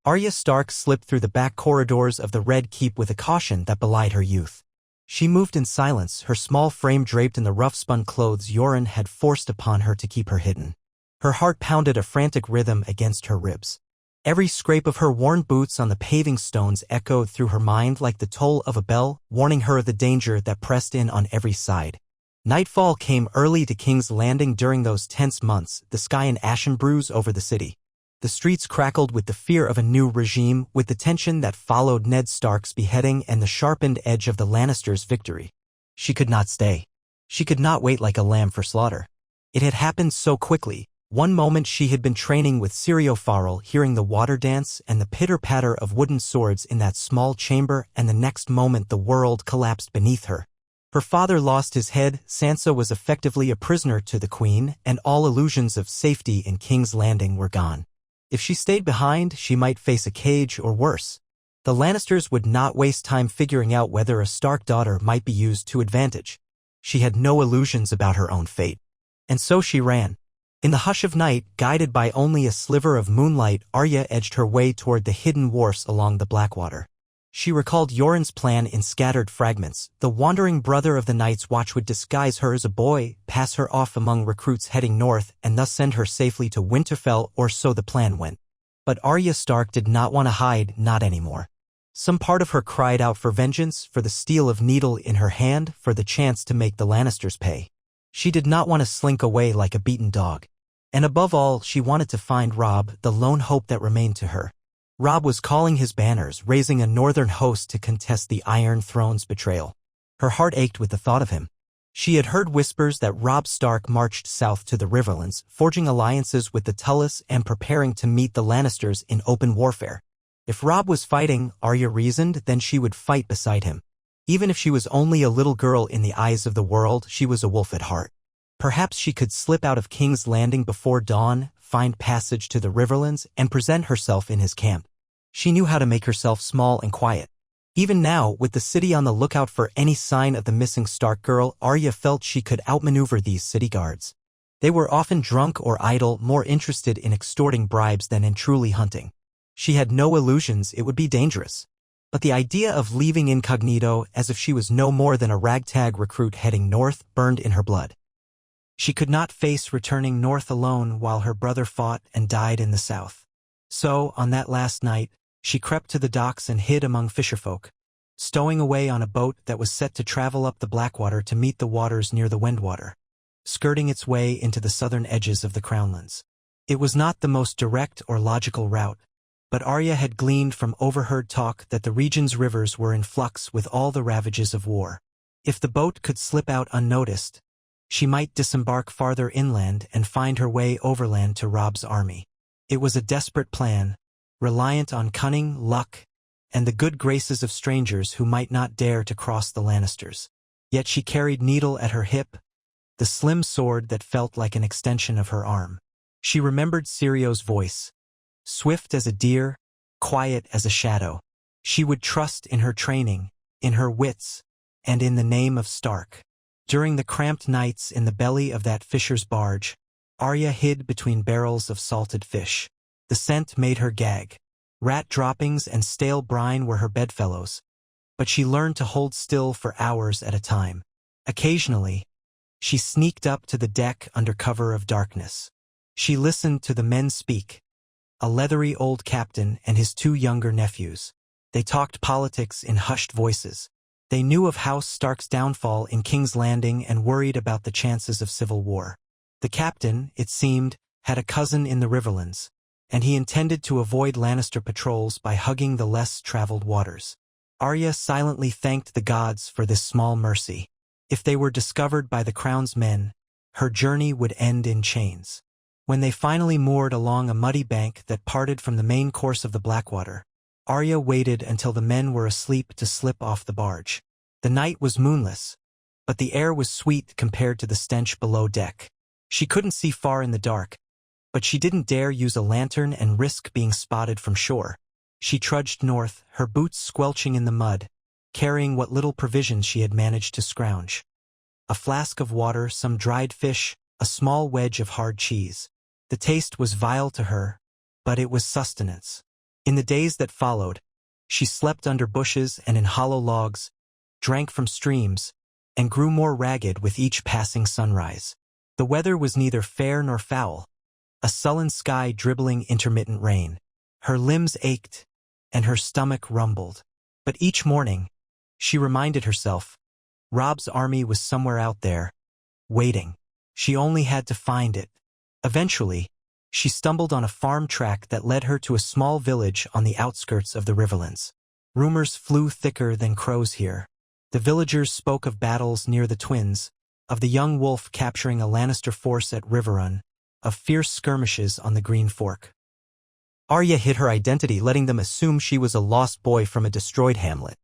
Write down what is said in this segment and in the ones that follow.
Arya Stark slipped through the back corridors of the Red Keep with a caution that belied her youth. She moved in silence, her small frame draped in the rough-spun clothes Yoren had forced upon her to keep her hidden. Her heart pounded a frantic rhythm against her ribs. Every scrape of her worn boots on the paving stones echoed through her mind like the toll of a bell, warning her of the danger that pressed in on every side. Nightfall came early to King's Landing during those tense months, the sky an ashen bruise over the city. The streets crackled with the fear of a new regime, with the tension that followed Ned Stark's beheading and the sharpened edge of the Lannisters' victory. She could not stay. She could not wait like a lamb for slaughter. It had happened so quickly. One moment she had been training with Syrio Farrell, hearing the water dance and the pitter-patter of wooden swords in that small chamber, and the next moment the world collapsed beneath her. Her father lost his head, Sansa was effectively a prisoner to the Queen, and all illusions of safety in King's Landing were gone. If she stayed behind, she might face a cage or worse. The Lannisters would not waste time figuring out whether a Stark daughter might be used to advantage. She had no illusions about her own fate. And so she ran. In the hush of night, guided by only a sliver of moonlight, Arya edged her way toward the hidden wharfs along the Blackwater. She recalled Yoren's plan in scattered fragments. The wandering brother of the Night's Watch would disguise her as a boy, pass her off among recruits heading north, and thus send her safely to Winterfell, or so the plan went. But Arya Stark did not want to hide, not anymore. Some part of her cried out for vengeance, for the steel of needle in her hand, for the chance to make the Lannisters pay. She did not want to slink away like a beaten dog. And above all, she wanted to find Robb, the lone hope that remained to her. Robb was calling his banners, raising a northern host to contest the Iron Throne's betrayal. Her heart ached with the thought of him. She had heard whispers that Robb Stark marched south to the Riverlands, forging alliances with the Tullys and preparing to meet the Lannisters in open warfare. If Robb was fighting, Arya reasoned, then she would fight beside him. Even if she was only a little girl in the eyes of the world, she was a wolf at heart. Perhaps she could slip out of King's Landing before dawn, find passage to the Riverlands, and present herself in his camp. She knew how to make herself small and quiet. Even now, with the city on the lookout for any sign of the missing Stark girl, Arya felt she could outmaneuver these city guards. They were often drunk or idle, more interested in extorting bribes than in truly hunting. She had no illusions it would be dangerous. But the idea of leaving incognito, as if she was no more than a ragtag recruit heading north, burned in her blood. She could not face returning north alone while her brother fought and died in the south. So, on that last night, she crept to the docks and hid among fisherfolk, stowing away on a boat that was set to travel up the Blackwater to meet the waters near the Windwater, skirting its way into the southern edges of the Crownlands. It was not the most direct or logical route, but Arya had gleaned from overheard talk that the region's rivers were in flux with all the ravages of war. If the boat could slip out unnoticed, she might disembark farther inland and find her way overland to Robb's army. It was a desperate plan, reliant on cunning, luck, and the good graces of strangers who might not dare to cross the Lannisters. Yet she carried needle at her hip, the slim sword that felt like an extension of her arm. She remembered Sirio's voice, swift as a deer, quiet as a shadow. She would trust in her training, in her wits, and in the name of Stark. During the cramped nights in the belly of that fisher's barge, Arya hid between barrels of salted fish. The scent made her gag. Rat droppings and stale brine were her bedfellows, but she learned to hold still for hours at a time. Occasionally, she sneaked up to the deck under cover of darkness. She listened to the men speak, a leathery old captain and his two younger nephews. They talked politics in hushed voices. They knew of House Stark's downfall in King's Landing and worried about the chances of civil war. The captain, it seemed, had a cousin in the Riverlands, and he intended to avoid Lannister patrols by hugging the less traveled waters. Arya silently thanked the gods for this small mercy. If they were discovered by the Crown's men, her journey would end in chains. When they finally moored along a muddy bank that parted from the main course of the Blackwater, Arya waited until the men were asleep to slip off the barge. The night was moonless, but the air was sweet compared to the stench below deck. She couldn't see far in the dark, but she didn't dare use a lantern and risk being spotted from shore. She trudged north, her boots squelching in the mud, carrying what little provisions she had managed to scrounge. A flask of water, some dried fish, a small wedge of hard cheese. The taste was vile to her, but it was sustenance. In the days that followed, she slept under bushes and in hollow logs, drank from streams, and grew more ragged with each passing sunrise. The weather was neither fair nor foul, a sullen sky dribbling intermittent rain. Her limbs ached, and her stomach rumbled. But each morning, she reminded herself, Robb's army was somewhere out there, waiting. She only had to find it. Eventually, she stumbled on a farm track that led her to a small village on the outskirts of the Riverlands. Rumors flew thicker than crows here. The villagers spoke of battles near the Twins, of the young wolf capturing a Lannister force at Riverrun, of fierce skirmishes on the Green Fork. Arya hid her identity, letting them assume she was a lost boy from a destroyed hamlet.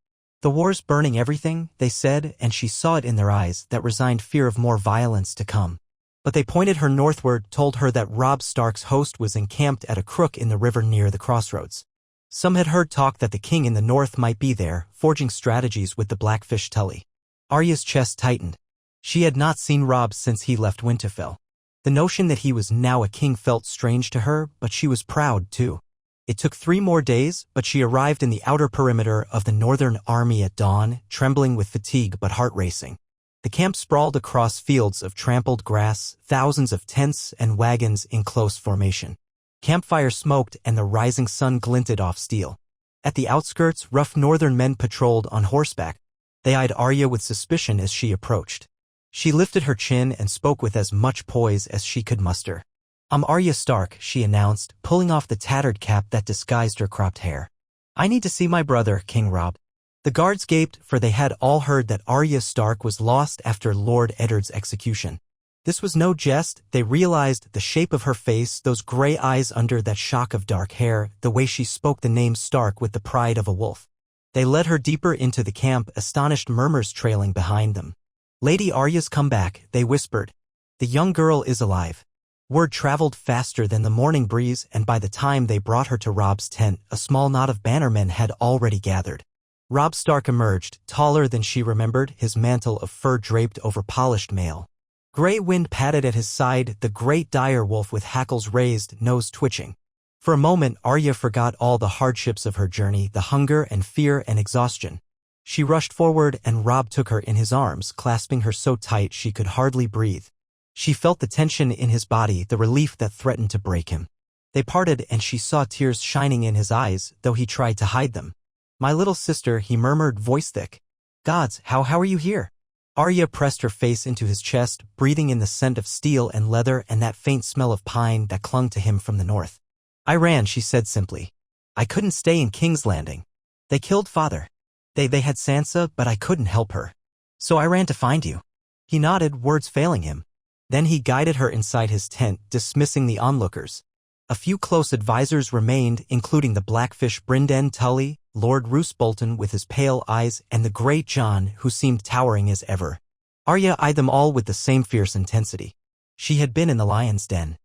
The war's burning everything, they said, and she saw it in their eyes, that resigned fear of more violence to come. But they pointed her northward, told her that Robb Stark's host was encamped at a crook in the river near the crossroads. Some had heard talk that the king in the north might be there, forging strategies with the Blackfish Tully. Arya's chest tightened. She had not seen Robb since he left Winterfell. The notion that he was now a king felt strange to her, but she was proud too. It took 3 more days, but she arrived in the outer perimeter of the northern army at dawn, trembling with fatigue but heart racing. The camp sprawled across fields of trampled grass, thousands of tents and wagons in close formation. Campfire smoked and the rising sun glinted off steel. At the outskirts, rough northern men patrolled on horseback. They eyed Arya with suspicion as she approached. She lifted her chin and spoke with as much poise as she could muster. "I'm Arya Stark," she announced, pulling off the tattered cap that disguised her cropped hair. "I need to see my brother, King Robb." The guards gaped, for they had all heard that Arya Stark was lost after Lord Eddard's execution. This was no jest. They realized the shape of her face, those gray eyes under that shock of dark hair, the way she spoke the name Stark with the pride of a wolf. They led her deeper into the camp, astonished murmurs trailing behind them. "Lady Arya's come back," they whispered. "The young girl is alive." Word traveled faster than the morning breeze, and by the time they brought her to Robb's tent, a small knot of bannermen had already gathered. Robb Stark emerged, taller than she remembered, his mantle of fur draped over polished mail. Gray wind patted at his side, the great dire wolf with hackles raised, nose twitching. For a moment, Arya forgot all the hardships of her journey, the hunger and fear and exhaustion. She rushed forward, and Robb took her in his arms, clasping her so tight she could hardly breathe. She felt the tension in his body, the relief that threatened to break him. They parted, and she saw tears shining in his eyes, though he tried to hide them. "My little sister," he murmured, voice thick. "Gods, how are you here?" Arya pressed her face into his chest, breathing in the scent of steel and leather and that faint smell of pine that clung to him from the north. "I ran," she said simply. "I couldn't stay in King's Landing. They killed father. They had Sansa, but I couldn't help her. So I ran to find you." He nodded, words failing him. Then he guided her inside his tent, dismissing the onlookers. A few close advisors remained, including the Blackfish Brynden Tully, Lord Roose Bolton with his pale eyes, and the great Jon, who seemed towering as ever. Arya eyed them all with the same fierce intensity. She had been in the lion's den.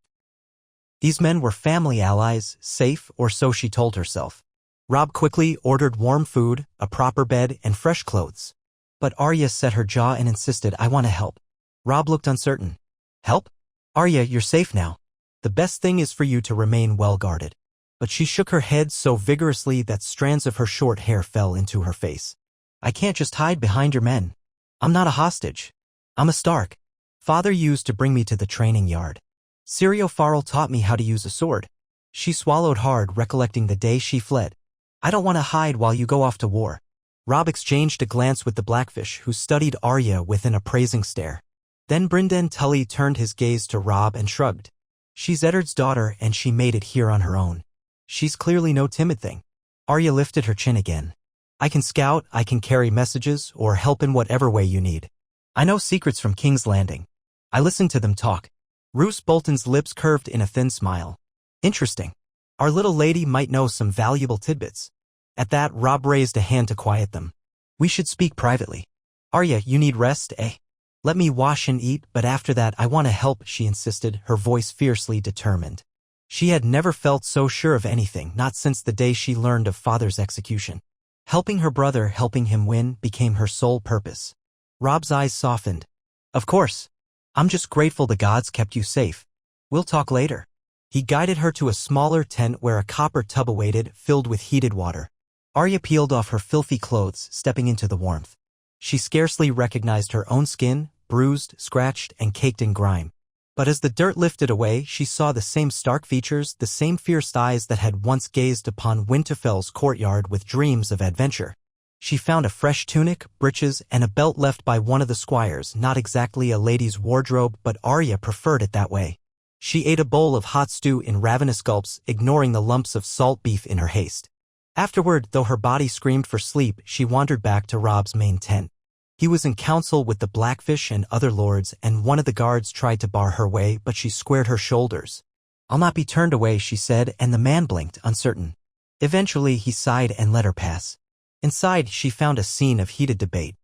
These men were family allies, safe, or so she told herself. Robb quickly ordered warm food, a proper bed, and fresh clothes. But Arya set her jaw and insisted, "I want to help." Robb looked uncertain. "Help? Arya, you're safe now. The best thing is for you to remain well guarded." But she shook her head so vigorously that strands of her short hair fell into her face. "I can't just hide behind your men. I'm not a hostage. I'm a Stark. Father used to bring me to the training yard. Syrio Farrell taught me how to use a sword." She swallowed hard, recollecting the day she fled. "I don't want to hide while you go off to war." Robb exchanged a glance with the Blackfish, who studied Arya with an appraising stare. Then Brynden Tully turned his gaze to Robb and shrugged. "She's Eddard's daughter, and she made it here on her own. She's clearly no timid thing." Arya lifted her chin again. "I can scout, I can carry messages, or help in whatever way you need. I know secrets from King's Landing. I listen to them talk." Roose Bolton's lips curved in a thin smile. "Interesting. Our little lady might know some valuable tidbits." At that, Robb raised a hand to quiet them. "We should speak privately. Arya, you need rest, eh? Let me wash and eat, but after that I want to help," she insisted, her voice fiercely determined. She had never felt so sure of anything, not since the day she learned of father's execution. Helping her brother, helping him win, became her sole purpose. Robb's eyes softened. "Of course. I'm just grateful the gods kept you safe. We'll talk later." He guided her to a smaller tent where a copper tub awaited, filled with heated water. Arya peeled off her filthy clothes, stepping into the warmth. She scarcely recognized her own skin, bruised, scratched, and caked in grime. But as the dirt lifted away, she saw the same stark features, the same fierce eyes that had once gazed upon Winterfell's courtyard with dreams of adventure. She found a fresh tunic, breeches, and a belt left by one of the squires, not exactly a lady's wardrobe, but Arya preferred it that way. She ate a bowl of hot stew in ravenous gulps, ignoring the lumps of salt beef in her haste. Afterward, though her body screamed for sleep, she wandered back to Robb's main tent. He was in council with the Blackfish and other lords, and one of the guards tried to bar her way, but she squared her shoulders. "I'll not be turned away," she said, and the man blinked, uncertain. Eventually, he sighed and let her pass. Inside, she found a scene of heated debate.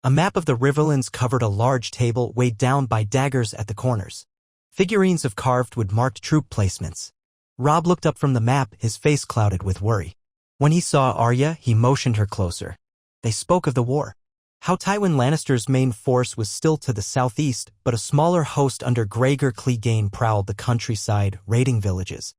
A map of the Riverlands covered a large table weighed down by daggers at the corners. Figurines of carved wood marked troop placements. Robb looked up from the map, his face clouded with worry. When he saw Arya, he motioned her closer. They spoke of the war. How Tywin Lannister's main force was still to the southeast, but a smaller host under Gregor Clegane prowled the countryside, raiding villages.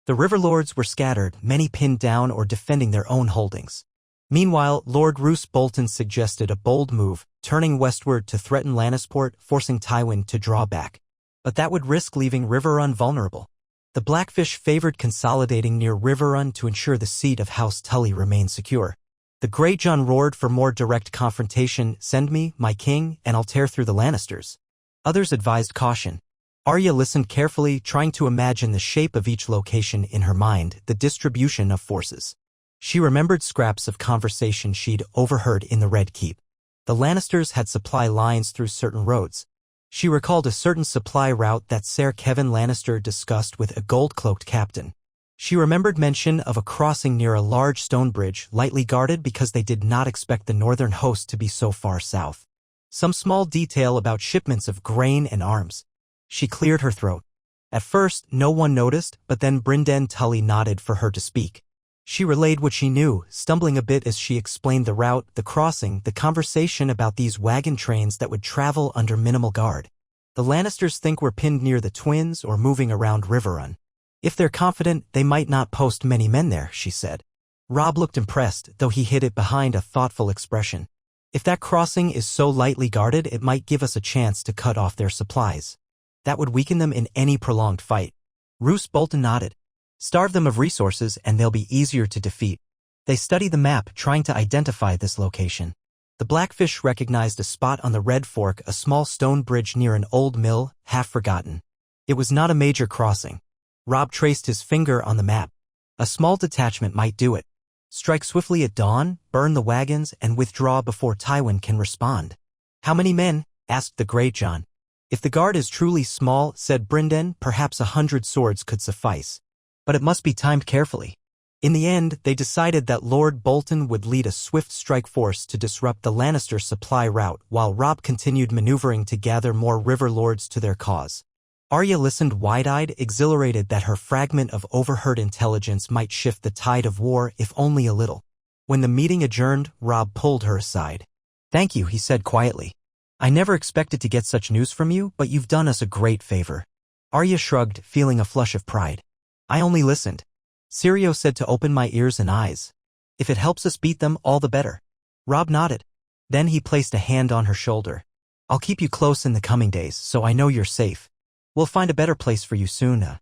The Riverlords were scattered, many pinned down or defending their own holdings. Meanwhile, Lord Roose Bolton suggested a bold move, turning westward to threaten Lannisport, forcing Tywin to draw back. But that would risk leaving Riverrun vulnerable. The Blackfish favored consolidating near Riverrun to ensure the seat of House Tully remained secure. The Greyjohn roared for more direct confrontation, "Send me, my king, and I'll tear through the Lannisters." Others advised caution. Arya listened carefully, trying to imagine the shape of each location in her mind, the distribution of forces. She remembered scraps of conversation she'd overheard in the Red Keep. The Lannisters had supply lines through certain roads. She recalled a certain supply route that Ser Kevin Lannister discussed with a gold-cloaked captain. She remembered mention of a crossing near a large stone bridge, lightly guarded because they did not expect the northern host to be so far south. Some small detail about shipments of grain and arms. She cleared her throat. At first, no one noticed, but then Brynden Tully nodded for her to speak. She relayed what she knew, stumbling a bit as she explained the route, the crossing, the conversation about these wagon trains that would travel under minimal guard. The Lannisters think we're pinned near the Twins or moving around Riverrun. If they're confident, they might not post many men there, she said. Robb looked impressed, though he hid it behind a thoughtful expression. If that crossing is so lightly guarded, it might give us a chance to cut off their supplies. That would weaken them in any prolonged fight. Roose Bolton nodded. Starve them of resources and they'll be easier to defeat. They studied the map, trying to identify this location. The Blackfish recognized a spot on the Red Fork, a small stone bridge near an old mill, half forgotten. It was not a major crossing. Robb traced his finger on the map. A small detachment might do it. Strike swiftly at dawn, burn the wagons, and withdraw before Tywin can respond. "How many men?" asked the Greyjohn. "If the guard is truly small," said Brynden, "perhaps 100 swords could suffice. But it must be timed carefully." In the end, they decided that Lord Bolton would lead a swift strike force to disrupt the Lannister supply route, while Robb continued maneuvering to gather more river lords to their cause. Arya listened wide-eyed, exhilarated that her fragment of overheard intelligence might shift the tide of war, if only a little. When the meeting adjourned, Robb pulled her aside. "Thank you," he said quietly. "I never expected to get such news from you, but you've done us a great favor." Arya shrugged, feeling a flush of pride. "I only listened. Syrio said to open my ears and eyes. If it helps us beat them, all the better." Robb nodded. Then he placed a hand on her shoulder. "I'll keep you close in the coming days, so I know you're safe. We'll find a better place for you soon.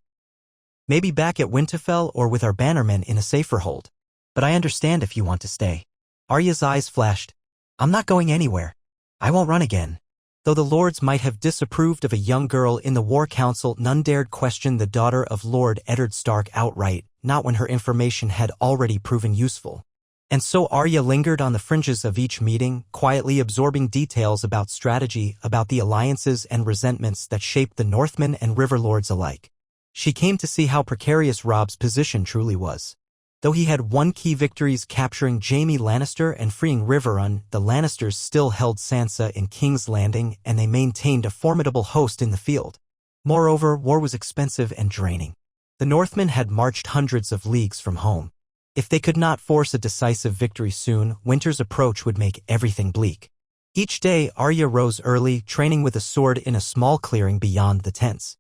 Maybe back at Winterfell or with our bannermen in a safer hold. But I understand if you want to stay." Arya's eyes flashed. "I'm not going anywhere. I won't run again." Though the lords might have disapproved of a young girl in the war council, none dared question the daughter of Lord Eddard Stark outright, not when her information had already proven useful. And so Arya lingered on the fringes of each meeting, quietly absorbing details about strategy, about the alliances and resentments that shaped the Northmen and Riverlords alike. She came to see how precarious Robb's position truly was. Though he had won key victories capturing Jaime Lannister and freeing Riverrun, the Lannisters still held Sansa in King's Landing, and they maintained a formidable host in the field. Moreover, war was expensive and draining. The Northmen had marched hundreds of leagues from home. If they could not force a decisive victory soon, winter's approach would make everything bleak. Each day, Arya rose early, training with a sword in a small clearing beyond the tents.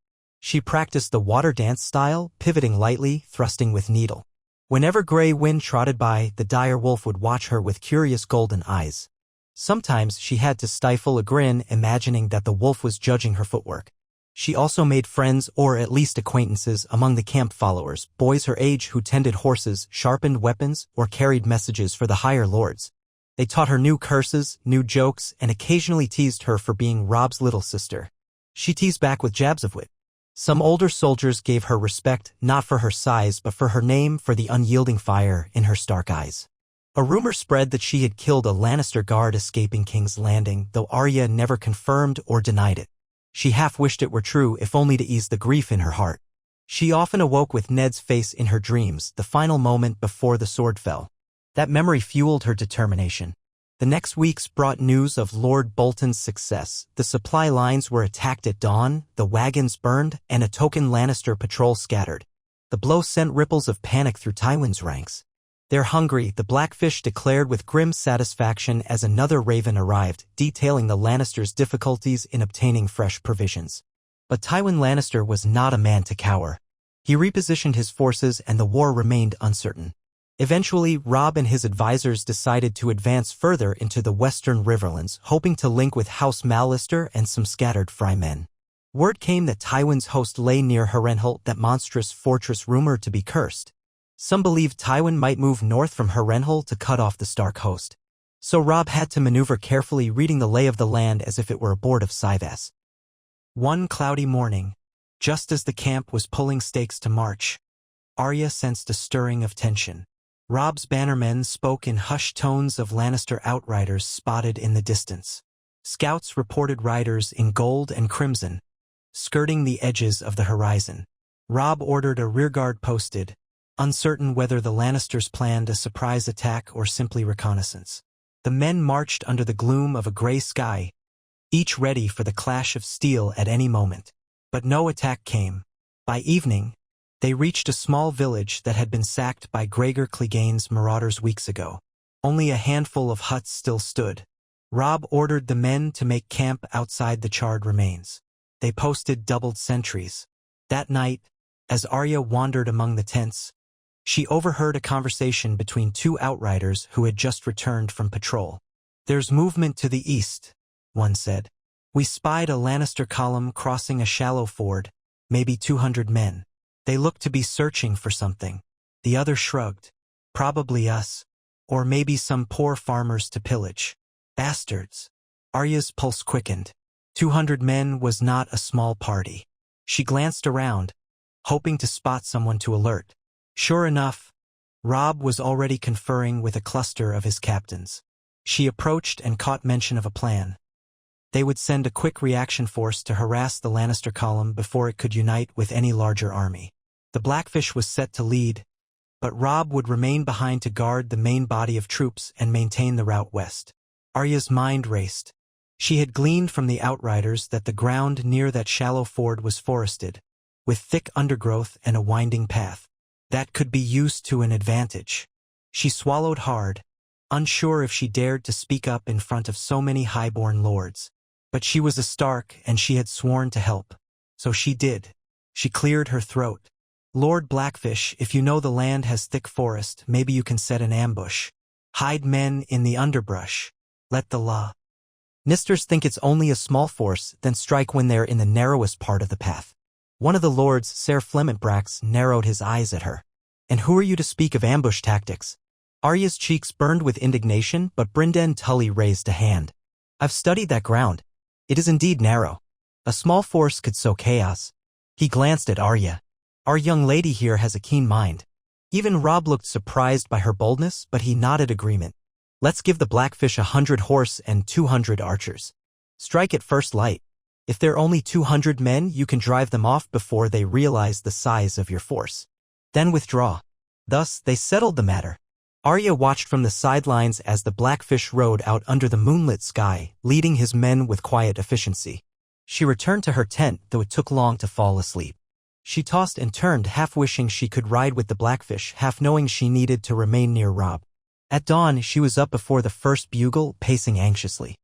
She practiced the water dance style, pivoting lightly, thrusting with needle. Whenever Grey Wind trotted by, the dire wolf would watch her with curious golden eyes. Sometimes she had to stifle a grin, imagining that the wolf was judging her footwork. She also made friends, or at least acquaintances, among the camp followers, boys her age who tended horses, sharpened weapons, or carried messages for the higher lords. They taught her new curses, new jokes, and occasionally teased her for being Robb's little sister. She teased back with jabs of wit. Some older soldiers gave her respect, not for her size but for her name, for the unyielding fire in her stark eyes. A rumor spread that she had killed a Lannister guard escaping King's Landing, though Arya never confirmed or denied it. She half wished it were true, if only to ease the grief in her heart. She often awoke with Ned's face in her dreams, the final moment before the sword fell. That memory fueled her determination. The next weeks brought news of Lord Bolton's success. The supply lines were attacked at dawn, the wagons burned, and a token Lannister patrol scattered. The blow sent ripples of panic through Tywin's ranks. "They're hungry," the Blackfish declared with grim satisfaction as another raven arrived, detailing the Lannisters' difficulties in obtaining fresh provisions. But Tywin Lannister was not a man to cower. He repositioned his forces and the war remained uncertain. Eventually, Robb and his advisors decided to advance further into the western Riverlands, hoping to link with House Mallister and some scattered Freemen. Word came that Tywin's host lay near Harrenhal, that monstrous fortress rumored to be cursed. Some believed Tywin might move north from Harrenhal to cut off the Stark host. So Robb had to maneuver carefully, reading the lay of the land as if it were a board of Syvas. One cloudy morning, just as the camp was pulling stakes to march, Arya sensed a stirring of tension. Robb's bannermen spoke in hushed tones of Lannister outriders spotted in the distance. Scouts reported riders in gold and crimson, skirting the edges of the horizon. Robb ordered a rearguard posted, uncertain whether the Lannisters planned a surprise attack or simply reconnaissance. The men marched under the gloom of a gray sky, each ready for the clash of steel at any moment. But no attack came. By evening, they reached a small village that had been sacked by Gregor Clegane's marauders weeks ago. Only a handful of huts still stood. Robb ordered the men to make camp outside the charred remains. They posted doubled sentries. That night, as Arya wandered among the tents, she overheard a conversation between two outriders who had just returned from patrol. "There's movement to the east," one said. "We spied a Lannister column crossing a shallow ford, maybe 200 men. They looked to be searching for something." The other shrugged. "Probably us. Or maybe some poor farmers to pillage. Bastards." Arya's pulse quickened. 200 men was not a small party. She glanced around, hoping to spot someone to alert. Sure enough, Robb was already conferring with a cluster of his captains. She approached and caught mention of a plan. They would send a quick reaction force to harass the Lannister column before it could unite with any larger army. The Blackfish was set to lead, but Robb would remain behind to guard the main body of troops and maintain the route west. Arya's mind raced. She had gleaned from the outriders that the ground near that shallow ford was forested, with thick undergrowth and a winding path. That could be used to an advantage. She swallowed hard, unsure if she dared to speak up in front of so many highborn lords. But she was a Stark and she had sworn to help. So she did. She cleared her throat. "Lord Blackfish, if you know the land has thick forest, maybe you can set an ambush. Hide men in the underbrush. Let the Lannisters think it's only a small force, then strike when they're in the narrowest part of the path." One of the lords, Ser Flementbrax, narrowed his eyes at her. "And who are you to speak of ambush tactics?" Arya's cheeks burned with indignation, but Brynden Tully raised a hand. "I've studied that ground. It is indeed narrow. A small force could sow chaos." He glanced at Arya. "Our young lady here has a keen mind." Even Robb looked surprised by her boldness, but he nodded agreement. "Let's give the Blackfish 100 horse and 200 archers. Strike at first light. If they're only 200 men, you can drive them off before they realize the size of your force. Then withdraw." Thus, they settled the matter. Arya watched from the sidelines as the Blackfish rode out under the moonlit sky, leading his men with quiet efficiency. She returned to her tent, though it took long to fall asleep. She tossed and turned, half wishing she could ride with the Blackfish, half knowing she needed to remain near Robb. At dawn, she was up before the first bugle, pacing anxiously.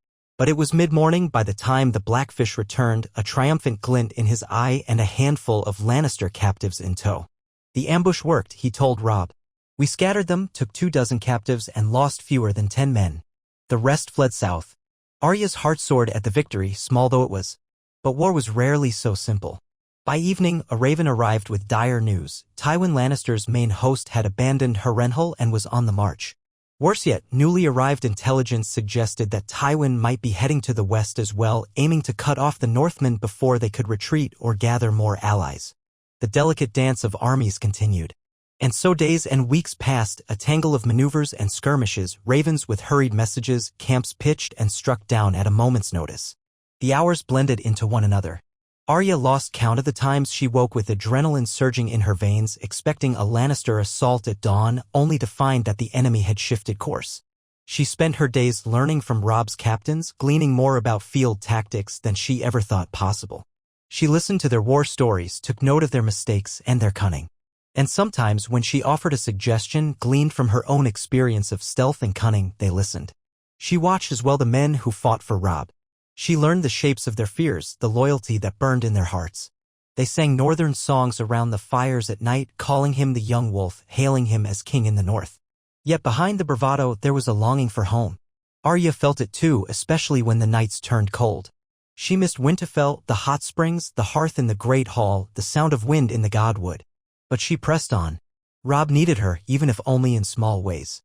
But it was mid-morning by the time the Blackfish returned, a triumphant glint in his eye and a handful of Lannister captives in tow. The ambush worked, he told Robb. We scattered them, took 24 captives, and lost fewer than 10 men. The rest fled south. Arya's heart soared at the victory, small though it was. But war was rarely so simple. By evening, a raven arrived with dire news. Tywin Lannister's main host had abandoned Harrenhal and was on the march. Worse yet, newly arrived intelligence suggested that Tywin might be heading to the west as well, aiming to cut off the Northmen before they could retreat or gather more allies. The delicate dance of armies continued. And so days and weeks passed, a tangle of maneuvers and skirmishes, ravens with hurried messages, camps pitched and struck down at a moment's notice. The hours blended into one another. Arya lost count of the times she woke with adrenaline surging in her veins, expecting a Lannister assault at dawn, only to find that the enemy had shifted course. She spent her days learning from Robb's captains, gleaning more about field tactics than she ever thought possible. She listened to their war stories, took note of their mistakes and their cunning. And sometimes when she offered a suggestion gleaned from her own experience of stealth and cunning, they listened. She watched as well the men who fought for Robb. She learned the shapes of their fears, the loyalty that burned in their hearts. They sang northern songs around the fires at night, calling him the young wolf, hailing him as king in the north. Yet behind the bravado there was a longing for home. Arya felt it too, especially when the nights turned cold. She missed Winterfell, the hot springs, the hearth in the great hall, the sound of wind in the godwood. But she pressed on. Robb needed her, even if only in small ways.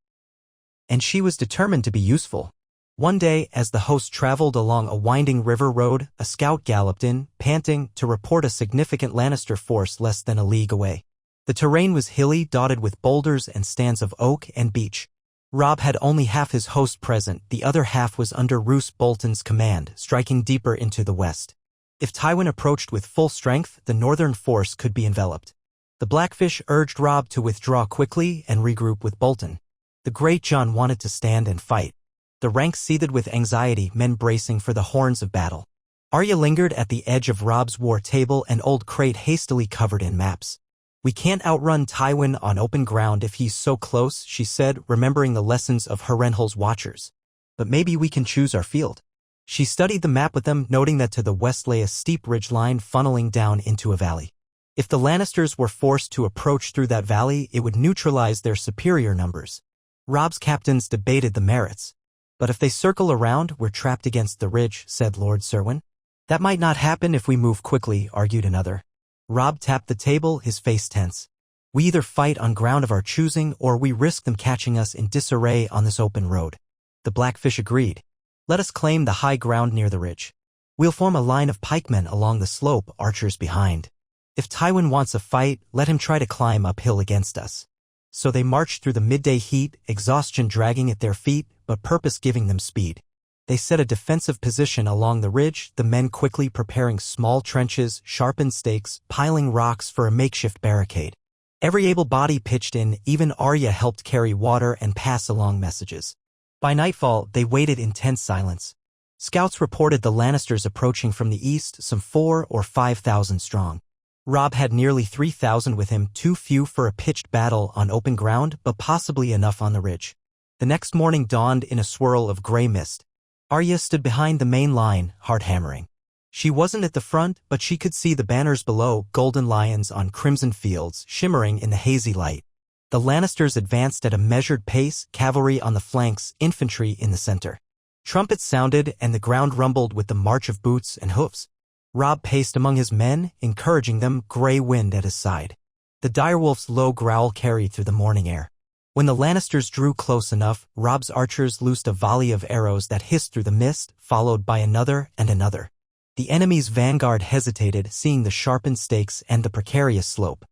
And she was determined to be useful. One day, as the host traveled along a winding river road, a scout galloped in, panting, to report a significant Lannister force less than a league away. The terrain was hilly, dotted with boulders and stands of oak and beech. Robb had only half his host present, the other half was under Roose Bolton's command, striking deeper into the west. If Tywin approached with full strength, the northern force could be enveloped. The Blackfish urged Robb to withdraw quickly and regroup with Bolton. The Great John wanted to stand and fight. The ranks seethed with anxiety, men bracing for the horns of battle. Arya lingered at the edge of Robb's war table, an old crate hastily covered in maps. We can't outrun Tywin on open ground if he's so close, she said, remembering the lessons of Harrenhal's watchers. But maybe we can choose our field. She studied the map with them, noting that to the west lay a steep ridgeline funneling down into a valley. If the Lannisters were forced to approach through that valley, it would neutralize their superior numbers. Robb's captains debated the merits. But if they circle around, we're trapped against the ridge, said Lord Serwyn. That might not happen if we move quickly, argued another. Robb tapped the table, his face tense. We either fight on ground of our choosing, or we risk them catching us in disarray on this open road. The Blackfish agreed. Let us claim the high ground near the ridge. We'll form a line of pikemen along the slope, archers behind. If Tywin wants a fight, let him try to climb uphill against us. So they marched through the midday heat, exhaustion dragging at their feet, but purpose giving them speed. They set a defensive position along the ridge, the men quickly preparing small trenches, sharpened stakes, piling rocks for a makeshift barricade. Every able body pitched in, even Arya helped carry water and pass along messages. By nightfall, they waited in tense silence. Scouts reported the Lannisters approaching from the east, some 4,000 or 5,000 strong. Robb had nearly 3,000 with him, too few for a pitched battle on open ground, but possibly enough on the ridge. The next morning dawned in a swirl of gray mist. Arya stood behind the main line, heart hammering. She wasn't at the front, but she could see the banners below, golden lions on crimson fields, shimmering in the hazy light. The Lannisters advanced at a measured pace, cavalry on the flanks, infantry in the center. Trumpets sounded, and the ground rumbled with the march of boots and hoofs. Robb paced among his men, encouraging them, gray wind at his side. The direwolf's low growl carried through the morning air. When the Lannisters drew close enough, Robb's archers loosed a volley of arrows that hissed through the mist, followed by another and another. The enemy's vanguard hesitated, seeing the sharpened stakes and the precarious slope.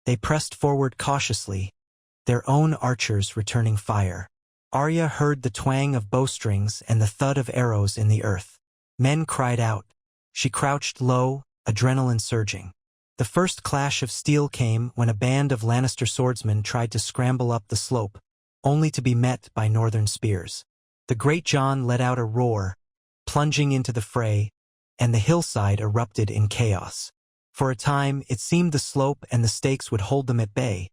They pressed forward cautiously, their own archers returning fire. Arya heard the twang of bowstrings and the thud of arrows in the earth. Men cried out. She crouched low, adrenaline surging. The first clash of steel came when a band of Lannister swordsmen tried to scramble up the slope, only to be met by northern spears. The Great John let out a roar, plunging into the fray, and the hillside erupted in chaos. For a time, it seemed the slope and the stakes would hold them at bay,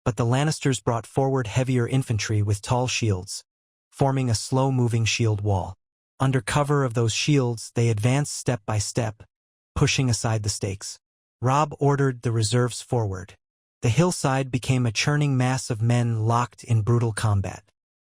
but the Lannisters brought forward heavier infantry with tall shields, forming a slow-moving shield wall. Under cover of those shields, they advanced step by step, pushing aside the stakes. Robb ordered the reserves forward. The hillside became a churning mass of men locked in brutal combat.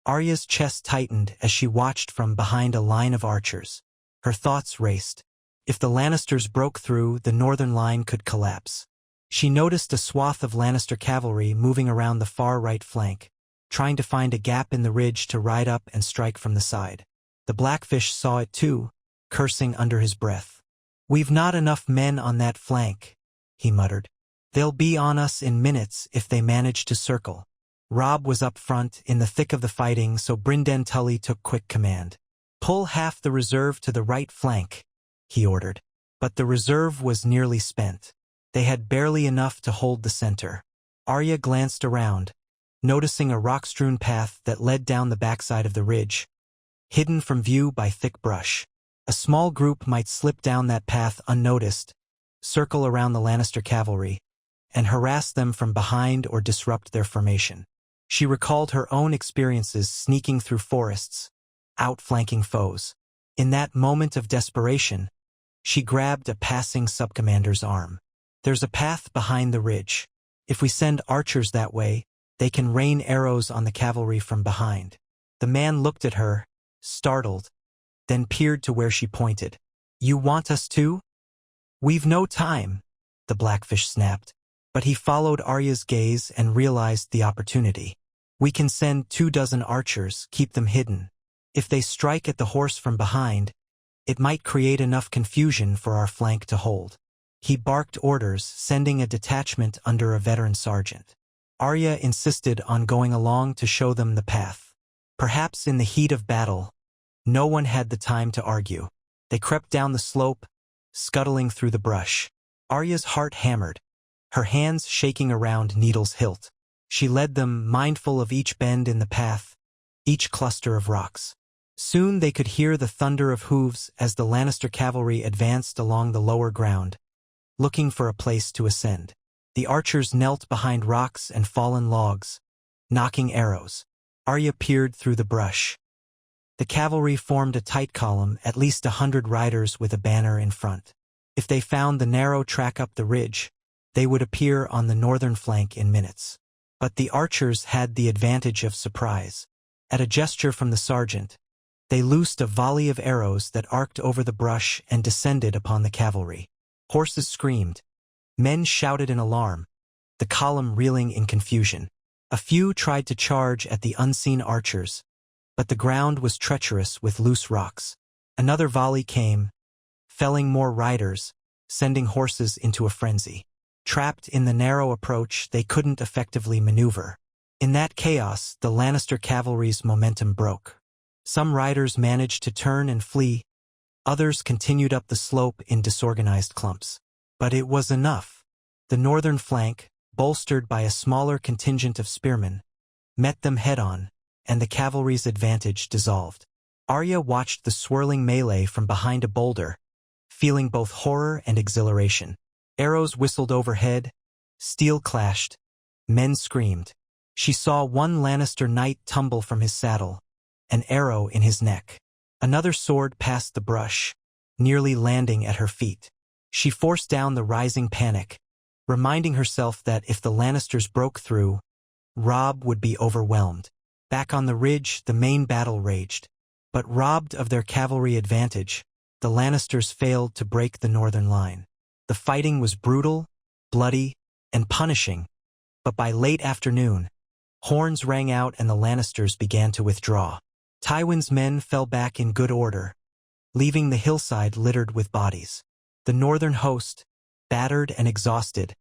Arya's chest tightened as she watched from behind a line of archers. Her thoughts raced. If the Lannisters broke through, the northern line could collapse. She noticed a swath of Lannister cavalry moving around the far right flank, trying to find a gap in the ridge to ride up and strike from the side. The Blackfish saw it too, cursing under his breath. "We've not enough men on that flank," he muttered. "They'll be on us in minutes if they manage to circle." Robb was up front in the thick of the fighting, so Brynden Tully took quick command. "Pull half the reserve to the right flank," he ordered. But the reserve was nearly spent. They had barely enough to hold the center. Arya glanced around, noticing a rock-strewn path that led down the backside of the ridge, hidden from view by thick brush. A small group might slip down that path unnoticed, circle around the Lannister cavalry, and harass them from behind or disrupt their formation. She recalled her own experiences sneaking through forests, outflanking foes. In that moment of desperation, she grabbed a passing subcommander's arm. "There's a path behind the ridge. If we send archers that way, they can rain arrows on the cavalry from behind." The man looked at her, startled, then peered to where she pointed. "You want us to?" "We've no time," the Blackfish snapped. But he followed Arya's gaze and realized the opportunity. "We can send 24 archers, keep them hidden. If they strike at the horse from behind, it might create enough confusion for our flank to hold." He barked orders, sending a detachment under a veteran sergeant. Arya insisted on going along to show them the path. Perhaps in the heat of battle, no one had the time to argue. They crept down the slope, scuttling through the brush. Arya's heart hammered, her hands shaking around Needle's hilt. She led them, mindful of each bend in the path, each cluster of rocks. Soon they could hear the thunder of hooves as the Lannister cavalry advanced along the lower ground, looking for a place to ascend. The archers knelt behind rocks and fallen logs, knocking arrows. Arya peered through the brush. The cavalry formed a tight column, at least 100 riders with a banner in front. If they found the narrow track up the ridge, they would appear on the northern flank in minutes. But the archers had the advantage of surprise. At a gesture from the sergeant, they loosed a volley of arrows that arced over the brush and descended upon the cavalry. Horses screamed. Men shouted in alarm, the column reeling in confusion. A few tried to charge at the unseen archers, but the ground was treacherous with loose rocks. Another volley came, felling more riders, sending horses into a frenzy. Trapped in the narrow approach, they couldn't effectively maneuver. In that chaos, the Lannister cavalry's momentum broke. Some riders managed to turn and flee, others continued up the slope in disorganized clumps. But it was enough. The northern flank, bolstered by a smaller contingent of spearmen, met them head-on, and the cavalry's advantage dissolved. Arya watched the swirling melee from behind a boulder, feeling both horror and exhilaration. Arrows whistled overhead, steel clashed, men screamed. She saw one Lannister knight tumble from his saddle, an arrow in his neck. Another soared past the brush, nearly landing at her feet. She forced down the rising panic, reminding herself that if the Lannisters broke through, Robb would be overwhelmed. Back on the ridge, the main battle raged. But robbed of their cavalry advantage, the Lannisters failed to break the northern line. The fighting was brutal, bloody, and punishing, but by late afternoon, horns rang out and the Lannisters began to withdraw. Tywin's men fell back in good order, leaving the hillside littered with bodies. The northern host, battered and exhausted,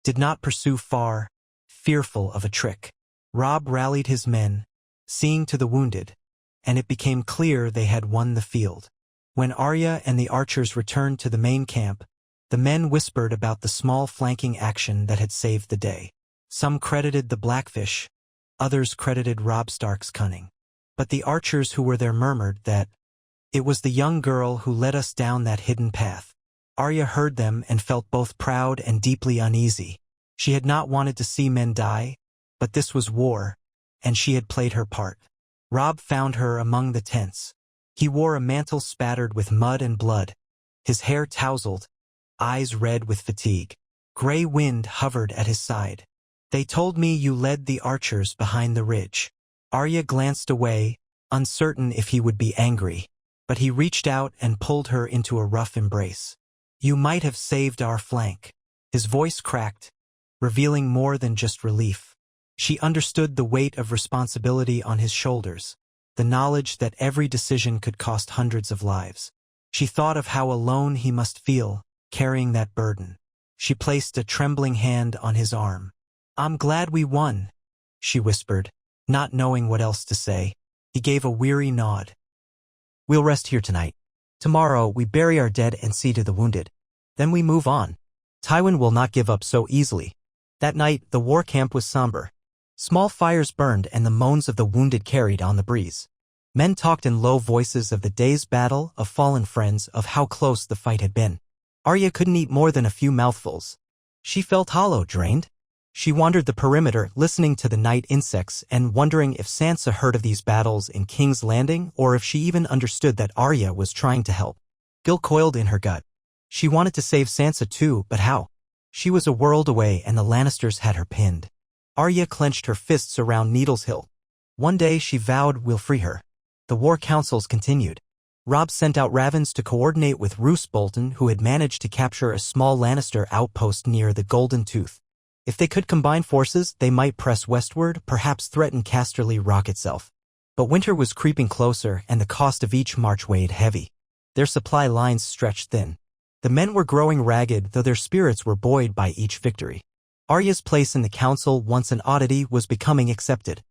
did not pursue far, fearful of a trick. Robb rallied his men, seeing to the wounded, and it became clear they had won the field. When Arya and the archers returned to the main camp, the men whispered about the small flanking action that had saved the day. Some credited the Blackfish, others credited Robb Stark's cunning. But the archers who were there murmured that it was the young girl who led us down that hidden path. Arya heard them and felt both proud and deeply uneasy. She had not wanted to see men die, but this was war, and she had played her part. Robb found her among the tents. He wore a mantle spattered with mud and blood, his hair tousled, eyes red with fatigue. Gray wind hovered at his side. "They told me you led the archers behind the ridge." Arya glanced away, uncertain if he would be angry, but he reached out and pulled her into a rough embrace. "You might have saved our flank." His voice cracked, revealing more than just relief. She understood the weight of responsibility on his shoulders, the knowledge that every decision could cost hundreds of lives. She thought of how alone he must feel, carrying that burden. She placed a trembling hand on his arm. "I'm glad we won," she whispered, not knowing what else to say. He gave a weary nod. "We'll rest here tonight. Tomorrow we bury our dead and see to the wounded. Then we move on. Tywin will not give up so easily." That night, the war camp was somber. Small fires burned and the moans of the wounded carried on the breeze. Men talked in low voices of the day's battle, of fallen friends, of how close the fight had been. Arya couldn't eat more than a few mouthfuls. She felt hollow, drained. She wandered the perimeter, listening to the night insects and wondering if Sansa heard of these battles in King's Landing or if she even understood that Arya was trying to help. Guilt coiled in her gut. She wanted to save Sansa too, but how? She was a world away and the Lannisters had her pinned. Arya clenched her fists around Needles Hill. One day she vowed, "We'll free her." The war councils continued. Robb sent out ravens to coordinate with Roose Bolton, who had managed to capture a small Lannister outpost near the Golden Tooth. If they could combine forces, they might press westward, perhaps threaten Casterly Rock itself. But winter was creeping closer, and the cost of each march weighed heavy. Their supply lines stretched thin. The men were growing ragged, though their spirits were buoyed by each victory. Arya's place in the council, once an oddity, was becoming accepted.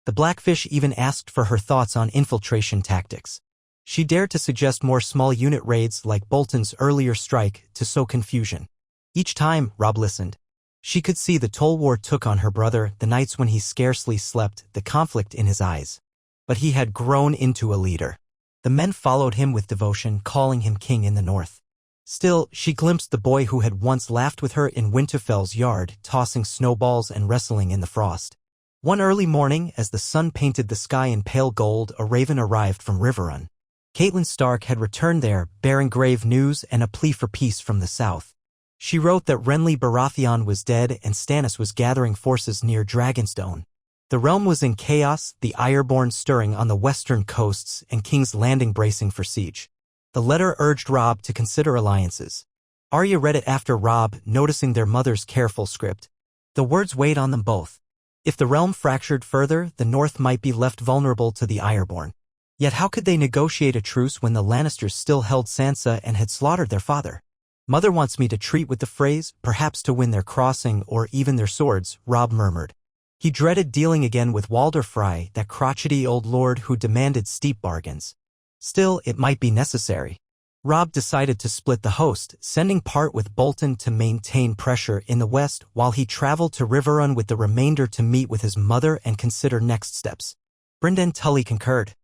The Blackfish even asked for her thoughts on infiltration tactics. She dared to suggest more small unit raids like Bolton's earlier strike to sow confusion. Each time, Robb listened. She could see the toll war took on her brother, the nights when he scarcely slept, the conflict in his eyes. But he had grown into a leader. The men followed him with devotion, calling him king in the north. Still, she glimpsed the boy who had once laughed with her in Winterfell's yard, tossing snowballs and wrestling in the frost. One early morning, as the sun painted the sky in pale gold, a raven arrived from Riverrun. Catelyn Stark had returned there, bearing grave news and a plea for peace from the south. She wrote that Renly Baratheon was dead and Stannis was gathering forces near Dragonstone. The realm was in chaos, the Ironborn stirring on the western coasts and King's Landing bracing for siege. The letter urged Robb to consider alliances. Arya read it after Robb, noticing their mother's careful script. The words weighed on them both. If the realm fractured further, the north might be left vulnerable to the Ironborn. Yet how could they negotiate a truce when the Lannisters still held Sansa and had slaughtered their father? "Mother wants me to treat with the Freys, perhaps to win their crossing or even their swords," Robb murmured. He dreaded dealing again with Walder Frey, that crotchety old lord who demanded steep bargains. Still, it might be necessary. Robb decided to split the host, sending part with Bolton to maintain pressure in the west while he traveled to Riverrun with the remainder to meet with his mother and consider next steps. Brynden Tully concurred.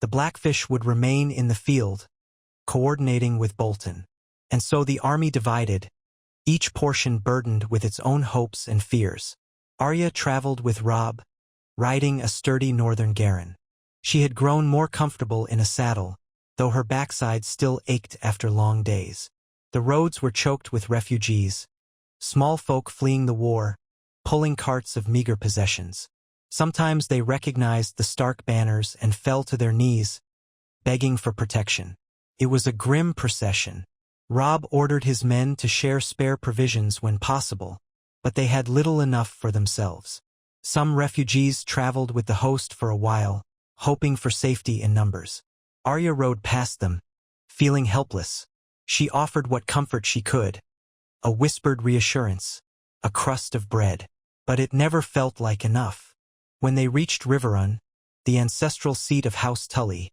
The Blackfish would remain in the field, coordinating with Bolton. And so the army divided, each portion burdened with its own hopes and fears. Arya traveled with Robb, riding a sturdy northern Garren. She had grown more comfortable in a saddle, though her backside still ached after long days. The roads were choked with refugees, small folk fleeing the war, pulling carts of meager possessions. Sometimes they recognized the Stark banners and fell to their knees, begging for protection. It was a grim procession. Robb ordered his men to share spare provisions when possible, but they had little enough for themselves. Some refugees traveled with the host for a while, hoping for safety in numbers. Arya rode past them, feeling helpless. She offered what comfort she could, a whispered reassurance, a crust of bread, but it never felt like enough. When they reached Riverrun, the ancestral seat of House Tully,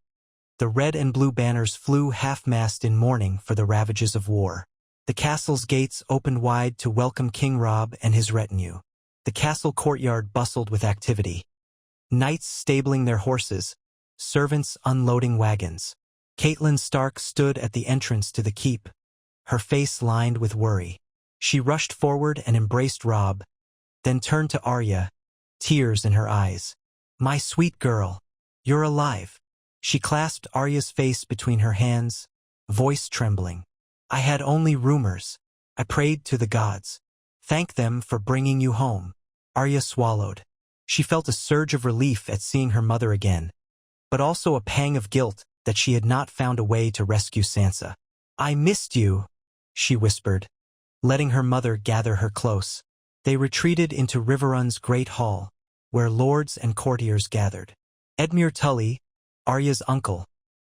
the red and blue banners flew half-mast in mourning for the ravages of war. The castle's gates opened wide to welcome King Robb and his retinue. The castle courtyard bustled with activity. Knights stabling their horses, servants unloading wagons. Catelyn Stark stood at the entrance to the keep, her face lined with worry. She rushed forward and embraced Robb, then turned to Arya, tears in her eyes. "My sweet girl, you're alive." She clasped Arya's face between her hands, voice trembling. I had only rumors. I prayed to the gods. Thank them for bringing you home. Arya swallowed. She felt a surge of relief at seeing her mother again, but also a pang of guilt that she had not found a way to rescue Sansa. I missed you, she whispered, letting her mother gather her close. They retreated into Riverrun's great hall, where lords and courtiers gathered. Edmure Tully, Arya's uncle,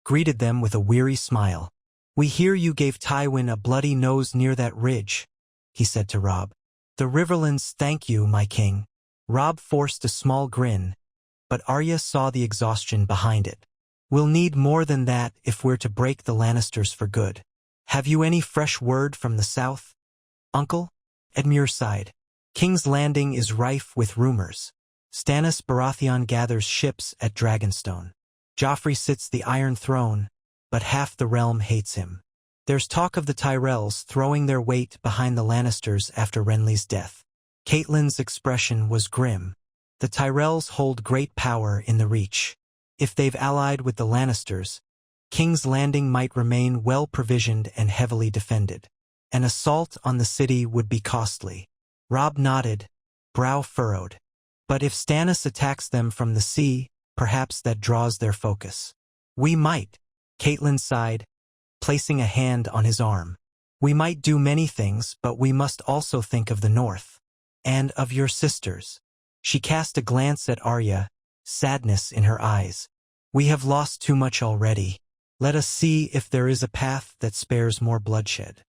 greeted them with a weary smile. We hear you gave Tywin a bloody nose near that ridge, he said to Robb. The Riverlands thank you, my king. Robb forced a small grin, but Arya saw the exhaustion behind it. We'll need more than that if we're to break the Lannisters for good. Have you any fresh word from the south, uncle? Edmure sighed. King's Landing is rife with rumors. Stannis Baratheon gathers ships at Dragonstone. Joffrey sits the Iron Throne, but half the realm hates him. There's talk of the Tyrells throwing their weight behind the Lannisters after Renly's death. Caitlyn's expression was grim. The Tyrells hold great power in the Reach. If they've allied with the Lannisters, King's Landing might remain well-provisioned and heavily defended. An assault on the city would be costly. Robb nodded, brow furrowed. But if Stannis attacks them from the sea, perhaps that draws their focus. We might, Caitlyn sighed, placing a hand on his arm. We might do many things, but we must also think of the north. And of your sisters. She cast a glance at Arya, sadness in her eyes. We have lost too much already. Let us see if there is a path that spares more bloodshed.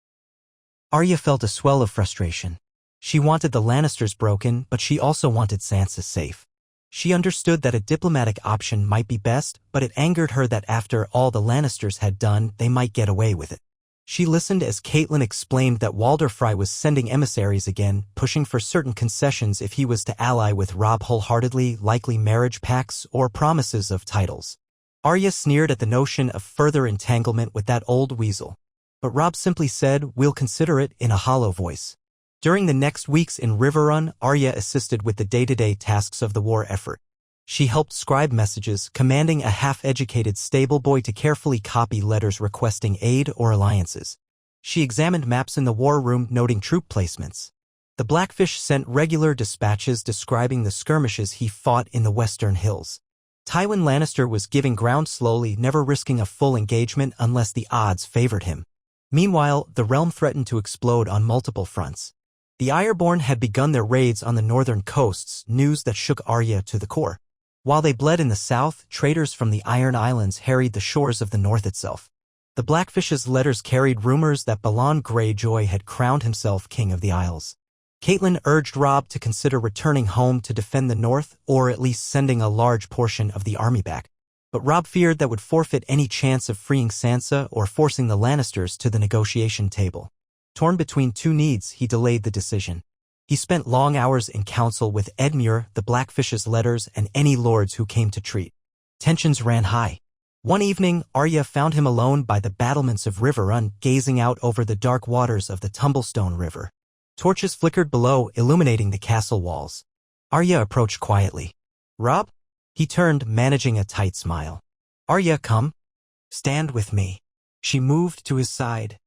Arya felt a swell of frustration. She wanted the Lannisters broken, but she also wanted Sansa safe. She understood that a diplomatic option might be best, but it angered her that after all the Lannisters had done, they might get away with it. She listened as Caitlyn explained that Walder Frey was sending emissaries again, pushing for certain concessions if he was to ally with Robb wholeheartedly, likely marriage pacts or promises of titles. Arya sneered at the notion of further entanglement with that old weasel. But Robb simply said, we'll consider it, in a hollow voice. During the next weeks in Riverrun, Arya assisted with the day-to-day tasks of the war effort. She helped scribe messages, commanding a half-educated stable boy to carefully copy letters requesting aid or alliances. She examined maps in the war room, noting troop placements. The Blackfish sent regular dispatches describing the skirmishes he fought in the Western Hills. Tywin Lannister was giving ground slowly, never risking a full engagement unless the odds favored him. Meanwhile, the realm threatened to explode on multiple fronts. The Ironborn had begun their raids on the northern coasts, news that shook Arya to the core. While they bled in the south, traders from the Iron Islands harried the shores of the north itself. The Blackfish's letters carried rumors that Balon Greyjoy had crowned himself king of the Isles. Caitlyn urged Robb to consider returning home to defend the north, or at least sending a large portion of the army back. But Robb feared that would forfeit any chance of freeing Sansa or forcing the Lannisters to the negotiation table. Torn between two needs, he delayed the decision. He spent long hours in council with Edmure, the Blackfish's letters, and any lords who came to treat. Tensions ran high. One evening, Arya found him alone by the battlements of Riverrun, gazing out over the dark waters of the Tumblestone River. Torches flickered below, illuminating the castle walls. Arya approached quietly. Robb? He turned, managing a tight smile. Arya, come. Stand with me. She moved to his side,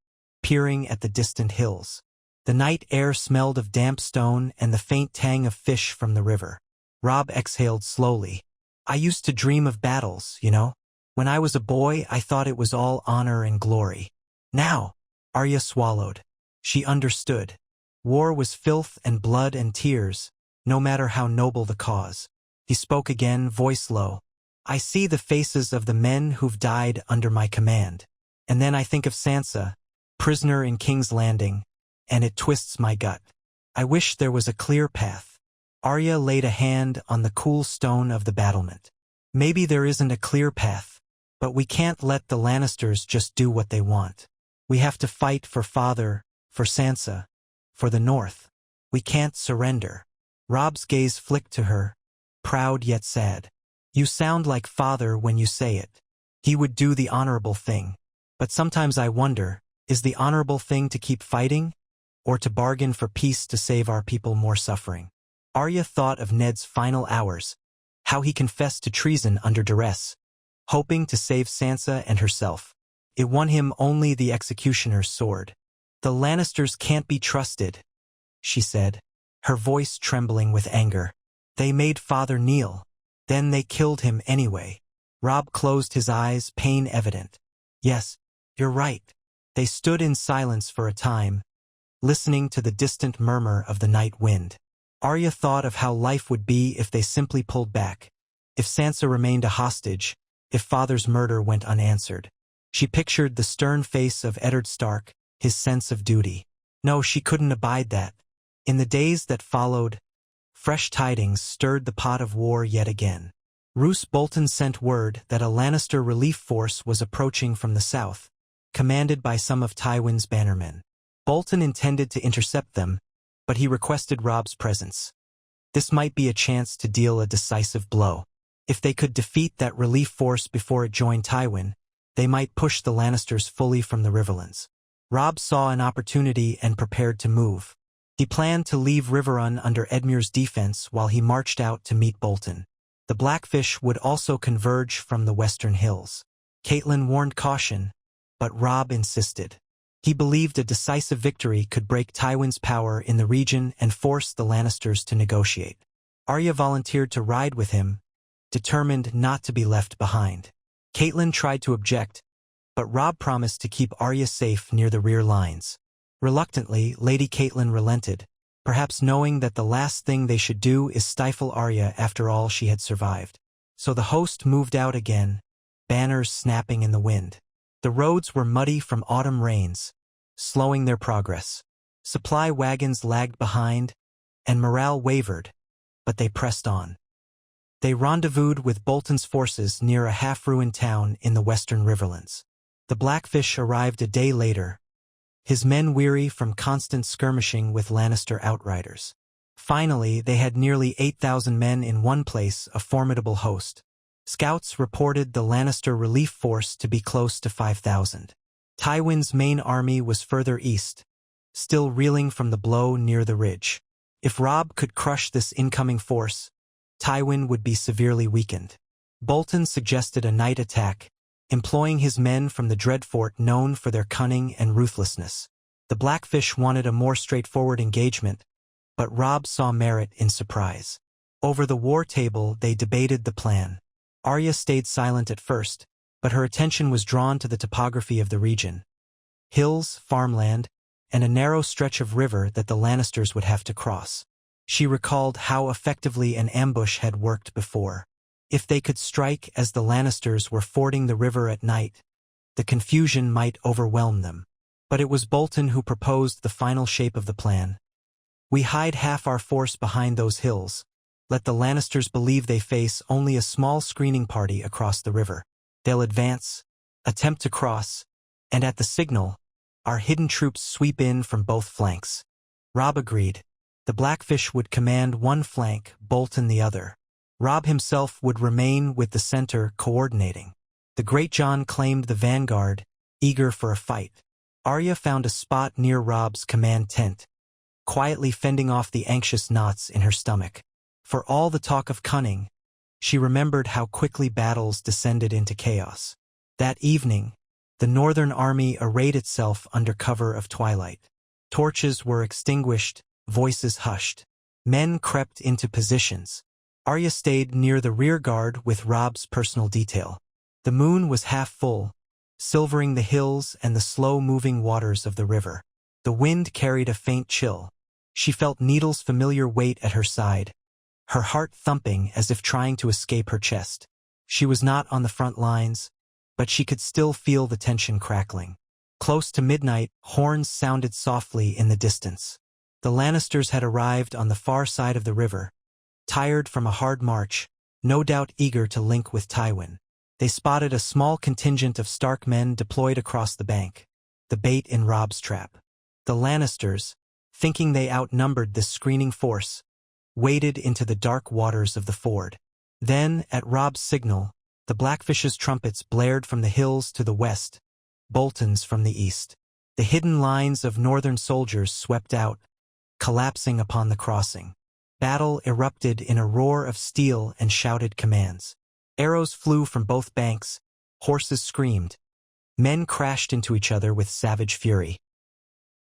peering at the distant hills. The night air smelled of damp stone and the faint tang of fish from the river. Robb exhaled slowly. I used to dream of battles, you know. When I was a boy, I thought it was all honor and glory. Now, Arya swallowed. She understood. War was filth and blood and tears, no matter how noble the cause. He spoke again, voice low. I see the faces of the men who've died under my command. And then I think of Sansa, prisoner in King's Landing, and it twists my gut. I wish there was a clear path. Arya laid a hand on the cool stone of the battlement. Maybe there isn't a clear path, but we can't let the Lannisters just do what they want. We have to fight for Father, for Sansa, for the North. We can't surrender. Robb's gaze flicked to her, proud yet sad. You sound like Father when you say it. He would do the honorable thing. But sometimes I wonder, is the honorable thing to keep fighting, or to bargain for peace to save our people more suffering? Arya thought of Ned's final hours, how he confessed to treason under duress, hoping to save Sansa and herself. It won him only the executioner's sword. "The Lannisters can't be trusted," she said, her voice trembling with anger. "They made Father kneel. Then they killed him anyway." Robb closed his eyes, pain evident. "Yes, you're right." They stood in silence for a time, listening to the distant murmur of the night wind. Arya thought of how life would be if they simply pulled back, if Sansa remained a hostage, if Father's murder went unanswered. She pictured the stern face of Eddard Stark, his sense of duty. No, she couldn't abide that. In the days that followed, fresh tidings stirred the pot of war yet again. Roose Bolton sent word that a Lannister relief force was approaching from the south, commanded by some of Tywin's bannermen. Bolton intended to intercept them, but he requested Robb's presence. This might be a chance to deal a decisive blow. If they could defeat that relief force before it joined Tywin, they might push the Lannisters fully from the Riverlands. Robb saw an opportunity and prepared to move. He planned to leave Riverrun under Edmure's defense while he marched out to meet Bolton. The Blackfish would also converge from the western hills. Cailin warned caution, but Robb insisted. He believed a decisive victory could break Tywin's power in the region and force the Lannisters to negotiate. Arya volunteered to ride with him, determined not to be left behind. Cailin tried to object, but Robb promised to keep Arya safe near the rear lines. Reluctantly, Lady Cailin relented, perhaps knowing that the last thing they should do is stifle Arya after all she had survived. So the host moved out again, banners snapping in the wind. The roads were muddy from autumn rains, slowing their progress. Supply wagons lagged behind, and morale wavered, but they pressed on. They rendezvoused with Bolton's forces near a half-ruined town in the western Riverlands. The Blackfish arrived a day later, his men weary from constant skirmishing with Lannister outriders. Finally, they had nearly 8,000 men in one place, a formidable host. Scouts reported the Lannister relief force to be close to 5,000. Tywin's main army was further east, still reeling from the blow near the ridge. If Robb could crush this incoming force, Tywin would be severely weakened. Bolton suggested a night attack, employing his men from the Dreadfort known for their cunning and ruthlessness. The Blackfish wanted a more straightforward engagement, but Robb saw merit in surprise. Over the war table they debated the plan. Arya stayed silent at first, but her attention was drawn to the topography of the region. Hills, farmland, and a narrow stretch of river that the Lannisters would have to cross. She recalled how effectively an ambush had worked before. If they could strike as the Lannisters were fording the river at night, the confusion might overwhelm them. But it was Bolton who proposed the final shape of the plan. "We hide half our force behind those hills. Let the Lannisters believe they face only a small screening party across the river. They'll advance, attempt to cross, and at the signal, our hidden troops sweep in from both flanks." Robb agreed. The Blackfish would command one flank, Bolton the other. Robb himself would remain with the center, coordinating. The Greatjon claimed the vanguard, eager for a fight. Arya found a spot near Robb's command tent, quietly fending off the anxious knots in her stomach. For all the talk of cunning, she remembered how quickly battles descended into chaos. That evening, the Northern Army arrayed itself under cover of twilight. Torches were extinguished, voices hushed. Men crept into positions. Arya stayed near the rear guard with Robb's personal detail. The moon was half full, silvering the hills and the slow-moving waters of the river. The wind carried a faint chill. She felt Needle's familiar weight at her side, her heart thumping as if trying to escape her chest. She was not on the front lines, but she could still feel the tension crackling. Close to midnight, horns sounded softly in the distance. The Lannisters had arrived on the far side of the river, tired from a hard march, no doubt eager to link with Tywin. They spotted a small contingent of Stark men deployed across the bank, the bait in Robb's trap. The Lannisters, thinking they outnumbered this screening force, waded into the dark waters of the ford. Then, at Robb's signal, the Blackfish's trumpets blared from the hills to the west, Bolton's from the east. The hidden lines of northern soldiers swept out, collapsing upon the crossing. Battle erupted in a roar of steel and shouted commands. Arrows flew from both banks. Horses screamed. Men crashed into each other with savage fury.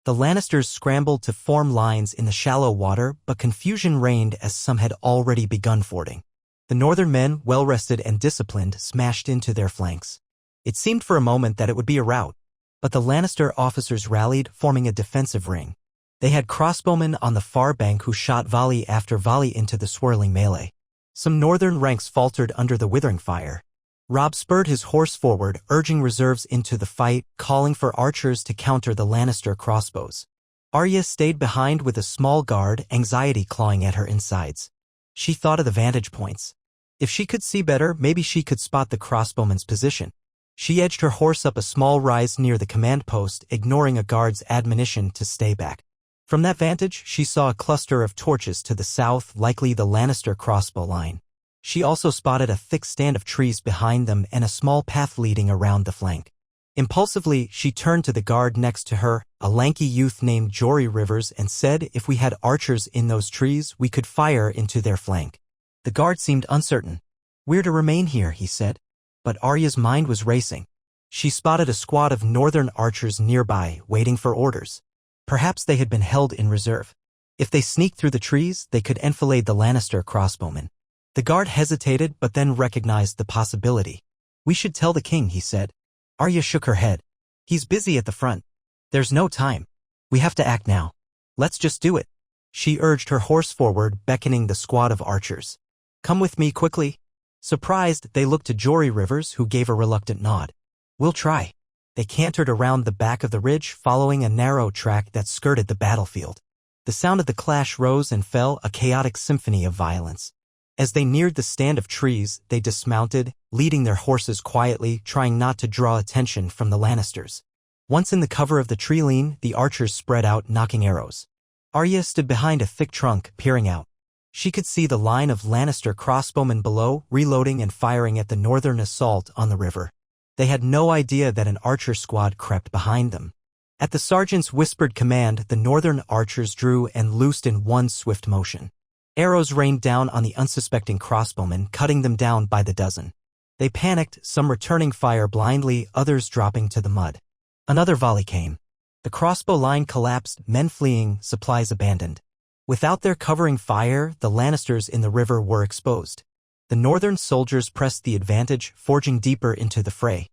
The Lannisters scrambled to form lines in the shallow water, but confusion reigned as some had already begun fording. The northern men, well-rested and disciplined, smashed into their flanks. It seemed for a moment that it would be a rout, but the Lannister officers rallied, forming a defensive ring. They had crossbowmen on the far bank who shot volley after volley into the swirling melee. Some northern ranks faltered under the withering fire. Robb spurred his horse forward, urging reserves into the fight, calling for archers to counter the Lannister crossbows. Arya stayed behind with a small guard, anxiety clawing at her insides. She thought of the vantage points. If she could see better, maybe she could spot the crossbowman's position. She edged her horse up a small rise near the command post, ignoring a guard's admonition to stay back. From that vantage, she saw a cluster of torches to the south, likely the Lannister crossbow line. She also spotted a thick stand of trees behind them and a small path leading around the flank. Impulsively, she turned to the guard next to her, a lanky youth named Jory Rivers, and said if we had archers in those trees, we could fire into their flank. The guard seemed uncertain. "We're to remain here," he said. But Arya's mind was racing. She spotted a squad of northern archers nearby, waiting for orders. Perhaps they had been held in reserve. If they sneaked through the trees, they could enfilade the Lannister crossbowmen. The guard hesitated but then recognized the possibility. "We should tell the king," he said. Arya shook her head. "He's busy at the front. There's no time. We have to act now. Let's just do it." She urged her horse forward, beckoning the squad of archers. "Come with me quickly." Surprised, they looked to Jory Rivers, who gave a reluctant nod. "We'll try." They cantered around the back of the ridge, following a narrow track that skirted the battlefield. The sound of the clash rose and fell, a chaotic symphony of violence. As they neared the stand of trees, they dismounted, leading their horses quietly, trying not to draw attention from the Lannisters. Once in the cover of the tree line, the archers spread out, knocking arrows. Arya stood behind a thick trunk, peering out. She could see the line of Lannister crossbowmen below, reloading and firing at the northern assault on the river. They had no idea that an archer squad crept behind them. At the sergeant's whispered command, the northern archers drew and loosed in one swift motion. Arrows rained down on the unsuspecting crossbowmen, cutting them down by the dozen. They panicked, some returning fire blindly, others dropping to the mud. Another volley came. The crossbow line collapsed, men fleeing, supplies abandoned. Without their covering fire, the Lannisters in the river were exposed. The northern soldiers pressed the advantage, forging deeper into the fray.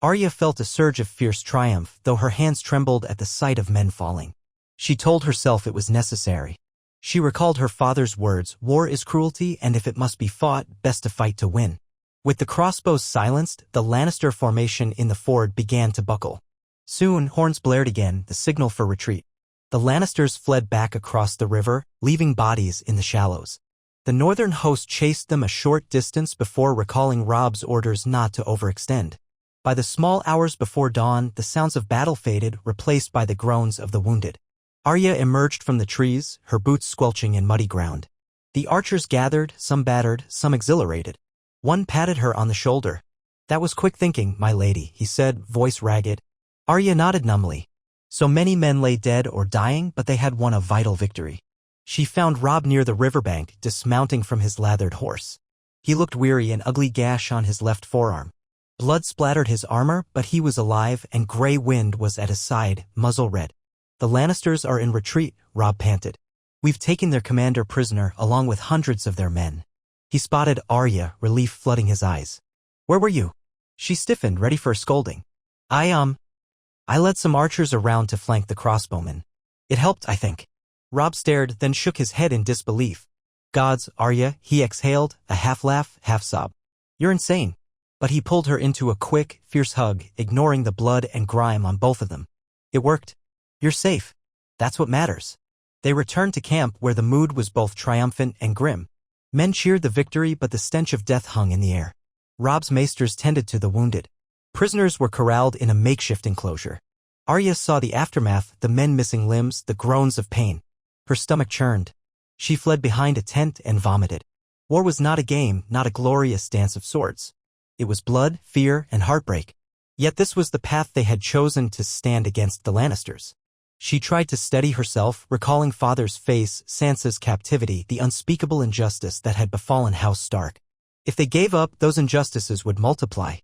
Arya felt a surge of fierce triumph, though her hands trembled at the sight of men falling. She told herself it was necessary. She recalled her father's words, "War is cruelty, and if it must be fought, best to fight to win." With the crossbows silenced, the Lannister formation in the ford began to buckle. Soon, horns blared again, the signal for retreat. The Lannisters fled back across the river, leaving bodies in the shallows. The northern host chased them a short distance before recalling Robb's orders not to overextend. By the small hours before dawn, the sounds of battle faded, replaced by the groans of the wounded. Arya emerged from the trees, her boots squelching in muddy ground. The archers gathered, some battered, some exhilarated. One patted her on the shoulder. "That was quick thinking, my lady," he said, voice ragged. Arya nodded numbly. So many men lay dead or dying, but they had won a vital victory. She found Robb near the riverbank, dismounting from his lathered horse. He looked weary, an ugly gash on his left forearm. Blood splattered his armor, but he was alive, and gray wind was at his side, muzzle red. "The Lannisters are in retreat," Robb panted. "We've taken their commander prisoner, along with hundreds of their men." He spotted Arya, relief flooding his eyes. "Where were you?" She stiffened, ready for a scolding. I led some archers around to flank the crossbowmen. It helped, I think." Robb stared, then shook his head in disbelief. "Gods, Arya," he exhaled, a half-laugh, half-sob. "You're insane." But he pulled her into a quick, fierce hug, ignoring the blood and grime on both of them. "It worked. You're safe. That's what matters." They returned to camp, where the mood was both triumphant and grim. Men cheered the victory, but the stench of death hung in the air. Robb's maesters tended to the wounded. Prisoners were corralled in a makeshift enclosure. Arya saw the aftermath, the men missing limbs, the groans of pain. Her stomach churned. She fled behind a tent and vomited. War was not a game, not a glorious dance of swords. It was blood, fear, and heartbreak. Yet this was the path they had chosen to stand against the Lannisters. She tried to steady herself, recalling father's face, Sansa's captivity, the unspeakable injustice that had befallen House Stark. If they gave up, those injustices would multiply.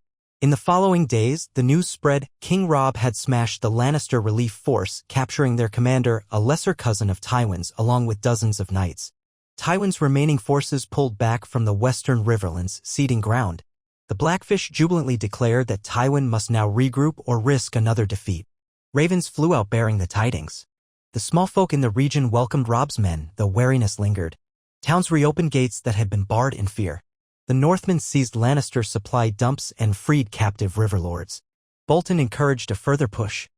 In the following days, the news spread King Robb had smashed the Lannister relief force, capturing their commander, a lesser cousin of Tywin's, along with dozens of knights. Tywin's remaining forces pulled back from the western Riverlands, ceding ground. The Blackfish jubilantly declared that Tywin must now regroup or risk another defeat. Ravens flew out bearing the tidings. The small folk in the region welcomed Robb's men, though wariness lingered. Towns reopened gates that had been barred in fear. The Northmen seized Lannister supply dumps and freed captive riverlords. Bolton encouraged a further push.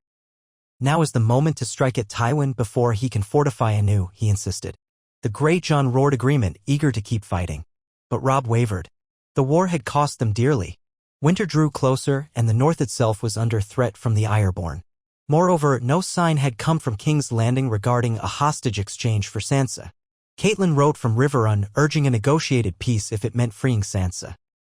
Now is the moment to strike at Tywin before he can fortify anew, he insisted. The Grey John roared agreement, eager to keep fighting. But Robb wavered. The war had cost them dearly. Winter drew closer, and the north itself was under threat from the Ironborn. Moreover, no sign had come from King's Landing regarding a hostage exchange for Sansa. Cailin wrote from Riverrun urging a negotiated peace if it meant freeing Sansa.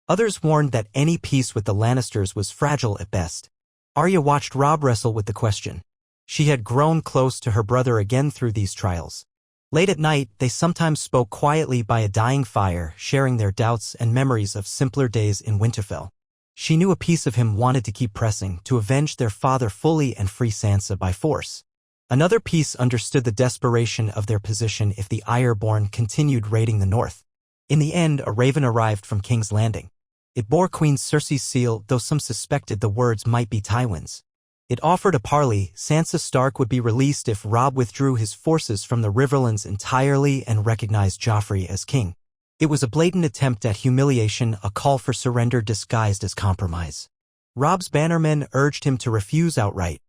Others warned that any peace with the Lannisters was fragile at best. Arya watched Robb wrestle with the question. She had grown close to her brother again through these trials. Late at night, they sometimes spoke quietly by a dying fire, sharing their doubts and memories of simpler days in Winterfell. She knew a piece of him wanted to keep pressing, to avenge their father fully and free Sansa by force. Another piece understood the desperation of their position if the Ironborn continued raiding the north. In the end, a raven arrived from King's Landing. It bore Queen Cersei's seal, though some suspected the words might be Tywin's. It offered a parley. Sansa Stark would be released if Robb withdrew his forces from the Riverlands entirely and recognized Joffrey as king. It was a blatant attempt at humiliation, a call for surrender disguised as compromise. Robb's bannermen urged him to refuse outright.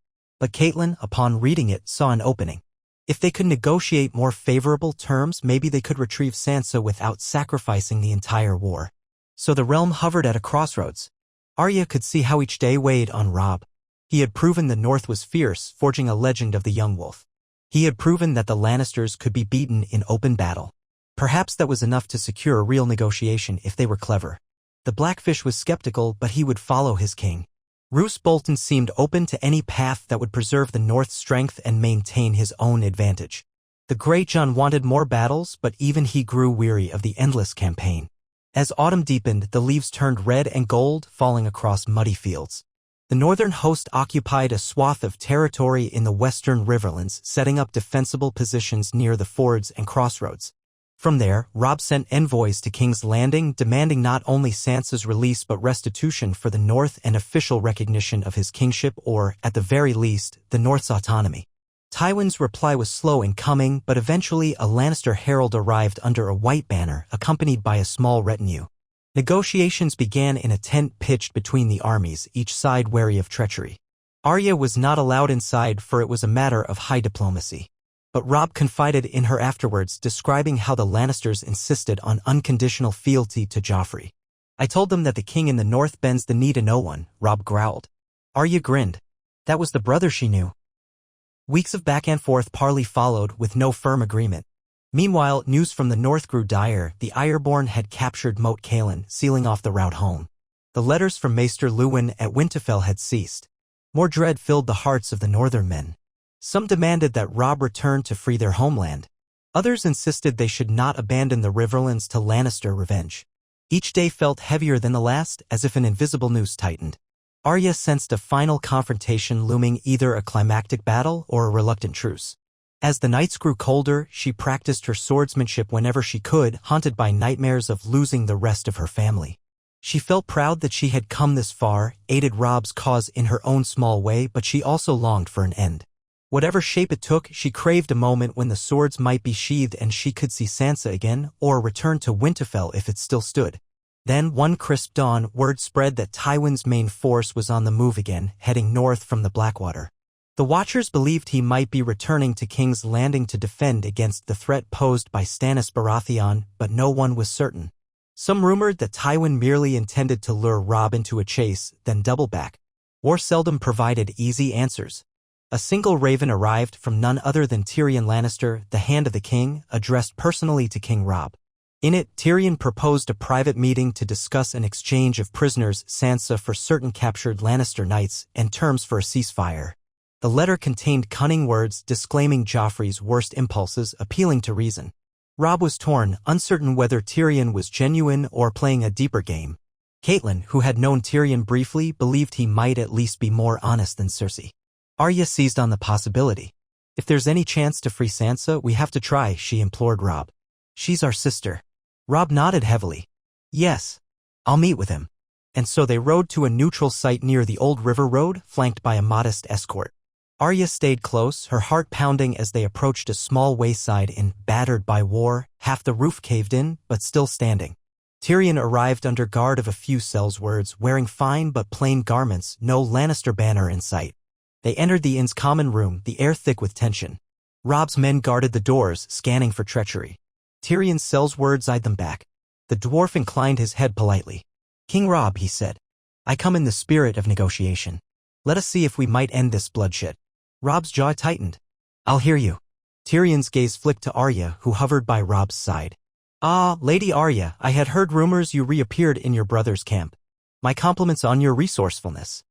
But Cailin, upon reading it, saw an opening. If they could negotiate more favorable terms, maybe they could retrieve Sansa without sacrificing the entire war. So the realm hovered at a crossroads. Arya could see how each day weighed on Robb. He had proven the North was fierce, forging a legend of the young wolf. He had proven that the Lannisters could be beaten in open battle. Perhaps that was enough to secure a real negotiation if they were clever. The Blackfish was skeptical, but he would follow his king. Roose Bolton seemed open to any path that would preserve the North's strength and maintain his own advantage. The Great John wanted more battles, but even he grew weary of the endless campaign. As autumn deepened, the leaves turned red and gold, falling across muddy fields. The northern host occupied a swath of territory in the western Riverlands, setting up defensible positions near the fords and crossroads. From there, Robb sent envoys to King's Landing, demanding not only Sansa's release but restitution for the North and official recognition of his kingship or, at the very least, the North's autonomy. Tywin's reply was slow in coming, but eventually a Lannister herald arrived under a white banner, accompanied by a small retinue. Negotiations began in a tent pitched between the armies, each side wary of treachery. Arya was not allowed inside, for it was a matter of high diplomacy. But Robb confided in her afterwards, describing how the Lannisters insisted on unconditional fealty to Joffrey. I told them that the king in the north bends the knee to no one, Robb growled. Arya grinned. That was the brother she knew. Weeks of back and forth parley followed, with no firm agreement. Meanwhile, news from the north grew dire. The Ironborn had captured Moat Cailin, sealing off the route home. The letters from Maester Luwin at Winterfell had ceased. More dread filled the hearts of the northern men. Some demanded that Robb return to free their homeland. Others insisted they should not abandon the Riverlands to Lannister revenge. Each day felt heavier than the last, as if an invisible noose tightened. Arya sensed a final confrontation looming, either a climactic battle or a reluctant truce. As the nights grew colder, she practiced her swordsmanship whenever she could, haunted by nightmares of losing the rest of her family. She felt proud that she had come this far, aided Robb's cause in her own small way, but she also longed for an end. Whatever shape it took, she craved a moment when the swords might be sheathed and she could see Sansa again, or return to Winterfell if it still stood. Then, one crisp dawn, word spread that Tywin's main force was on the move again, heading north from the Blackwater. The Watchers believed he might be returning to King's Landing to defend against the threat posed by Stannis Baratheon, but no one was certain. Some rumored that Tywin merely intended to lure Robb into a chase, then double back. War seldom provided easy answers. A single raven arrived from none other than Tyrion Lannister, the Hand of the King, addressed personally to King Robb. In it, Tyrion proposed a private meeting to discuss an exchange of prisoners, Sansa for certain captured Lannister knights, and terms for a ceasefire. The letter contained cunning words disclaiming Joffrey's worst impulses, appealing to reason. Robb was torn, uncertain whether Tyrion was genuine or playing a deeper game. Cailin, who had known Tyrion briefly, believed he might at least be more honest than Cersei. Arya seized on the possibility. "If there's any chance to free Sansa, we have to try," she implored Robb. "She's our sister." Robb nodded heavily. "Yes. I'll meet with him." And so they rode to a neutral site near the old river road, flanked by a modest escort. Arya stayed close, her heart pounding as they approached a small wayside inn, battered by war, half the roof caved in, but still standing. Tyrion arrived under guard of a few Sellswords, wearing fine but plain garments, no Lannister banner in sight. They entered the inn's common room, the air thick with tension. Robb's men guarded the doors, scanning for treachery. Tyrion's Sellswords eyed them back. The dwarf inclined his head politely. "King Robb," he said, "I come in the spirit of negotiation. Let us see if we might end this bloodshed." Robb's jaw tightened. "I'll hear you." Tyrion's gaze flicked to Arya, who hovered by Robb's side. "Ah, Lady Arya, I had heard rumors you reappeared in your brother's camp. My compliments on your resourcefulness."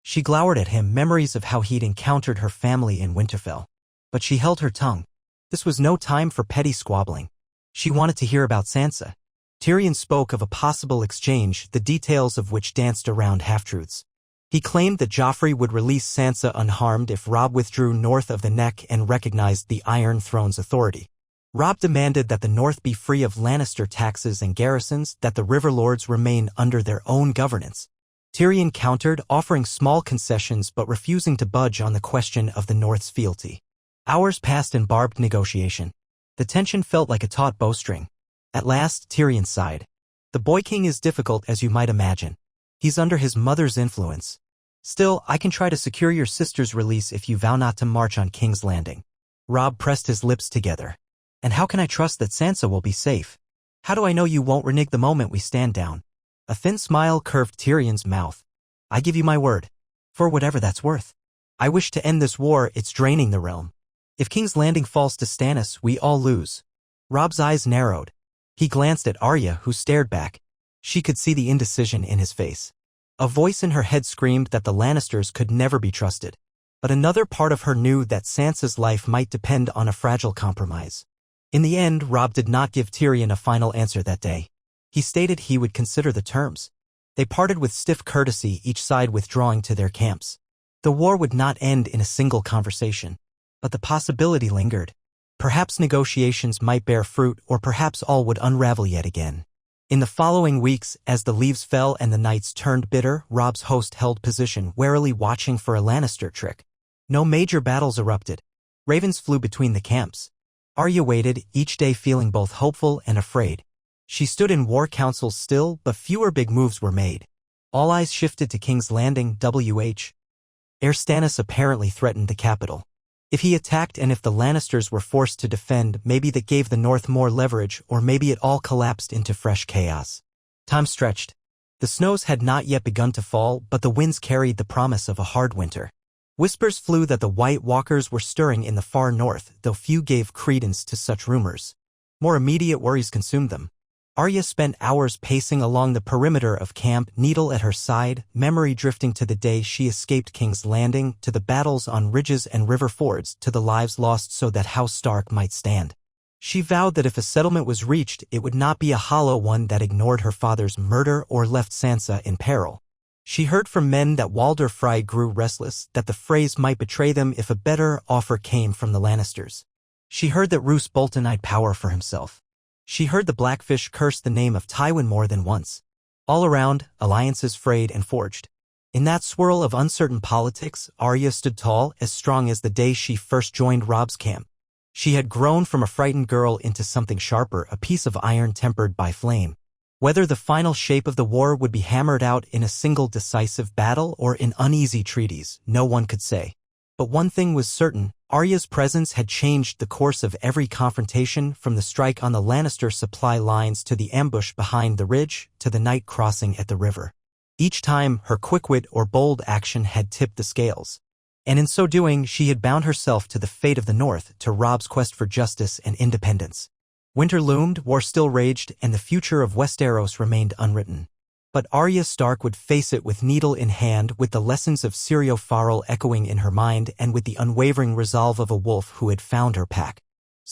She glowered at him, memories of how he'd encountered her family in Winterfell. But she held her tongue. This was no time for petty squabbling. She wanted to hear about Sansa. Tyrion spoke of a possible exchange, the details of which danced around half-truths. He claimed that Joffrey would release Sansa unharmed if Robb withdrew north of the Neck and recognized the Iron Throne's authority. Robb demanded that the North be free of Lannister taxes and garrisons, that the River Lords remain under their own governance. Tyrion countered, offering small concessions but refusing to budge on the question of the North's fealty. Hours passed in barbed negotiation. The tension felt like a taut bowstring. At last, Tyrion sighed. "The Boy King is difficult, as you might imagine. He's under his mother's influence. Still, I can try to secure your sister's release if you vow not to march on King's Landing." Robb pressed his lips together. "And how can I trust that Sansa will be safe? How do I know you won't renege the moment we stand down?" A thin smile curved Tyrion's mouth. "I give you my word. For whatever that's worth. I wish to end this war, it's draining the realm. If King's Landing falls to Stannis, we all lose." Robb's eyes narrowed. He glanced at Arya, who stared back. She could see the indecision in his face. A voice in her head screamed that the Lannisters could never be trusted. But another part of her knew that Sansa's life might depend on a fragile compromise. In the end, Robb did not give Tyrion a final answer that day. He stated he would consider the terms. They parted with stiff courtesy, each side withdrawing to their camps. The war would not end in a single conversation. But the possibility lingered. Perhaps negotiations might bear fruit, or perhaps all would unravel yet again. In the following weeks, as the leaves fell and the nights turned bitter, Robb's host held position, warily watching for a Lannister trick. No major battles erupted. Ravens flew between the camps. Arya waited, each day feeling both hopeful and afraid. She stood in war councils still, but fewer big moves were made. All eyes shifted to King's Landing, Ere Stannis apparently threatened the capital. If he attacked and if the Lannisters were forced to defend, maybe that gave the North more leverage, or maybe it all collapsed into fresh chaos. Time stretched. The snows had not yet begun to fall, but the winds carried the promise of a hard winter. Whispers flew that the White Walkers were stirring in the far north, though few gave credence to such rumors. More immediate worries consumed them. Arya spent hours pacing along the perimeter of camp, needle at her side, memory drifting to the day she escaped King's Landing, to the battles on ridges and river fords, to the lives lost so that House Stark might stand. She vowed that if a settlement was reached, it would not be a hollow one that ignored her father's murder or left Sansa in peril. She heard from men that Walder Frey grew restless, that the phrase might betray them if a better offer came from the Lannisters. She heard that Roose Bolton eyed power for himself. She heard the Blackfish curse the name of Tywin more than once. All around, alliances frayed and forged. In that swirl of uncertain politics, Arya stood tall, as strong as the day she first joined Robb's camp. She had grown from a frightened girl into something sharper, a piece of iron tempered by flame. Whether the final shape of the war would be hammered out in a single decisive battle or in uneasy treaties, no one could say. But one thing was certain, Arya's presence had changed the course of every confrontation, from the strike on the Lannister supply lines to the ambush behind the ridge, to the night crossing at the river. Each time, her quick wit or bold action had tipped the scales. And in so doing, she had bound herself to the fate of the North, to Robb's quest for justice and independence. Winter loomed, war still raged, and the future of Westeros remained unwritten. But Arya Stark would face it with needle in hand, with the lessons of Syrio Farrell echoing in her mind, and with the unwavering resolve of a wolf who had found her pack.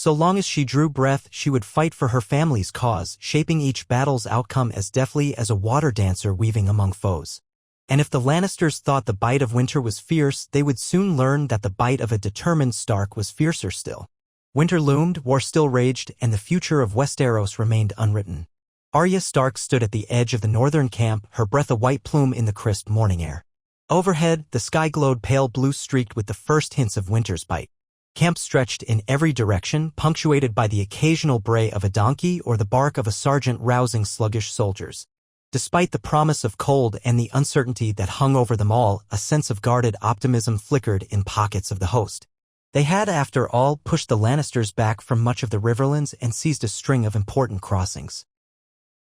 So long as she drew breath, she would fight for her family's cause, shaping each battle's outcome as deftly as a water dancer weaving among foes. And if the Lannisters thought the bite of winter was fierce, they would soon learn that the bite of a determined Stark was fiercer still. Winter loomed, war still raged, and the future of Westeros remained unwritten. Arya Stark stood at the edge of the northern camp, her breath a white plume in the crisp morning air. Overhead, the sky glowed pale blue streaked with the first hints of winter's bite. Camp stretched in every direction, punctuated by the occasional bray of a donkey or the bark of a sergeant rousing sluggish soldiers. Despite the promise of cold and the uncertainty that hung over them all, a sense of guarded optimism flickered in pockets of the host. They had, after all, pushed the Lannisters back from much of the Riverlands and seized a string of important crossings.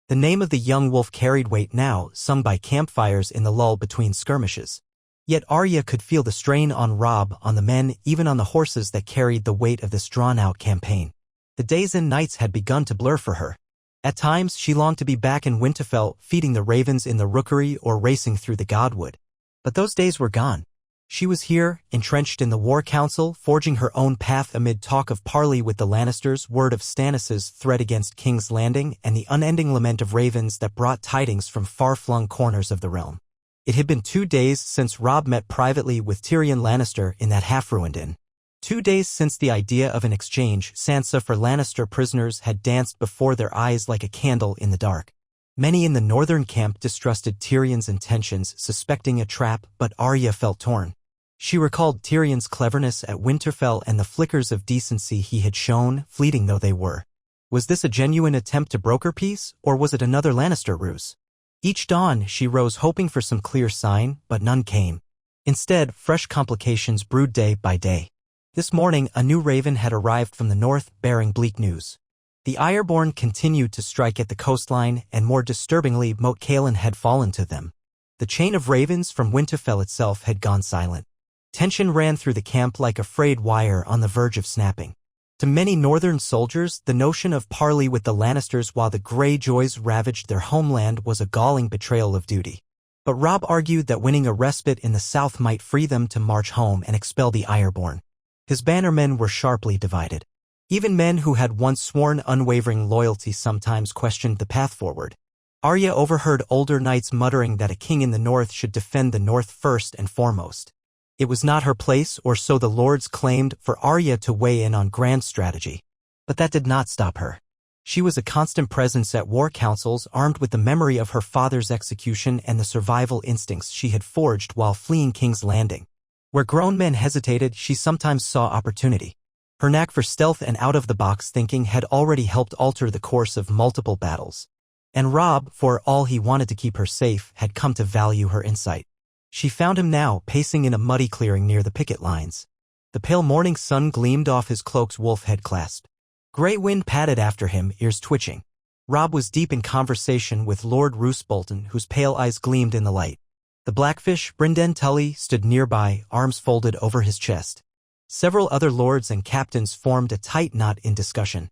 The name of the young wolf carried weight now, sung by campfires in the lull between skirmishes. Yet Arya could feel the strain on Robb, on the men, even on the horses that carried the weight of this drawn-out campaign. The days and nights had begun to blur for her. At times, she longed to be back in Winterfell, feeding the ravens in the rookery or racing through the Godwood. But those days were gone. She was here, entrenched in the War Council, forging her own path amid talk of parley with the Lannisters, word of Stannis' threat against King's Landing, and the unending lament of ravens that brought tidings from far-flung corners of the realm. It had been 2 days since Robb met privately with Tyrion Lannister in that half-ruined inn. 2 days since the idea of an exchange, Sansa for Lannister prisoners, had danced before their eyes like a candle in the dark. Many in the northern camp distrusted Tyrion's intentions, suspecting a trap, but Arya felt torn. She recalled Tyrion's cleverness at Winterfell and the flickers of decency he had shown, fleeting though they were. Was this a genuine attempt to broker peace, or was it another Lannister ruse? Each dawn, she rose hoping for some clear sign, but none came. Instead, fresh complications brewed day by day. This morning, a new raven had arrived from the north, bearing bleak news. The Ironborn continued to strike at the coastline, and more disturbingly, Moat Cailin had fallen to them. The chain of ravens from Winterfell itself had gone silent. Tension ran through the camp like a frayed wire on the verge of snapping. To many northern soldiers, the notion of parley with the Lannisters while the Greyjoys ravaged their homeland was a galling betrayal of duty. But Robb argued that winning a respite in the south might free them to march home and expel the Ironborn. His bannermen were sharply divided. Even men who had once sworn unwavering loyalty sometimes questioned the path forward. Arya overheard older knights muttering that a king in the north should defend the north first and foremost. It was not her place, or so the lords claimed, for Arya to weigh in on grand strategy. But that did not stop her. She was a constant presence at war councils, armed with the memory of her father's execution and the survival instincts she had forged while fleeing King's Landing. Where grown men hesitated, she sometimes saw opportunity. Her knack for stealth and out-of-the-box thinking had already helped alter the course of multiple battles. And Robb, for all he wanted to keep her safe, had come to value her insight. She found him now, pacing in a muddy clearing near the picket lines. The pale morning sun gleamed off his cloak's wolf head clasp. Grey wind padded after him, ears twitching. Robb was deep in conversation with Lord Roose Bolton, whose pale eyes gleamed in the light. The Blackfish, Brynden Tully, stood nearby, arms folded over his chest. Several other lords and captains formed a tight knot in discussion.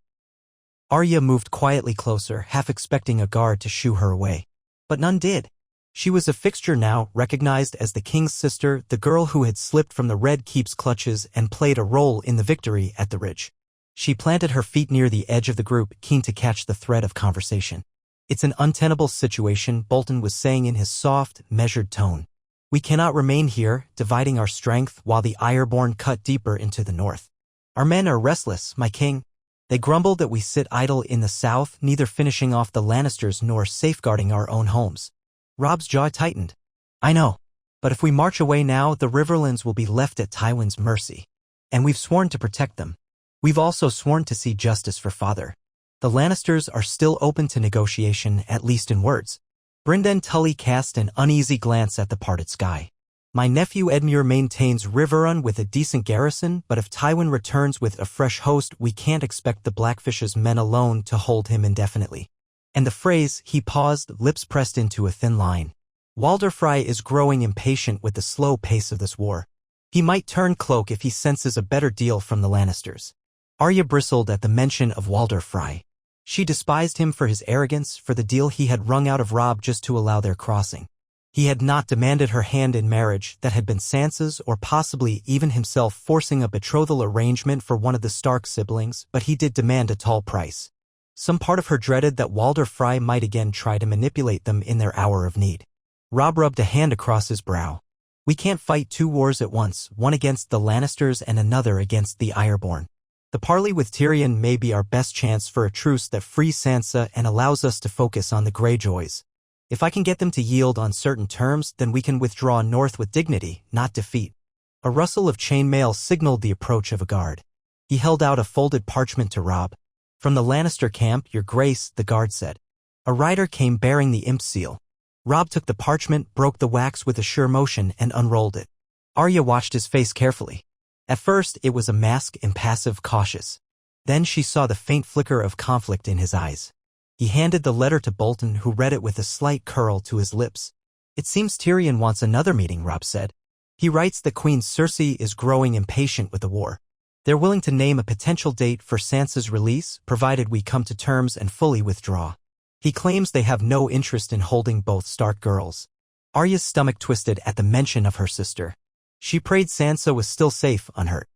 Arya moved quietly closer, half expecting a guard to shoo her away. But none did. She was a fixture now, recognized as the king's sister, the girl who had slipped from the Red Keep's clutches and played a role in the victory at the Ridge. She planted her feet near the edge of the group, keen to catch the thread of conversation. "It's an untenable situation," Bolton was saying in his soft, measured tone. "We cannot remain here, dividing our strength while the Ironborn cut deeper into the north. Our men are restless, my king. They grumble that we sit idle in the south, neither finishing off the Lannisters nor safeguarding our own homes." Robb's jaw tightened. "I know. But if we march away now, the Riverlands will be left at Tywin's mercy. And we've sworn to protect them. We've also sworn to see justice for father. The Lannisters are still open to negotiation, at least in words." Brynden Tully cast an uneasy glance at the parted sky. "My nephew Edmure maintains Riverrun with a decent garrison, but if Tywin returns with a fresh host, we can't expect the Blackfish's men alone to hold him indefinitely." And the phrase, he paused, lips pressed into a thin line. "Walder Frey is growing impatient with the slow pace of this war. He might turn cloak if he senses a better deal from the Lannisters." Arya bristled at the mention of Walder Frey. She despised him for his arrogance, for the deal he had wrung out of Robb just to allow their crossing. He had not demanded her hand in marriage that had been Sansa's or possibly even himself forcing a betrothal arrangement for one of the Stark siblings, but he did demand a tall price. Some part of her dreaded that Walder Frey might again try to manipulate them in their hour of need. Robb rubbed a hand across his brow. We can't fight two wars at once, one against the Lannisters and another against the Ironborn. The parley with Tyrion may be our best chance for a truce that frees Sansa and allows us to focus on the Greyjoys. If I can get them to yield on certain terms, then we can withdraw north with dignity, not defeat. A rustle of chainmail signaled the approach of a guard. He held out a folded parchment to Robb. From the Lannister camp, Your Grace, the guard said. A rider came bearing the imp seal. Robb took the parchment, broke the wax with a sure motion, and unrolled it. Arya watched his face carefully. At first, it was a mask, impassive, cautious. Then she saw the faint flicker of conflict in his eyes. He handed the letter to Bolton, who read it with a slight curl to his lips. It seems Tyrion wants another meeting, Robb said. He writes that Queen Cersei is growing impatient with the war. They're willing to name a potential date for Sansa's release, provided we come to terms and fully withdraw. He claims they have no interest in holding both Stark girls. Arya's stomach twisted at the mention of her sister. She prayed Sansa was still safe, unhurt.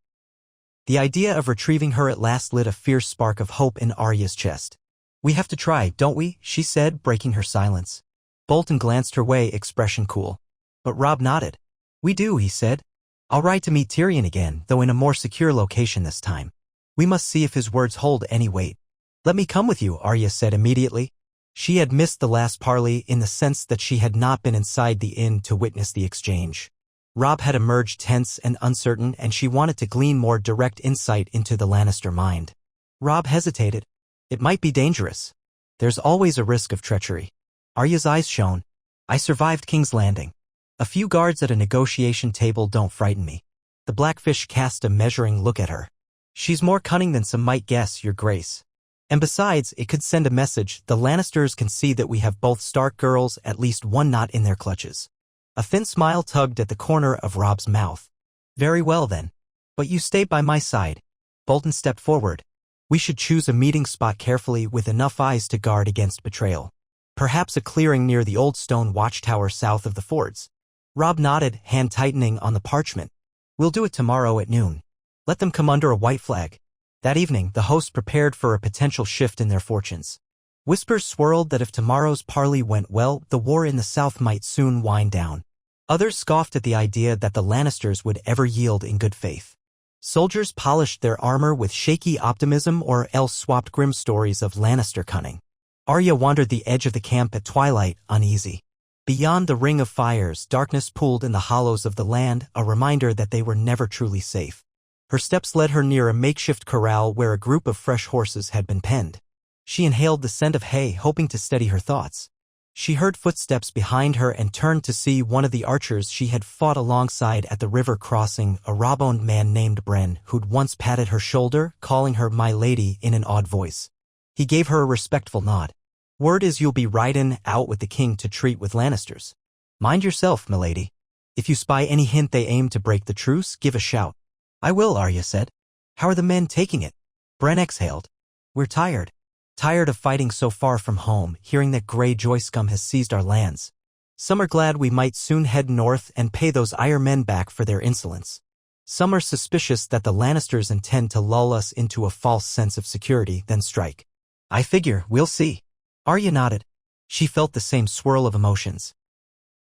The idea of retrieving her at last lit a fierce spark of hope in Arya's chest. We have to try, don't we? She said, breaking her silence. Bolton glanced her way, expression cool. But Robb nodded. We do, he said. I'll ride to meet Tyrion again, though in a more secure location this time. We must see if his words hold any weight. Let me come with you, Arya said immediately. She had missed the last parley in the sense that she had not been inside the inn to witness the exchange. Robb had emerged tense and uncertain, and she wanted to glean more direct insight into the Lannister mind. Robb hesitated. It might be dangerous. There's always a risk of treachery. Arya's eyes shone. I survived King's Landing. A few guards at a negotiation table don't frighten me. The Blackfish cast a measuring look at her. She's more cunning than some might guess, Your Grace. And besides, it could send a message. The Lannisters can see that we have both Stark girls, at least one knot in their clutches. A thin smile tugged at the corner of Robb's mouth. Very well then. But you stay by my side. Bolton stepped forward. We should choose a meeting spot carefully with enough eyes to guard against betrayal. Perhaps a clearing near the old stone watchtower south of the fords. Robb nodded, hand tightening on the parchment. We'll do it tomorrow at noon. Let them come under a white flag. That evening, the hosts prepared for a potential shift in their fortunes. Whispers swirled that if tomorrow's parley went well, the war in the south might soon wind down. Others scoffed at the idea that the Lannisters would ever yield in good faith. Soldiers polished their armor with shaky optimism or else swapped grim stories of Lannister cunning. Arya wandered the edge of the camp at twilight, uneasy. Beyond the ring of fires, darkness pooled in the hollows of the land, a reminder that they were never truly safe. Her steps led her near a makeshift corral where a group of fresh horses had been penned. She inhaled the scent of hay, hoping to steady her thoughts. She heard footsteps behind her and turned to see one of the archers she had fought alongside at the river crossing, a raw-boned man named Bren, who'd once patted her shoulder, calling her my lady in an odd voice. He gave her a respectful nod. Word is you'll be riding out with the king to treat with Lannisters. Mind yourself, milady. If you spy any hint they aim to break the truce, give a shout. I will, Arya said. How are the men taking it? Bren exhaled. We're tired. Tired of fighting so far from home, hearing that Greyjoy scum has seized our lands. Some are glad we might soon head north and pay those Iron men back for their insolence. Some are suspicious that the Lannisters intend to lull us into a false sense of security, then strike. I figure we'll see. Arya nodded. She felt the same swirl of emotions.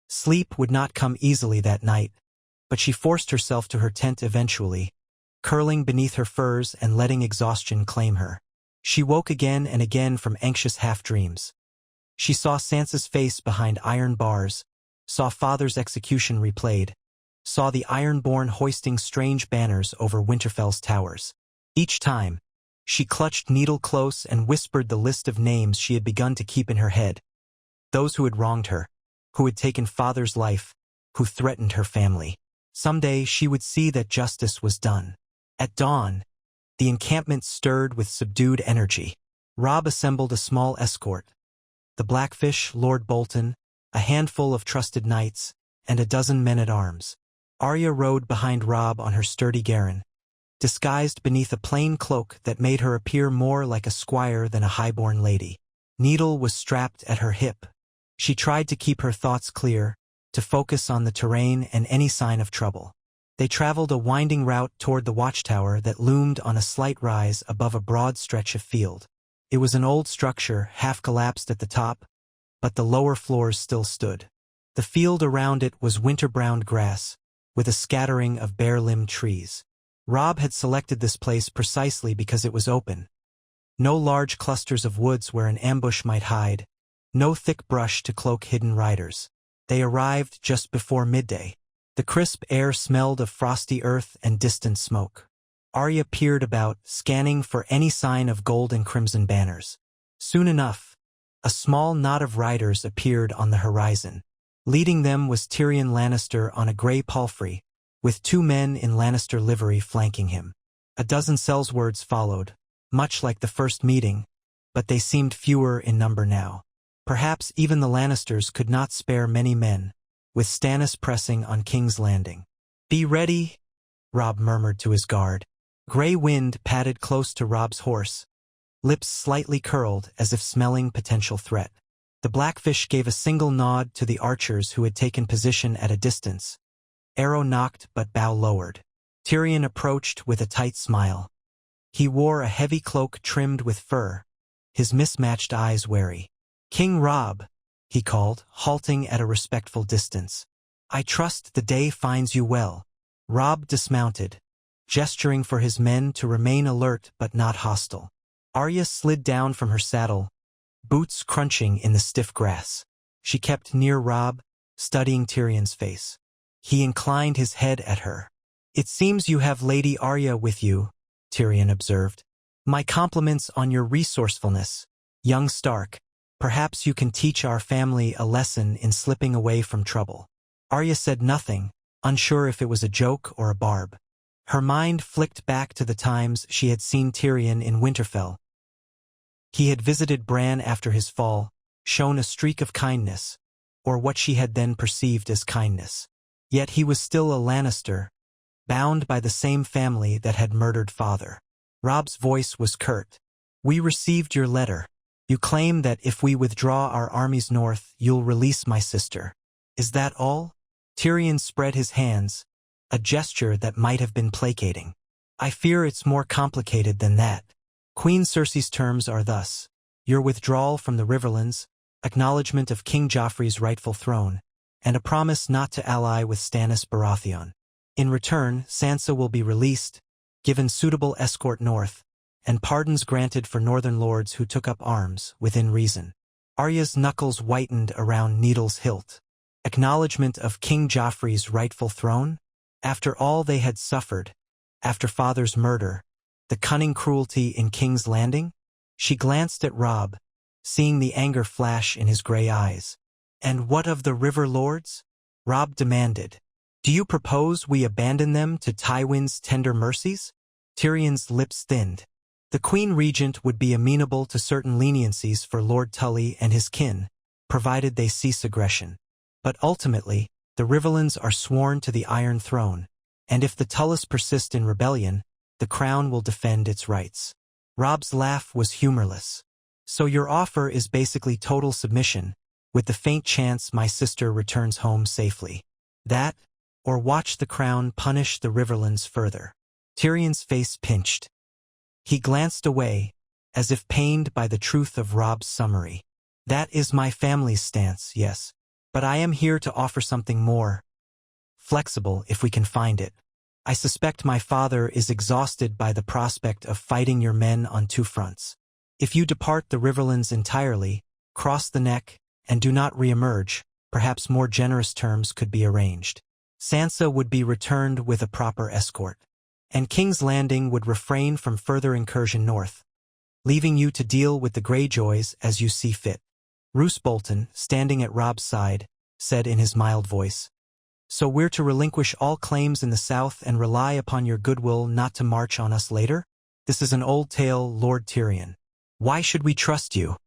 Sleep would not come easily that night, but she forced herself to her tent eventually, curling beneath her furs and letting exhaustion claim her. She woke again and again from anxious half-dreams. She saw Sansa's face behind iron bars, saw Father's execution replayed, saw the Ironborn hoisting strange banners over Winterfell's towers. Each time, she clutched Needle close and whispered the list of names she had begun to keep in her head. Those who had wronged her, who had taken Father's life, who threatened her family. Someday she would see that justice was done. At dawn, the encampment stirred with subdued energy. Robb assembled a small escort. The Blackfish, Lord Bolton, a handful of trusted knights, and a dozen men-at-arms. Arya rode behind Robb on her sturdy Garin, disguised beneath a plain cloak that made her appear more like a squire than a highborn lady. Needle was strapped at her hip. She tried to keep her thoughts clear, to focus on the terrain and any sign of trouble. They traveled a winding route toward the watchtower that loomed on a slight rise above a broad stretch of field. It was an old structure, half collapsed at the top, but the lower floors still stood. The field around it was winter-browned grass, with a scattering of bare-limbed trees. Robb had selected this place precisely because it was open. No large clusters of woods where an ambush might hide, no thick brush to cloak hidden riders. They arrived just before midday. The crisp air smelled of frosty earth and distant smoke. Arya peered about, scanning for any sign of gold and crimson banners. Soon enough, a small knot of riders appeared on the horizon. Leading them was Tyrion Lannister on a grey palfrey, with 2 men in Lannister livery flanking him. A dozen sellswords followed, much like the first meeting, but they seemed fewer in number now. Perhaps even the Lannisters could not spare many men, with Stannis pressing on King's Landing. "Be ready," Robb murmured to his guard. Grey Wind padded close to Robb's horse, lips slightly curled as if smelling potential threat. The Blackfish gave a single nod to the archers who had taken position at a distance. Arrow knocked but bow lowered. Tyrion approached with a tight smile. He wore a heavy cloak trimmed with fur, his mismatched eyes wary. "King Robb," he called, halting at a respectful distance. "I trust the day finds you well." Robb dismounted, gesturing for his men to remain alert but not hostile. Arya slid down from her saddle, boots crunching in the stiff grass. She kept near Robb, studying Tyrion's face. He inclined his head at her. "It seems you have Lady Arya with you," Tyrion observed. "My compliments on your resourcefulness, young Stark. Perhaps you can teach our family a lesson in slipping away from trouble." Arya said nothing, unsure if it was a joke or a barb. Her mind flicked back to the times she had seen Tyrion in Winterfell. He had visited Bran after his fall, shown a streak of kindness, or what she had then perceived as kindness. Yet he was still a Lannister, bound by the same family that had murdered father. Robb's voice was curt. "We received your letter. You claim that if we withdraw our armies north, you'll release my sister. Is that all?" Tyrion spread his hands, a gesture that might have been placating. "I fear it's more complicated than that. Queen Cersei's terms are thus: your withdrawal from the Riverlands, acknowledgement of King Joffrey's rightful throne, and a promise not to ally with Stannis Baratheon. In return, Sansa will be released, given suitable escort north, and pardons granted for northern lords who took up arms, within reason." Arya's knuckles whitened around Needle's hilt. Acknowledgement of King Joffrey's rightful throne? After all they had suffered, after father's murder, the cunning cruelty in King's Landing? She glanced at Robb, seeing the anger flash in his gray eyes. "And what of the river lords?" Robb demanded. "Do you propose we abandon them to Tywin's tender mercies?" Tyrion's lips thinned. The Queen Regent would be amenable to certain leniencies for Lord Tully and his kin, provided they cease aggression. But ultimately, the Riverlands are sworn to the Iron Throne, and if the Tullys persist in rebellion, the crown will defend its rights. Robb's laugh was humorless. "So your offer is basically total submission, with the faint chance my sister returns home safely. That, or watch the crown punish the Riverlands further." Tyrion's face pinched. He glanced away, as if pained by the truth of Robb's summary. "That is my family's stance, yes. But I am here to offer something more flexible if we can find it. I suspect my father is exhausted by the prospect of fighting your men on 2 fronts. If you depart the Riverlands entirely, cross the neck, and do not re-emerge, perhaps more generous terms could be arranged. Sansa would be returned with a proper escort, and King's Landing would refrain from further incursion north, leaving you to deal with the Greyjoys as you see fit." Roose Bolton, standing at Robb's side, said in his mild voice, "So we're to relinquish all claims in the south and rely upon your goodwill not to march on us later? This is an old tale, Lord Tyrion. Why should we trust you?"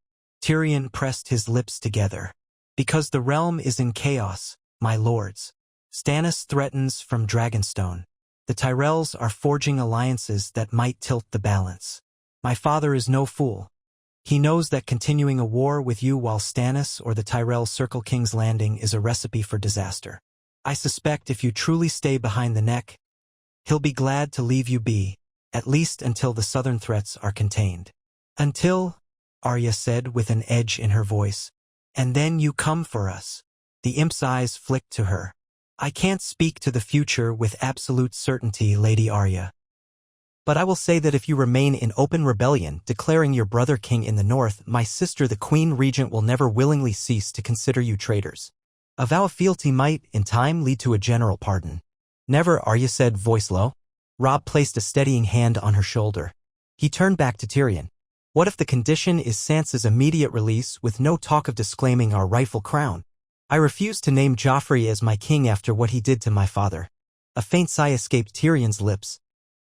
Tyrion pressed his lips together. "Because the realm is in chaos, my lords. Stannis threatens from Dragonstone. The Tyrells are forging alliances that might tilt the balance. My father is no fool. He knows that continuing a war with you while Stannis or the Tyrell circle King's Landing is a recipe for disaster. I suspect if you truly stay behind the neck, he'll be glad to leave you be, at least until the southern threats are contained. Until, Arya said with an edge in her voice. And then you come for us. The imp's eyes flicked to her. I can't speak to the future with absolute certainty, Lady Arya. But I will say that if you remain in open rebellion, declaring your brother king in the north, my sister the Queen Regent will never willingly cease to consider you traitors. A vow of fealty might, in time, lead to a general pardon. Never, Arya said, voice low. Robb placed a steadying hand on her shoulder. He turned back to Tyrion. What if the condition is Sansa's immediate release with no talk of disclaiming our rightful crown? I refuse to name Joffrey as my king after what he did to my father. A faint sigh escaped Tyrion's lips.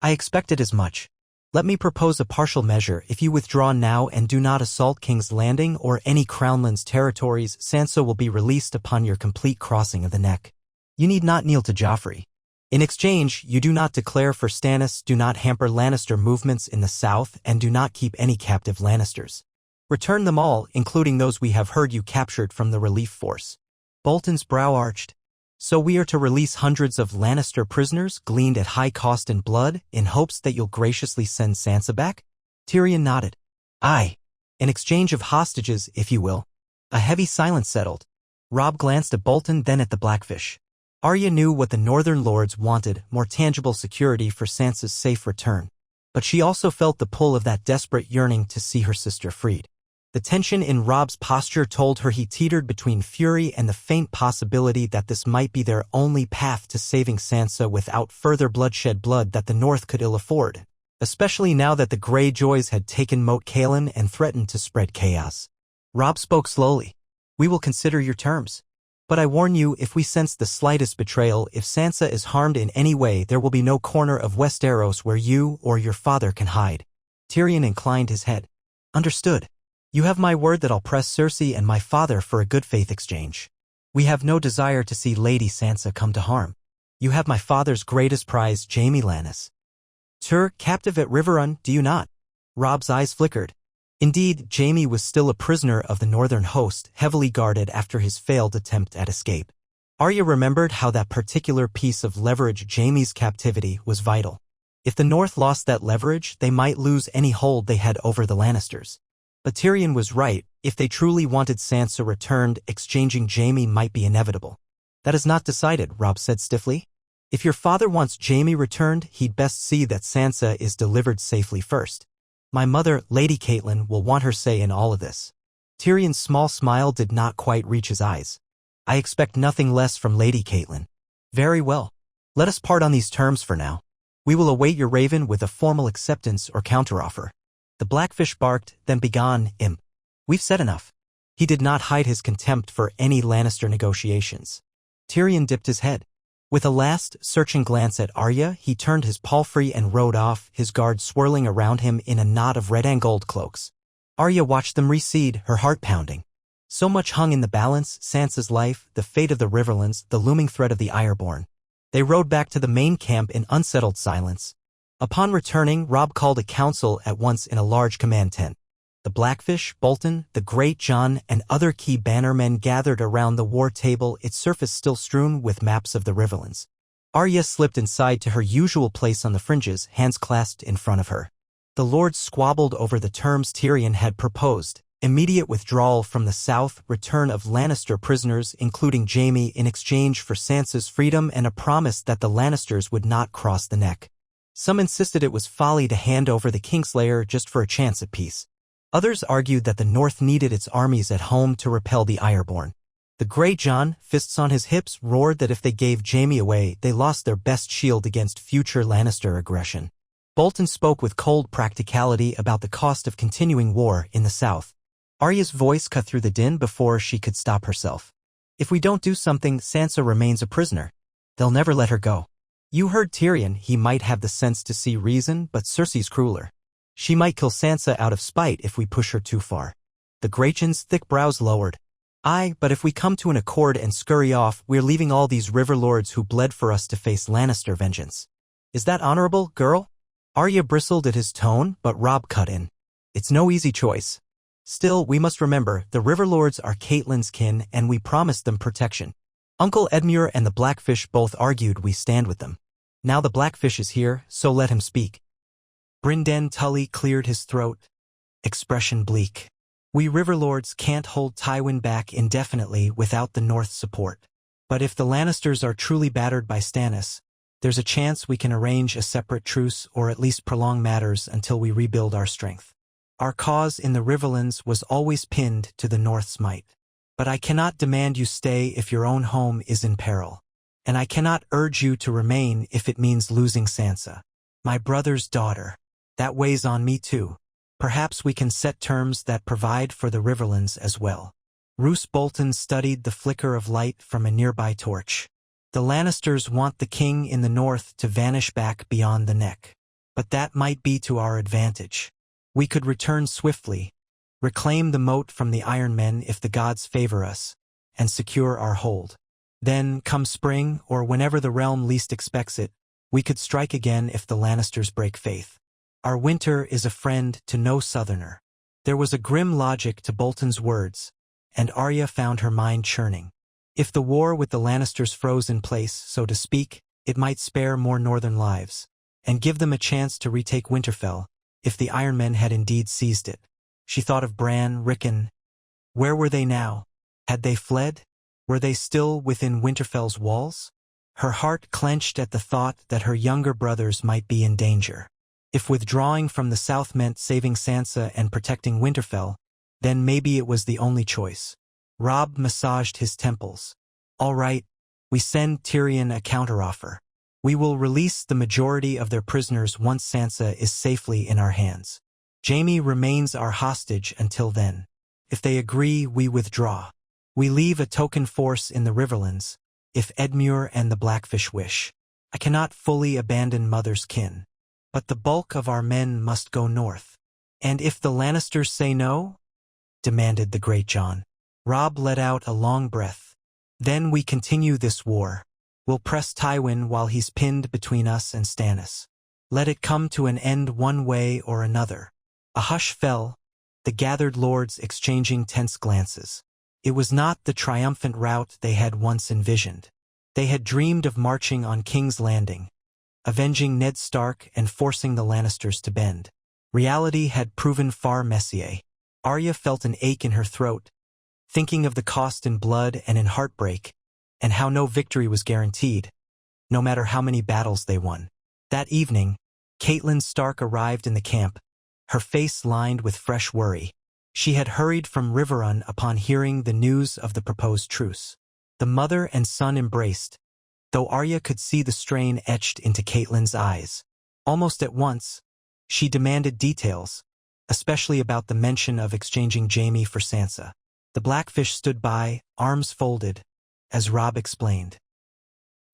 I expected as much. Let me propose a partial measure. If you withdraw now and do not assault King's Landing or any Crownlands territories, Sansa will be released upon your complete crossing of the neck. You need not kneel to Joffrey. In exchange, you do not declare for Stannis, do not hamper Lannister movements in the south, and do not keep any captive Lannisters. Return them all, including those we have heard you captured from the relief force. Bolton's brow arched. So we are to release hundreds of Lannister prisoners, gleaned at high cost and blood, in hopes that you'll graciously send Sansa back? Tyrion nodded. Aye. An exchange of hostages, if you will. A heavy silence settled. Robb glanced at Bolton, then at the Blackfish. Arya knew what the Northern Lords wanted, more tangible security for Sansa's safe return. But she also felt the pull of that desperate yearning to see her sister freed. The tension in Robb's posture told her he teetered between fury and the faint possibility that this might be their only path to saving Sansa without further bloodshed, blood that the North could ill afford, especially now that the Greyjoys had taken Moat Cailin and threatened to spread chaos. Robb spoke slowly. We will consider your terms. But I warn you, if we sense the slightest betrayal, if Sansa is harmed in any way, there will be no corner of Westeros where you or your father can hide. Tyrion inclined his head. Understood. You have my word that I'll press Cersei and my father for a good faith exchange. We have no desire to see Lady Sansa come to harm. You have my father's greatest prize, Jaime Lannister. Captive at Riverrun, do you not? Robb's eyes flickered. Indeed, Jaime was still a prisoner of the northern host, heavily guarded after his failed attempt at escape. Arya remembered how that particular piece of leverage, Jaime's captivity, was vital. If the North lost that leverage, they might lose any hold they had over the Lannisters. But Tyrion was right. If they truly wanted Sansa returned, exchanging Jaime might be inevitable. That is not decided, Robb said stiffly. If your father wants Jaime returned, he'd best see that Sansa is delivered safely first. My mother, Lady Cailin, will want her say in all of this. Tyrion's small smile did not quite reach his eyes. I expect nothing less from Lady Cailin. Very well. Let us part on these terms for now. We will await your raven with a formal acceptance or counteroffer. The Blackfish barked, then begone, imp. We've said enough. He did not hide his contempt for any Lannister negotiations. Tyrion dipped his head. With a last, searching glance at Arya, he turned his palfrey and rode off, his guards swirling around him in a knot of red and gold cloaks. Arya watched them recede, her heart pounding. So much hung in the balance, Sansa's life, the fate of the Riverlands, the looming threat of the Ironborn. They rode back to the main camp in unsettled silence. Upon returning, Robb called a council at once in a large command tent. The Blackfish, Bolton, the Great John, and other key bannermen gathered around the war table, its surface still strewn with maps of the Riverlands. Arya slipped inside to her usual place on the fringes, hands clasped in front of her. The lords squabbled over the terms Tyrion had proposed: immediate withdrawal from the south, return of Lannister prisoners, including Jaime, in exchange for Sansa's freedom, and a promise that the Lannisters would not cross the neck. Some insisted it was folly to hand over the Kingslayer just for a chance at peace. Others argued that the North needed its armies at home to repel the Ironborn. The Grey John, fists on his hips, roared that if they gave Jaime away, they lost their best shield against future Lannister aggression. Bolton spoke with cold practicality about the cost of continuing war in the South. Arya's voice cut through the din before she could stop herself. If we don't do something, Sansa remains a prisoner. They'll never let her go. You heard Tyrion, he might have the sense to see reason, but Cersei's crueler. She might kill Sansa out of spite if we push her too far. The Greyjohn's thick brows lowered. Aye, but if we come to an accord and scurry off, we're leaving all these river lords who bled for us to face Lannister vengeance. Is that honorable, girl? Arya bristled at his tone, but Robb cut in. It's no easy choice. Still, we must remember, the Riverlords are Caitlin's kin and we promised them protection. Uncle Edmure and the Blackfish both argued we stand with them. Now the Blackfish is here, so let him speak. Brynden Tully cleared his throat, expression bleak. We Riverlords can't hold Tywin back indefinitely without the North's support. But if the Lannisters are truly battered by Stannis, there's a chance we can arrange a separate truce or at least prolong matters until we rebuild our strength. Our cause in the Riverlands was always pinned to the North's might. But I cannot demand you stay if your own home is in peril. And I cannot urge you to remain if it means losing Sansa, my brother's daughter. That weighs on me too. Perhaps we can set terms that provide for the Riverlands as well. Roose Bolton studied the flicker of light from a nearby torch. The Lannisters want the king in the north to vanish back beyond the neck. But that might be to our advantage. We could return swiftly, reclaim the moat from the Iron Men if the gods favor us, and secure our hold. Then, come spring, or whenever the realm least expects it, we could strike again if the Lannisters break faith. Our winter is a friend to no southerner. There was a grim logic to Bolton's words, and Arya found her mind churning. If the war with the Lannisters froze in place, so to speak, it might spare more northern lives, and give them a chance to retake Winterfell, if the Iron Men had indeed seized it. She thought of Bran, Rickon. Where were they now? Had they fled? Were they still within Winterfell's walls? Her heart clenched at the thought that her younger brothers might be in danger. If withdrawing from the south meant saving Sansa and protecting Winterfell, then maybe it was the only choice. Robb massaged his temples. All right, we send Tyrion a counteroffer. We will release the majority of their prisoners once Sansa is safely in our hands. Jaime remains our hostage until then. If they agree, we withdraw. We leave a token force in the Riverlands, if Edmure and the Blackfish wish. I cannot fully abandon Mother's kin. But the bulk of our men must go north. And if the Lannisters say no? Demanded the Great John. Robb let out a long breath. Then we continue this war. We'll press Tywin while he's pinned between us and Stannis. Let it come to an end one way or another. A hush fell, the gathered lords exchanging tense glances. It was not the triumphant rout they had once envisioned. They had dreamed of marching on King's Landing, avenging Ned Stark and forcing the Lannisters to bend. Reality had proven far messier. Arya felt an ache in her throat, thinking of the cost in blood and in heartbreak, and how no victory was guaranteed, no matter how many battles they won. That evening, Catelyn Stark arrived in the camp, her face lined with fresh worry. She had hurried from Riverrun upon hearing the news of the proposed truce. The mother and son embraced, though Arya could see the strain etched into Catelyn's eyes. Almost at once, she demanded details, especially about the mention of exchanging Jaime for Sansa. The Blackfish stood by, arms folded, as Robb explained.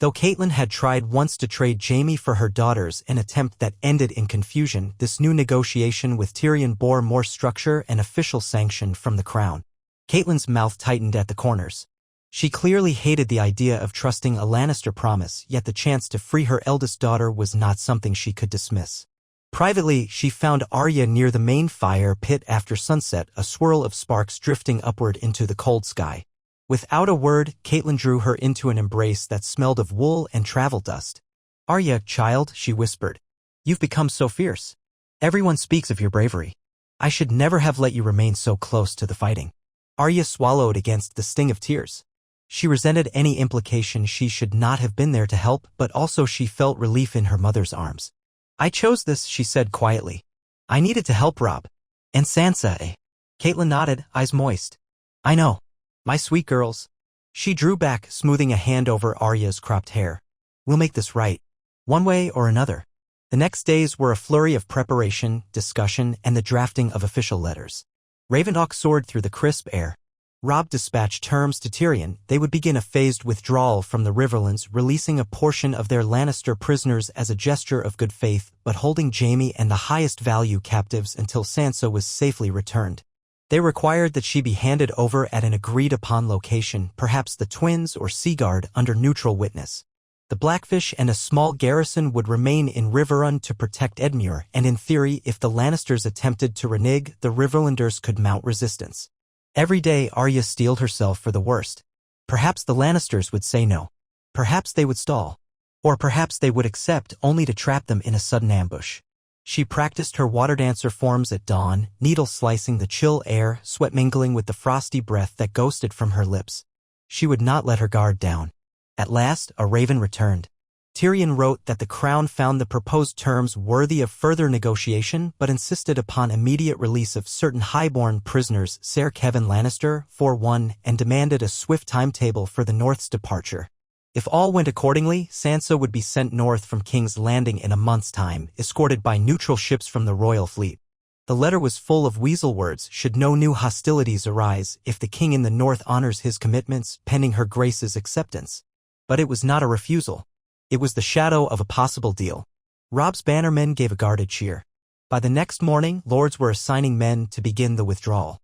Though Catelyn had tried once to trade Jaime for her daughters, an attempt that ended in confusion, this new negotiation with Tyrion bore more structure and official sanction from the crown. Catelyn's mouth tightened at the corners. She clearly hated the idea of trusting a Lannister promise, yet the chance to free her eldest daughter was not something she could dismiss. Privately, she found Arya near the main fire pit after sunset, a swirl of sparks drifting upward into the cold sky. Without a word, Catelyn drew her into an embrace that smelled of wool and travel dust. "Arya, child," she whispered, "you've become so fierce. Everyone speaks of your bravery. I should never have let you remain so close to the fighting." Arya swallowed against the sting of tears. She resented any implication she should not have been there to help, but also she felt relief in her mother's arms. "I chose this," she said quietly. "I needed to help Robb. And Sansa, eh?" Catelyn nodded, eyes moist. "I know. My sweet girls." She drew back, smoothing a hand over Arya's cropped hair. "We'll make this right, one way or another." The next days were a flurry of preparation, discussion, and the drafting of official letters. Ravendok soared through the crisp air. Robb dispatched terms to Tyrion. They would begin a phased withdrawal from the Riverlands, releasing a portion of their Lannister prisoners as a gesture of good faith, but holding Jaime and the highest value captives until Sansa was safely returned. They required that she be handed over at an agreed-upon location, perhaps the Twins or Seaguard, under neutral witness. The Blackfish and a small garrison would remain in Riverrun to protect Edmure, and in theory, if the Lannisters attempted to renege, the Riverlanders could mount resistance. Every day Arya steeled herself for the worst. Perhaps the Lannisters would say no. Perhaps they would stall. Or perhaps they would accept only to trap them in a sudden ambush. She practiced her water dancer forms at dawn, needle slicing the chill air, sweat mingling with the frosty breath that ghosted from her lips. She would not let her guard down. At last, a raven returned. Tyrion wrote that the crown found the proposed terms worthy of further negotiation but insisted upon immediate release of certain highborn prisoners, Ser Kevan Lannister, 4-1, and demanded a swift timetable for the North's departure. If all went accordingly, Sansa would be sent north from King's Landing in a month's time, escorted by neutral ships from the royal fleet. The letter was full of weasel words should no new hostilities arise if the king in the north honors his commitments pending her grace's acceptance. But it was not a refusal. It was the shadow of a possible deal. Robb's bannermen gave a guarded cheer. By the next morning, lords were assigning men to begin the withdrawal.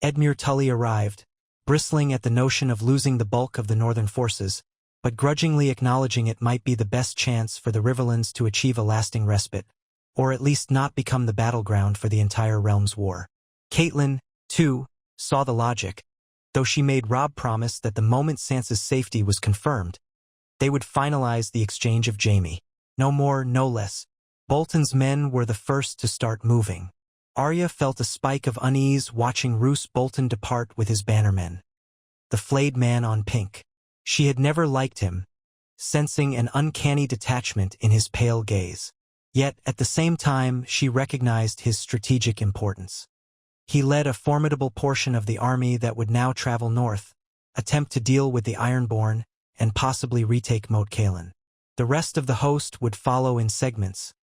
Edmure Tully arrived, bristling at the notion of losing the bulk of the northern forces, but grudgingly acknowledging it might be the best chance for the Riverlands to achieve a lasting respite, or at least not become the battleground for the entire realm's war. Cailin, too, saw the logic, though she made Robb promise that the moment Sansa's safety was confirmed, they would finalize the exchange of Jaime. No more, no less. Bolton's men were the first to start moving. Arya felt a spike of unease watching Roose Bolton depart with his bannermen. The flayed man on pink. She had never liked him, sensing an uncanny detachment in his pale gaze. Yet, at the same time, she recognized his strategic importance. He led a formidable portion of the army that would now travel north, attempt to deal with the Ironborn, and possibly retake Moat Cailin. The rest of the host would follow in segments,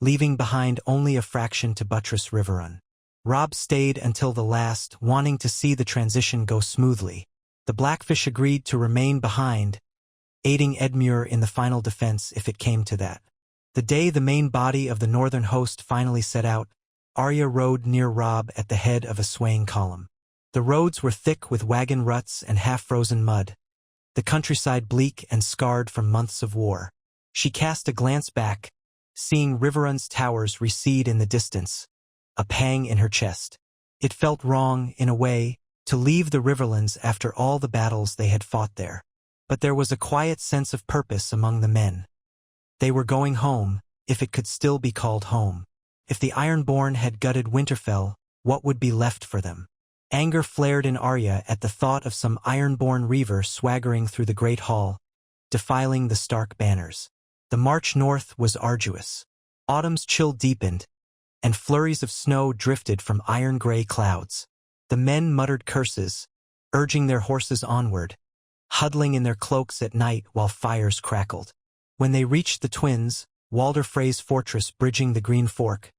leaving behind only a fraction to buttress Riverrun. Robb stayed until the last, wanting to see the transition go smoothly. The Blackfish agreed to remain behind, aiding Edmure in the final defense if it came to that. The day the main body of the northern host finally set out, Arya rode near Robb at the head of a swaying column. The roads were thick with wagon ruts and half-frozen mud, the countryside bleak and scarred from months of war. She cast a glance back, seeing Riverrun's towers recede in the distance, a pang in her chest. It felt wrong, in a way, to leave the Riverlands after all the battles they had fought there. But there was a quiet sense of purpose among the men. They were going home, if it could still be called home. If the Ironborn had gutted Winterfell, what would be left for them? Anger flared in Arya at the thought of some Ironborn Reaver swaggering through the great hall, defiling the Stark banners. The march north was arduous. Autumn's chill deepened, and flurries of snow drifted from iron-gray clouds. The men muttered curses, urging their horses onward, huddling in their cloaks at night while fires crackled. When they reached the Twins, Walder Frey's fortress bridging the Green Fork,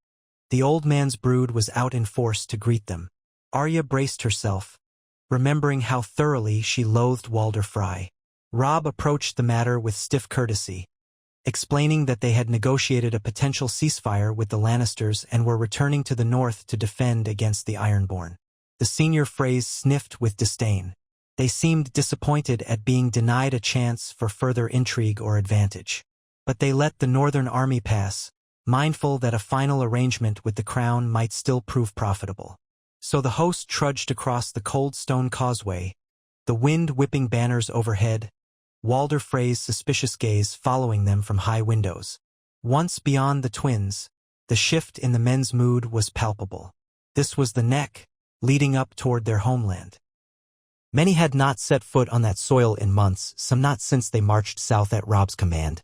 the old man's brood was out in force to greet them. Arya braced herself, remembering how thoroughly she loathed Walder Frey. Robb approached the matter with stiff courtesy, explaining that they had negotiated a potential ceasefire with the Lannisters and were returning to the north to defend against the Ironborn. The senior Freys sniffed with disdain. They seemed disappointed at being denied a chance for further intrigue or advantage. But they let the northern army pass, mindful that a final arrangement with the crown might still prove profitable. So the host trudged across the cold stone causeway, the wind whipping banners overhead, Walder Frey's suspicious gaze following them from high windows. Once beyond the Twins, the shift in the men's mood was palpable. This was the neck, leading up toward their homeland. Many had not set foot on that soil in months, some not since they marched south at Robb's command.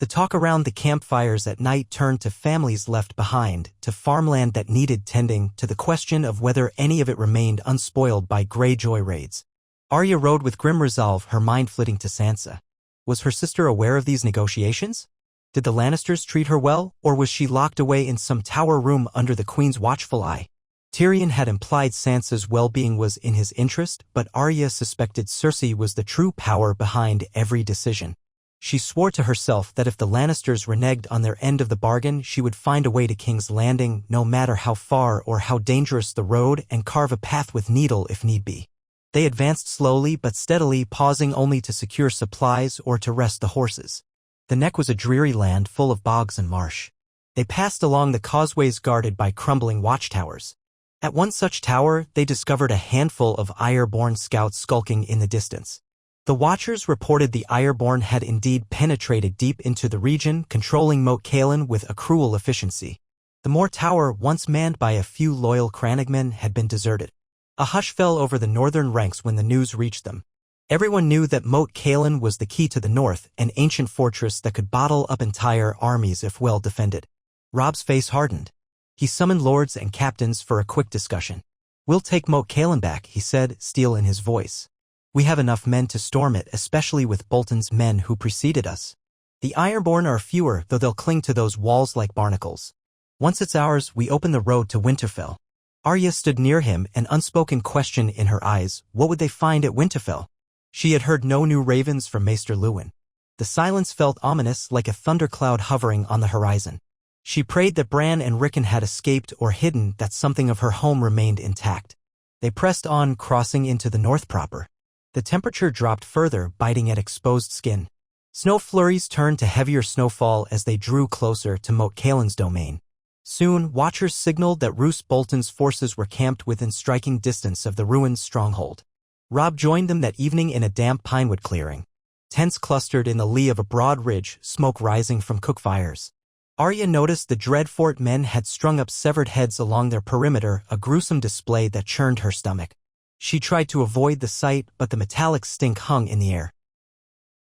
The talk around the campfires at night turned to families left behind, to farmland that needed tending, to the question of whether any of it remained unspoiled by Greyjoy raids. Arya rode with grim resolve, her mind flitting to Sansa. Was her sister aware of these negotiations? Did the Lannisters treat her well, or was she locked away in some tower room under the Queen's watchful eye? Tyrion had implied Sansa's well-being was in his interest, but Arya suspected Cersei was the true power behind every decision. She swore to herself that if the Lannisters reneged on their end of the bargain, she would find a way to King's Landing, no matter how far or how dangerous the road, and carve a path with needle if need be. They advanced slowly but steadily, pausing only to secure supplies or to rest the horses. The neck was a dreary land full of bogs and marsh. They passed along the causeways guarded by crumbling watchtowers. At one such tower, they discovered a handful of Ironborn scouts skulking in the distance. The watchers reported the Ironborn had indeed penetrated deep into the region, controlling Moat Cailin with a cruel efficiency. The moor tower, once manned by a few loyal crannogmen, had been deserted. A hush fell over the northern ranks when the news reached them. Everyone knew that Moat Cailin was the key to the north, an ancient fortress that could bottle up entire armies if well defended. Robb's face hardened. He summoned lords and captains for a quick discussion. "We'll take Moat Cailin back," he said, steel in his voice. "We have enough men to storm it, especially with Bolton's men who preceded us. The Ironborn are fewer, though they'll cling to those walls like barnacles. Once it's ours, we open the road to Winterfell." Arya stood near him, an unspoken question in her eyes. What would they find at Winterfell? She had heard no new ravens from Maester Luwin. The silence felt ominous, like a thundercloud hovering on the horizon. She prayed that Bran and Rickon had escaped or hidden, that something of her home remained intact. They pressed on, crossing into the north proper. The temperature dropped further, biting at exposed skin. Snow flurries turned to heavier snowfall as they drew closer to Moat Cailin's domain. Soon, watchers signaled that Roose Bolton's forces were camped within striking distance of the ruined stronghold. Robb joined them that evening in a damp pinewood clearing. Tents clustered in the lee of a broad ridge, smoke rising from cook fires. Arya noticed the Dreadfort men had strung up severed heads along their perimeter, a gruesome display that churned her stomach. She tried to avoid the sight, but the metallic stink hung in the air.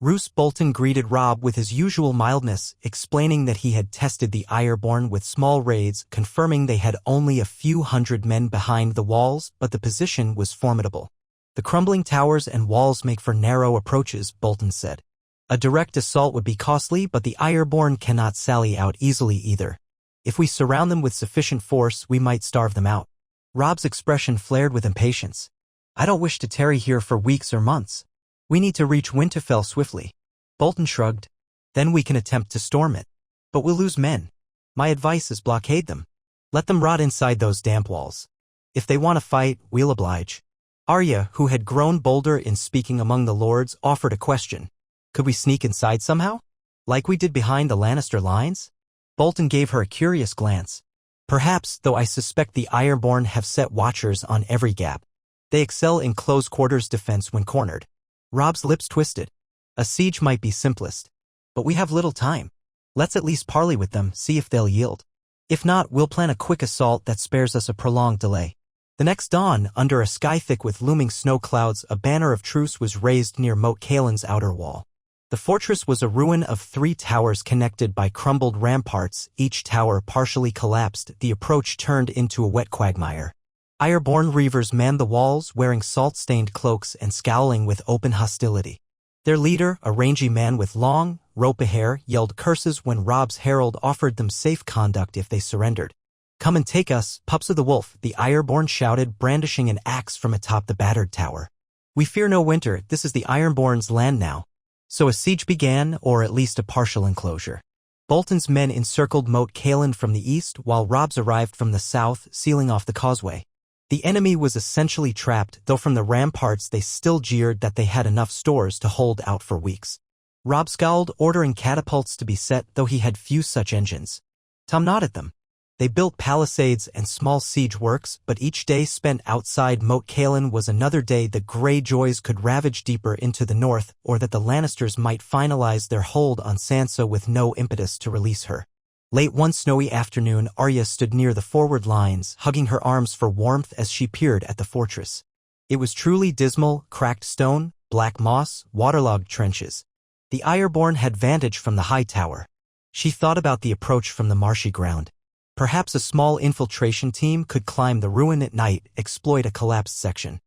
Roose Bolton greeted Robb with his usual mildness, explaining that he had tested the Ironborn with small raids, confirming they had only a few hundred men behind the walls, but the position was formidable. "The crumbling towers and walls make for narrow approaches," Bolton said. "A direct assault would be costly, but the Ironborn cannot sally out easily either. If we surround them with sufficient force, we might starve them out." Robb's expression flared with impatience. "I don't wish to tarry here for weeks or months. We need to reach Winterfell swiftly." Bolton shrugged. "Then we can attempt to storm it. But we'll lose men. My advice is blockade them. Let them rot inside those damp walls. If they want to fight, we'll oblige." Arya, who had grown bolder in speaking among the lords, offered a question. "Could we sneak inside somehow? Like we did behind the Lannister lines?" Bolton gave her a curious glance. "Perhaps, though I suspect the Ironborn have set watchers on every gap. They excel in close-quarters defense when cornered." Robb's lips twisted. "A siege might be simplest. But we have little time. Let's at least parley with them, see if they'll yield. If not, we'll plan a quick assault that spares us a prolonged delay." The next dawn, under a sky thick with looming snow clouds, a banner of truce was raised near Moat Cailin's outer wall. The fortress was a ruin of 3 towers connected by crumbled ramparts, each tower partially collapsed. The approach turned into a wet quagmire. Ironborn reavers manned the walls, wearing salt-stained cloaks and scowling with open hostility. Their leader, a rangy man with long, ropey hair, yelled curses when Robb's herald offered them safe conduct if they surrendered. "Come and take us, pups of the wolf," the Ironborn shouted, brandishing an axe from atop the battered tower. "We fear no winter, this is the Ironborn's land now." So a siege began, or at least a partial enclosure. Bolton's men encircled Moat Cailin from the east, while Robb's arrived from the south, sealing off the causeway. The enemy was essentially trapped, though from the ramparts they still jeered that they had enough stores to hold out for weeks. Robb scowled, ordering catapults to be set, though he had few such engines. Tom nodded them. They built palisades and small siege works, but each day spent outside Moat Cailin was another day the Greyjoys could ravage deeper into the north, or that the Lannisters might finalize their hold on Sansa with no impetus to release her. Late one snowy afternoon, Arya stood near the forward lines, hugging her arms for warmth as she peered at the fortress. It was truly dismal, cracked stone, black moss, waterlogged trenches. The Ironborn had vantage from the high tower. She thought about the approach from the marshy ground. Perhaps a small infiltration team could climb the ruin at night, exploit a collapsed section.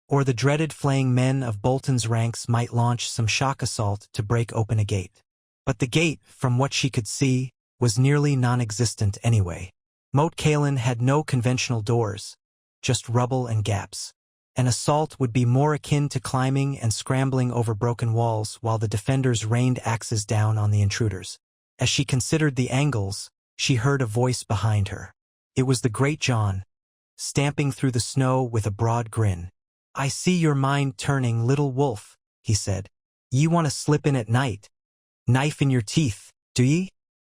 Or the dreaded flaying men of Bolton's ranks might launch some shock assault to break open a gate. But the gate, from what she could see, was nearly non-existent anyway. Moat Cailin had no conventional doors, just rubble and gaps. An assault would be more akin to climbing and scrambling over broken walls while the defenders rained axes down on the intruders. As she considered the angles, she heard a voice behind her. It was the Great John, stamping through the snow with a broad grin. I see your mind turning, little wolf, he said. Ye want to slip in at night. Knife in your teeth, do ye?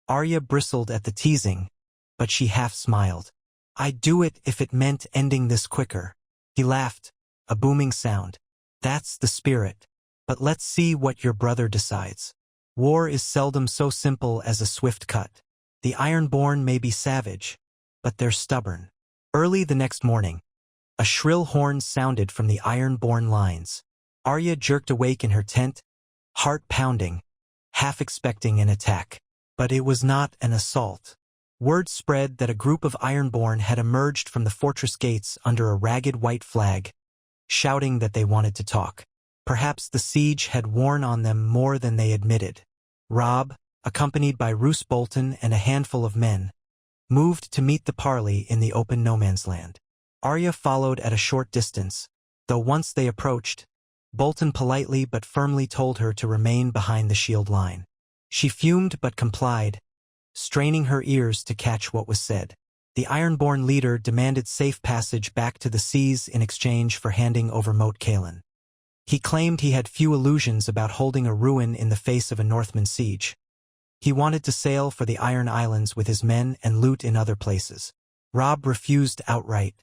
Arya bristled at the teasing, but she half smiled. I'd do it if it meant ending this quicker. He laughed, a booming sound. That's the spirit. But let's see what your brother decides. War is seldom so simple as a swift cut. The Ironborn may be savage, but they're stubborn. Early the next morning, a shrill horn sounded from the Ironborn lines. Arya jerked awake in her tent, heart pounding, half expecting an attack. But it was not an assault. Word spread that a group of Ironborn had emerged from the fortress gates under a ragged white flag, shouting that they wanted to talk. Perhaps the siege had worn on them more than they admitted. Robb, accompanied by Roose Bolton and a handful of men, moved to meet the parley in the open no-man's land. Arya followed at a short distance, though once they approached, Bolton politely but firmly told her to remain behind the shield line. She fumed but complied, straining her ears to catch what was said. The Ironborn leader demanded safe passage back to the seas in exchange for handing over Moat Cailin. He claimed he had few illusions about holding a ruin in the face of a Northman siege. He wanted to sail for the Iron Islands with his men and loot in other places. Robb refused outright.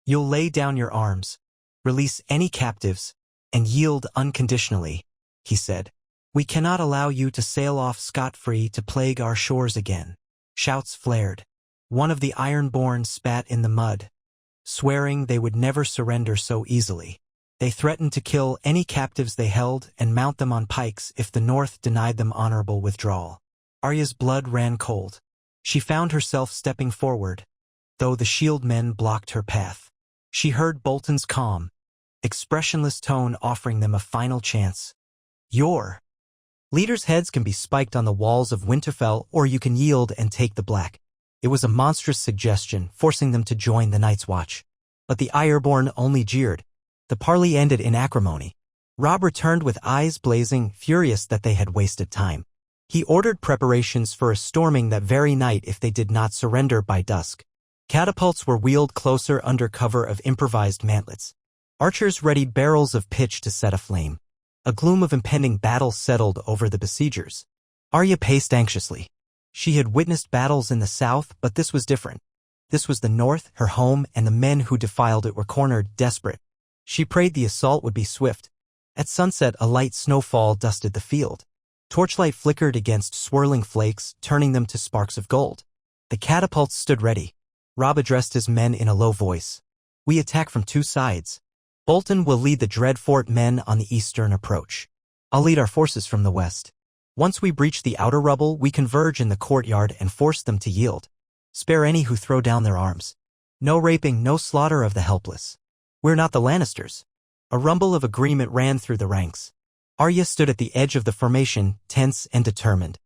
You'll lay down your arms, release any captives, and yield unconditionally, he said. We cannot allow you to sail off scot-free to plague our shores again. Shouts flared. One of the Ironborn spat in the mud, swearing they would never surrender so easily. They threatened to kill any captives they held and mount them on pikes if the North denied them honorable withdrawal. Arya's blood ran cold. She found herself stepping forward, though the shield men blocked her path. She heard Bolton's calm, expressionless tone offering them a final chance. Your leaders' heads can be spiked on the walls of Winterfell, or you can yield and take the black. It was a monstrous suggestion, forcing them to join the Night's Watch. But the Ironborn only jeered. The parley ended in acrimony. Robb returned with eyes blazing, furious that they had wasted time. He ordered preparations for a storming that very night if they did not surrender by dusk. Catapults were wheeled closer under cover of improvised mantlets. Archers readied barrels of pitch to set aflame. A gloom of impending battle settled over the besiegers. Arya paced anxiously. She had witnessed battles in the south, but this was different. This was the north, her home, and the men who defiled it were cornered, desperate. She prayed the assault would be swift. At sunset, a light snowfall dusted the field. Torchlight flickered against swirling flakes, turning them to sparks of gold. The catapults stood ready. Robb addressed his men in a low voice. We attack from two sides. Bolton will lead the Dreadfort men on the eastern approach. I'll lead our forces from the west. Once we breach the outer rubble, we converge in the courtyard and force them to yield. Spare any who throw down their arms. No raping, no slaughter of the helpless. We're not the Lannisters. A rumble of agreement ran through the ranks. Arya stood at the edge of the formation, tense and determined.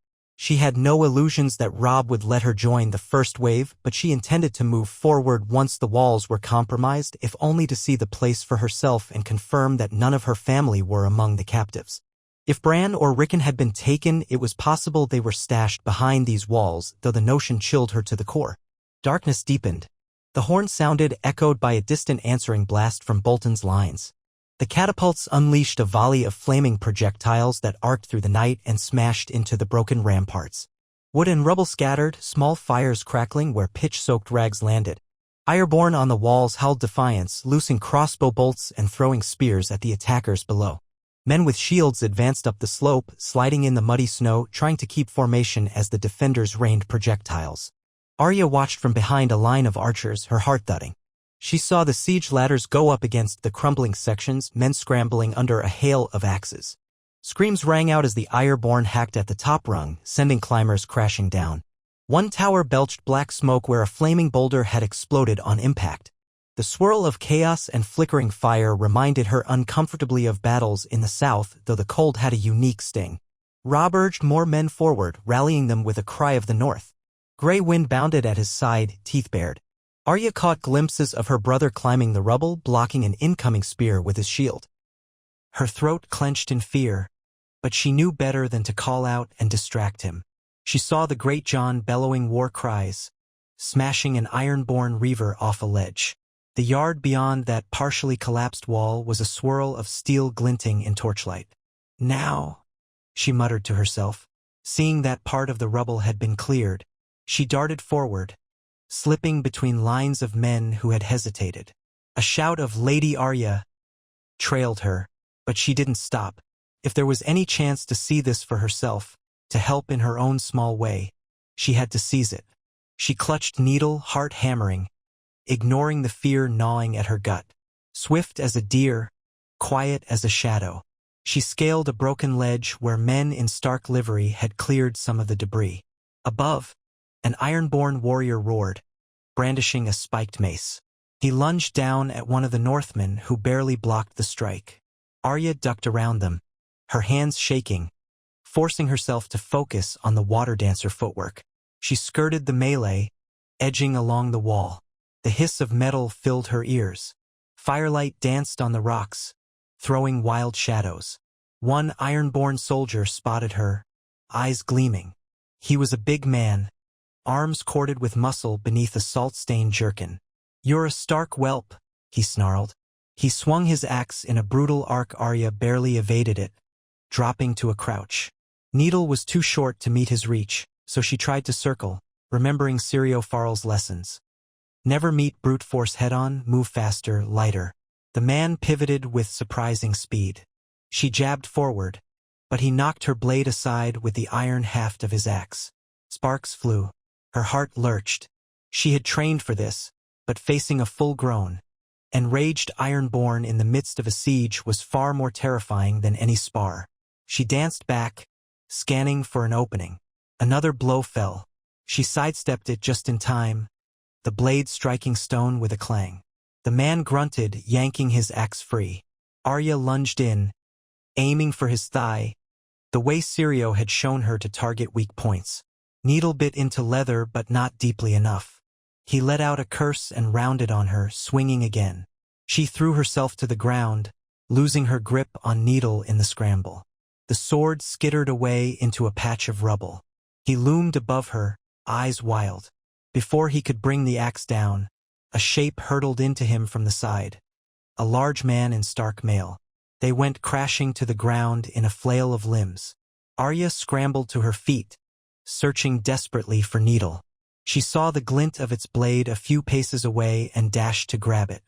She had no illusions that Robb would let her join the first wave, but she intended to move forward once the walls were compromised, if only to see the place for herself and confirm that none of her family were among the captives. If Bran or Rickon had been taken, it was possible they were stashed behind these walls, though the notion chilled her to the core. Darkness deepened. The horn sounded, echoed by a distant answering blast from Bolton's lines. The catapults unleashed a volley of flaming projectiles that arced through the night and smashed into the broken ramparts. Wood and rubble scattered, small fires crackling where pitch-soaked rags landed. Ironborn on the walls howled defiance, loosing crossbow bolts and throwing spears at the attackers below. Men with shields advanced up the slope, sliding in the muddy snow, trying to keep formation as the defenders rained projectiles. Arya watched from behind a line of archers, her heart thudding. She saw the siege ladders go up against the crumbling sections, men scrambling under a hail of axes. Screams rang out as the Ironborn hacked at the top rung, sending climbers crashing down. One tower belched black smoke where a flaming boulder had exploded on impact. The swirl of chaos and flickering fire reminded her uncomfortably of battles in the south, though the cold had a unique sting. Robb urged more men forward, rallying them with a cry of the north. Grey wind bounded at his side, teeth bared. Arya caught glimpses of her brother climbing the rubble, blocking an incoming spear with his shield. Her throat clenched in fear, but she knew better than to call out and distract him. She saw the Great John bellowing war cries, smashing an Ironborn reaver off a ledge. The yard beyond that partially collapsed wall was a swirl of steel glinting in torchlight. Now, she muttered to herself. Seeing that part of the rubble had been cleared, she darted forward, slipping between lines of men who had hesitated. A shout of "Lady Arya" trailed her, but she didn't stop. If there was any chance to see this for herself, to help in her own small way, she had to seize it. She clutched needle, heart hammering, ignoring the fear gnawing at her gut. Swift as a deer, quiet as a shadow, she scaled a broken ledge where men in stark livery had cleared some of the debris. Above, an ironborn warrior roared, brandishing a spiked mace. He lunged down at one of the Northmen who barely blocked the strike. Arya ducked around them, her hands shaking, forcing herself to focus on the water dancer footwork. She skirted the melee, edging along the wall. The hiss of metal filled her ears. Firelight danced on the rocks, throwing wild shadows. One ironborn soldier spotted her, eyes gleaming. He was a big man, arms corded with muscle beneath a salt-stained jerkin. "You're a stark whelp," he snarled. He swung his axe in a brutal arc. Arya barely evaded it, dropping to a crouch. Needle was too short to meet his reach, so she tried to circle, remembering Sirio Farrell's lessons. Never meet brute force head-on, move faster, lighter. The man pivoted with surprising speed. She jabbed forward, but he knocked her blade aside with the iron haft of his axe. Sparks flew. Her heart lurched. She had trained for this, but facing a full-grown, enraged ironborn in the midst of a siege was far more terrifying than any spar. She danced back, scanning for an opening. Another blow fell. She sidestepped it just in time, the blade striking stone with a clang. The man grunted, yanking his axe free. Arya lunged in, aiming for his thigh, the way Sirio had shown her to target weak points. Needle bit into leather, but not deeply enough. He let out a curse and rounded on her, swinging again. She threw herself to the ground, losing her grip on Needle in the scramble. The sword skittered away into a patch of rubble. He loomed above her, eyes wild. Before he could bring the axe down, a shape hurtled into him from the side. A large man in stark mail. They went crashing to the ground in a flail of limbs. Arya scrambled to her feet, searching desperately for Needle. She saw the glint of its blade a few paces away and dashed to grab it.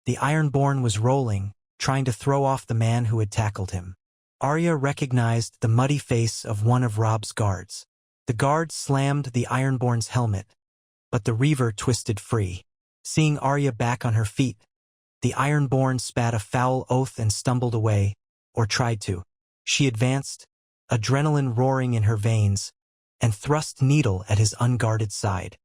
The Ironborn was rolling, trying to throw off the man who had tackled him. Arya recognized the muddy face of one of Robb's guards. The guard slammed the Ironborn's helmet, but the Reaver twisted free. Seeing Arya back on her feet, the Ironborn spat a foul oath and stumbled away, or tried to. She advanced, adrenaline roaring in her veins, and thrust Needle at his unguarded side.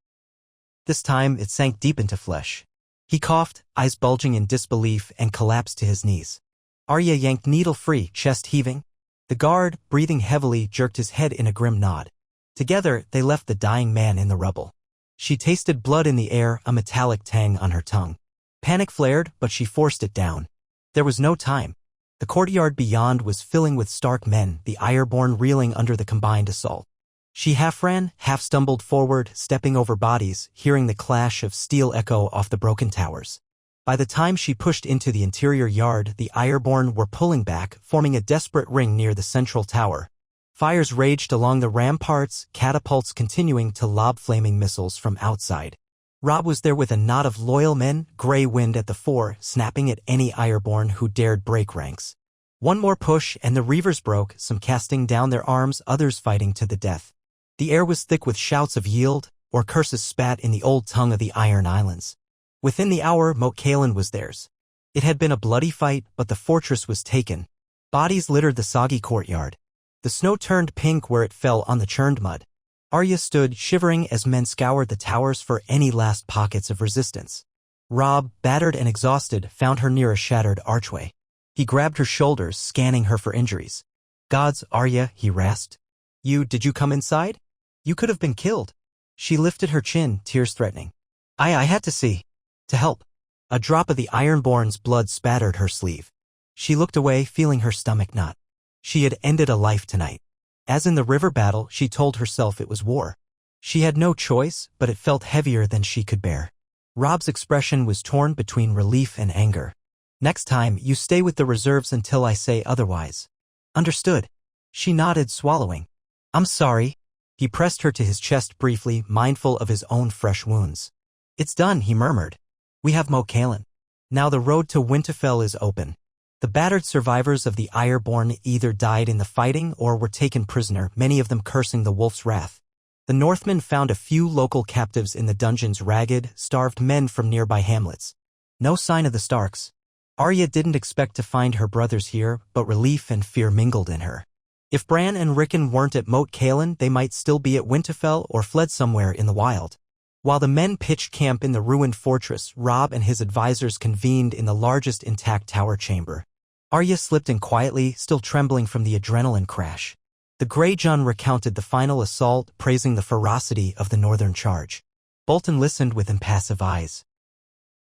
This time it sank deep into flesh. He coughed, eyes bulging in disbelief, and collapsed to his knees. Arya yanked Needle free, chest heaving. The guard, breathing heavily, jerked his head in a grim nod. Together, they left the dying man in the rubble. She tasted blood in the air, a metallic tang on her tongue. Panic flared, but she forced it down. There was no time. The courtyard beyond was filling with stark men, the Ironborn reeling under the combined assault. She half ran, half stumbled forward, stepping over bodies, hearing the clash of steel echo off the broken towers. By the time she pushed into the interior yard, the Ironborn were pulling back, forming a desperate ring near the central tower. Fires raged along the ramparts, catapults continuing to lob flaming missiles from outside. Robb was there with a knot of loyal men, gray wind at the fore, snapping at any Ironborn who dared break ranks. One more push and the Reavers broke, some casting down their arms, others fighting to the death. The air was thick with shouts of yield, or curses spat in the old tongue of the Iron Islands. Within the hour, Moat Cailin was theirs. It had been a bloody fight, but the fortress was taken. Bodies littered the soggy courtyard. The snow turned pink where it fell on the churned mud. Arya stood shivering as men scoured the towers for any last pockets of resistance. Robb, battered and exhausted, found her near a shattered archway. He grabbed her shoulders, scanning her for injuries. "Gods, Arya," he rasped. Did you come inside? You could have been killed." She lifted her chin, tears threatening. I had to see. To help." A drop of the Ironborn's blood spattered her sleeve. She looked away, feeling her stomach knot. She had ended a life tonight. As in the river battle, she told herself it was war. She had no choice, but it felt heavier than she could bear. Rob's expression was torn between relief and anger. Next time, you stay with the reserves until I say otherwise. Understood. She nodded, swallowing. I'm sorry. He pressed her to his chest briefly, mindful of his own fresh wounds. It's done, he murmured. We have Moat Cailin. Now the road to Winterfell is open. The battered survivors of the Ironborn either died in the fighting or were taken prisoner, many of them cursing the wolf's wrath. The Northmen found a few local captives in the dungeons, ragged, starved men from nearby hamlets. No sign of the Starks. Arya didn't expect to find her brothers here, but relief and fear mingled in her. If Bran and Rickon weren't at Moat Cailin, they might still be at Winterfell or fled somewhere in the wild. While the men pitched camp in the ruined fortress, Robb and his advisors convened in the largest intact tower chamber. Arya slipped in quietly, still trembling from the adrenaline crash. The Greyjohn recounted the final assault, praising the ferocity of the northern charge. Bolton listened with impassive eyes.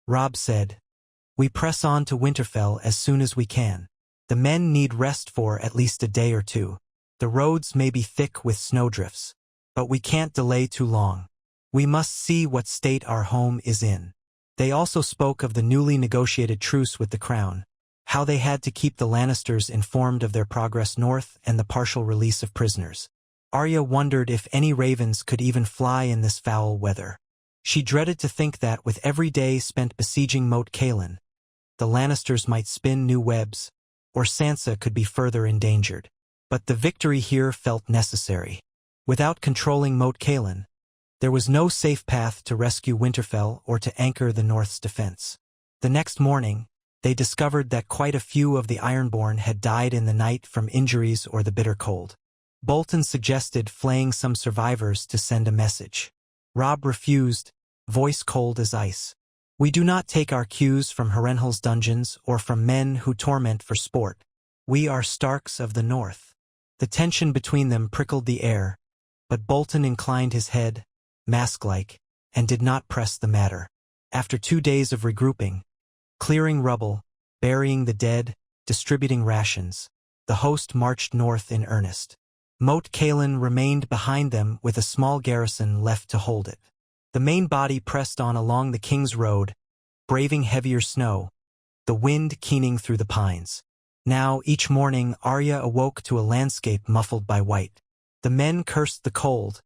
Robb said, "We press on to Winterfell as soon as we can. The men need rest for at least a day or two. The roads may be thick with snowdrifts, but we can't delay too long. We must see what state our home is in." They also spoke of the newly negotiated truce with the Crown, how they had to keep the Lannisters informed of their progress north and the partial release of prisoners. Arya wondered if any ravens could even fly in this foul weather. She dreaded to think that with every day spent besieging Moat Cailin, the Lannisters might spin new webs, or Sansa could be further endangered. But the victory here felt necessary. Without controlling Moat Cailin, there was no safe path to rescue Winterfell or to anchor the North's defense. The next morning, they discovered that quite a few of the Ironborn had died in the night from injuries or the bitter cold. Bolton suggested flaying some survivors to send a message. Robb refused, voice cold as ice. "We do not take our cues from Harrenhal's dungeons or from men who torment for sport. We are Starks of the North." The tension between them prickled the air, but Bolton inclined his head, mask-like, and did not press the matter. After 2 days of regrouping, clearing rubble, burying the dead, distributing rations, the host marched north in earnest. Moat Cailin remained behind them with a small garrison left to hold it. The main body pressed on along the King's Road, braving heavier snow, the wind keening through the pines. Now, each morning, Arya awoke to a landscape muffled by white. The men cursed the cold,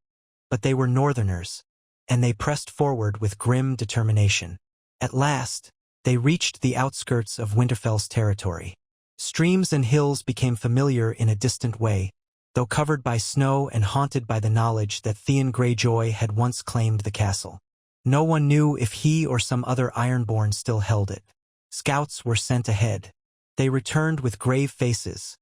but they were northerners, and they pressed forward with grim determination. At last, they reached the outskirts of Winterfell's territory. Streams and hills became familiar in a distant way, though covered by snow and haunted by the knowledge that Theon Greyjoy had once claimed the castle. No one knew if he or some other Ironborn still held it. Scouts were sent ahead. They returned with grave faces.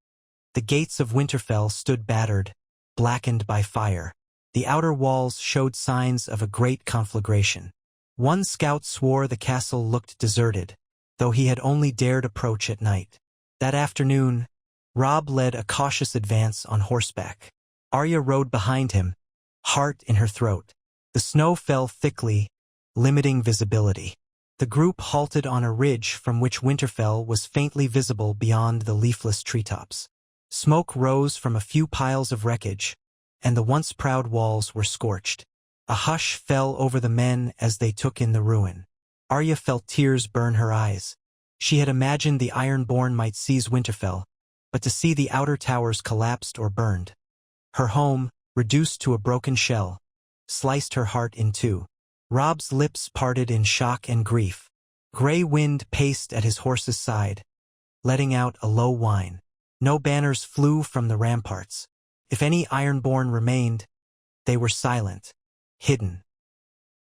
The gates of Winterfell stood battered, blackened by fire. The outer walls showed signs of a great conflagration. One scout swore the castle looked deserted, though he had only dared approach at night. That afternoon, Robb led a cautious advance on horseback. Arya rode behind him, heart in her throat. The snow fell thickly, limiting visibility. The group halted on a ridge from which Winterfell was faintly visible beyond the leafless treetops. Smoke rose from a few piles of wreckage, and the once proud walls were scorched. A hush fell over the men as they took in the ruin. Arya felt tears burn her eyes. She had imagined the Ironborn might seize Winterfell, but to see the outer towers collapsed or burned, her home, reduced to a broken shell, sliced her heart in two. Robb's lips parted in shock and grief. Grey wind paced at his horse's side, letting out a low whine. No banners flew from the ramparts. If any Ironborn remained, they were silent, hidden.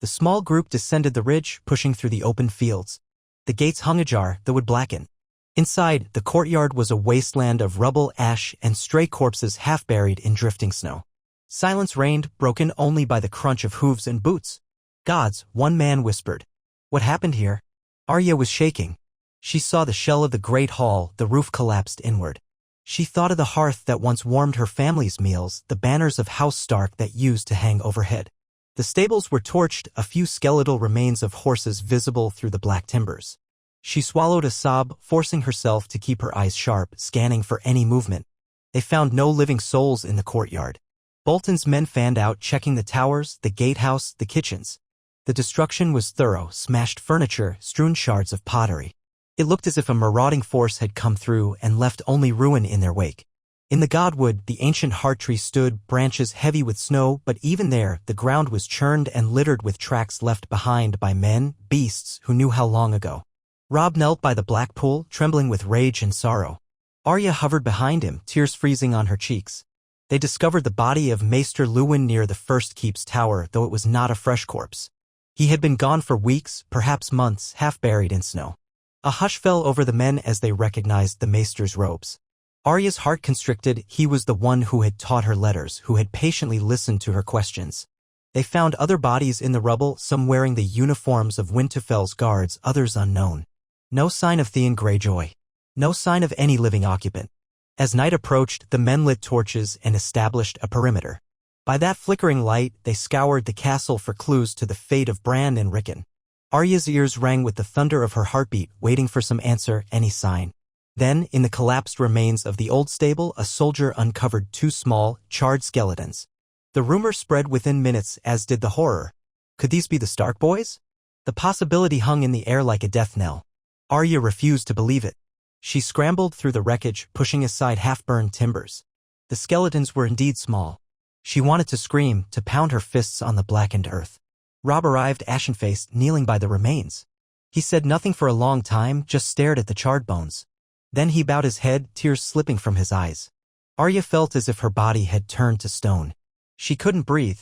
The small group descended the ridge, pushing through the open fields. The gates hung ajar, the wood blackened. Inside, the courtyard was a wasteland of rubble, ash, and stray corpses half buried in drifting snow. Silence reigned, broken only by the crunch of hooves and boots. "Gods," one man whispered. "What happened here?" Arya was shaking. She saw the shell of the great hall, the roof collapsed inward. She thought of the hearth that once warmed her family's meals, the banners of House Stark that used to hang overhead. The stables were torched, a few skeletal remains of horses visible through the black timbers. She swallowed a sob, forcing herself to keep her eyes sharp, scanning for any movement. They found no living souls in the courtyard. Bolton's men fanned out, checking the towers, the gatehouse, the kitchens. The destruction was thorough, smashed furniture, strewn shards of pottery. It looked as if a marauding force had come through and left only ruin in their wake. In the godwood, the ancient heart tree stood, branches heavy with snow, but even there, the ground was churned and littered with tracks left behind by men, beasts, who knew how long ago. Robb knelt by the black pool, trembling with rage and sorrow. Arya hovered behind him, tears freezing on her cheeks. They discovered the body of Maester Luwin near the First Keep's tower, though it was not a fresh corpse. He had been gone for weeks, perhaps months, half buried in snow. A hush fell over the men as they recognized the Maester's robes. Arya's heart constricted. He was the one who had taught her letters, who had patiently listened to her questions. They found other bodies in the rubble, some wearing the uniforms of Winterfell's guards, others unknown. No sign of Theon Greyjoy. No sign of any living occupant. As night approached, the men lit torches and established a perimeter. By that flickering light, they scoured the castle for clues to the fate of Bran and Rickon. Arya's ears rang with the thunder of her heartbeat, waiting for some answer, any sign. Then, in the collapsed remains of the old stable, a soldier uncovered two small, charred skeletons. The rumor spread within minutes, as did the horror. Could these be the Stark boys? The possibility hung in the air like a death knell. Arya refused to believe it. She scrambled through the wreckage, pushing aside half-burned timbers. The skeletons were indeed small. She wanted to scream, to pound her fists on the blackened earth. Robb arrived ashen-faced, kneeling by the remains. He said nothing for a long time, just stared at the charred bones. Then he bowed his head, tears slipping from his eyes. Arya felt as if her body had turned to stone. She couldn't breathe.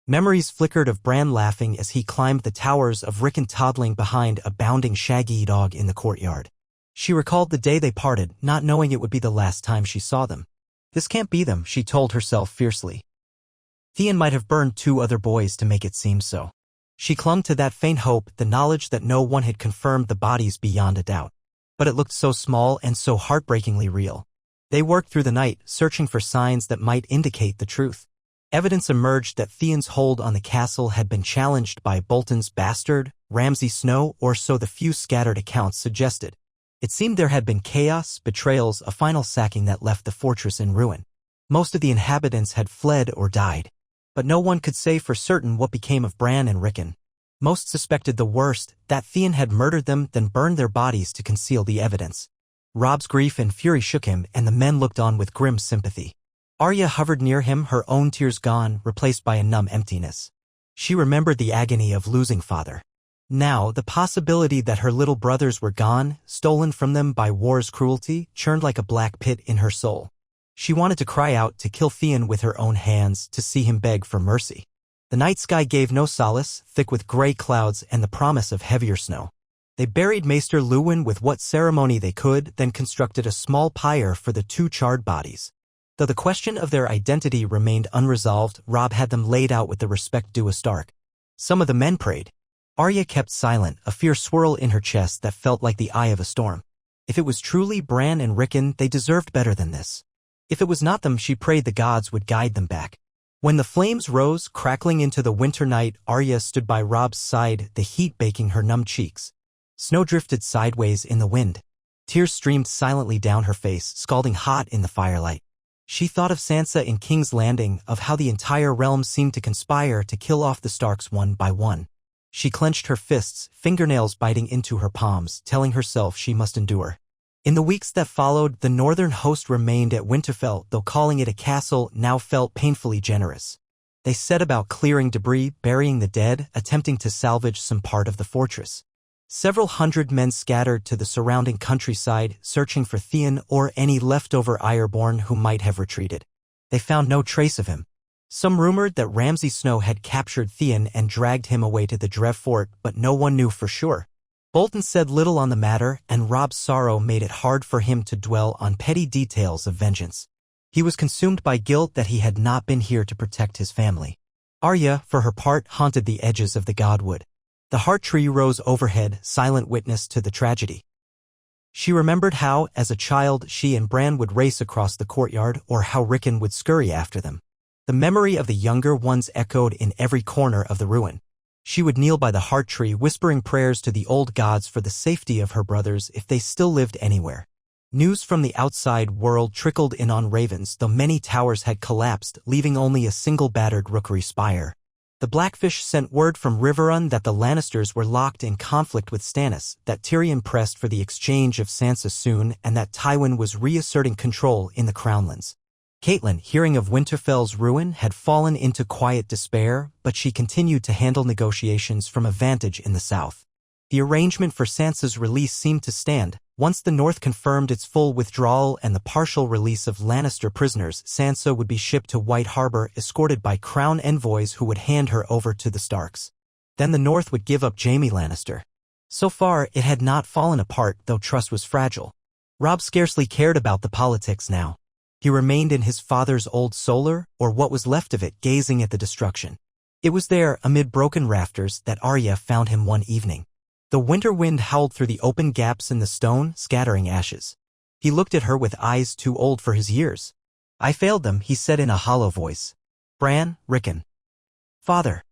Memories flickered of Bran laughing as he climbed the towers, of Rickon toddling behind a bounding shaggy dog in the courtyard. She recalled the day they parted, not knowing it would be the last time she saw them. This can't be them, she told herself fiercely. Theon might have burned two other boys to make it seem so. She clung to that faint hope, the knowledge that no one had confirmed the bodies beyond a doubt. But it looked so small and so heartbreakingly real. They worked through the night, searching for signs that might indicate the truth. Evidence emerged that Theon's hold on the castle had been challenged by Bolton's bastard, Ramsay Snow, or so the few scattered accounts suggested. It seemed there had been chaos, betrayals, a final sacking that left the fortress in ruin. Most of the inhabitants had fled or died. But no one could say for certain what became of Bran and Rickon. Most suspected the worst, that Theon had murdered them, then burned their bodies to conceal the evidence. Robb's grief and fury shook him, and the men looked on with grim sympathy. Arya hovered near him, her own tears gone, replaced by a numb emptiness. She remembered the agony of losing father. Now, the possibility that her little brothers were gone, stolen from them by war's cruelty, churned like a black pit in her soul. She wanted to cry out, to kill Theon with her own hands, to see him beg for mercy. The night sky gave no solace, thick with gray clouds and the promise of heavier snow. They buried Maester Luwin with what ceremony they could, then constructed a small pyre for the two charred bodies. Though the question of their identity remained unresolved, Robb had them laid out with the respect due a Stark. Some of the men prayed. Arya kept silent, a fierce swirl in her chest that felt like the eye of a storm. If it was truly Bran and Rickon, they deserved better than this. If it was not them, she prayed the gods would guide them back. When the flames rose, crackling into the winter night, Arya stood by Robb's side, the heat baking her numb cheeks. Snow drifted sideways in the wind. Tears streamed silently down her face, scalding hot in the firelight. She thought of Sansa in King's Landing, of how the entire realm seemed to conspire to kill off the Starks one by one. She clenched her fists, fingernails biting into her palms, telling herself she must endure. In the weeks that followed, the northern host remained at Winterfell, though calling it a castle now felt painfully generous. They set about clearing debris, burying the dead, attempting to salvage some part of the fortress. Several hundred men scattered to the surrounding countryside, searching for Theon or any leftover Ironborn who might have retreated. They found no trace of him. Some rumored that Ramsay Snow had captured Theon and dragged him away to the Drev Fort, but no one knew for sure. Bolton said little on the matter, and Robb's sorrow made it hard for him to dwell on petty details of vengeance. He was consumed by guilt that he had not been here to protect his family. Arya, for her part, haunted the edges of the godwood. The heart tree rose overhead, silent witness to the tragedy. She remembered how, as a child, she and Bran would race across the courtyard, or how Rickon would scurry after them. The memory of the younger ones echoed in every corner of the ruin. She would kneel by the heart tree, whispering prayers to the old gods for the safety of her brothers if they still lived anywhere. News from the outside world trickled in on ravens, though many towers had collapsed, leaving only a single battered rookery spire. The Blackfish sent word from Riverrun that the Lannisters were locked in conflict with Stannis, that Tyrion pressed for the exchange of Sansa soon, and that Tywin was reasserting control in the Crownlands. Cailin, hearing of Winterfell's ruin, had fallen into quiet despair, but she continued to handle negotiations from a vantage in the south. The arrangement for Sansa's release seemed to stand. Once the North confirmed its full withdrawal and the partial release of Lannister prisoners, Sansa would be shipped to White Harbor, escorted by Crown envoys who would hand her over to the Starks. Then the North would give up Jaime Lannister. So far, it had not fallen apart, though trust was fragile. Robb scarcely cared about the politics now. He remained in his father's old solar, or what was left of it, gazing at the destruction. It was there, amid broken rafters, that Arya found him one evening. The winter wind howled through the open gaps in the stone, scattering ashes. He looked at her with eyes too old for his years. "I failed them," he said in a hollow voice. "Bran, Rickon. Father.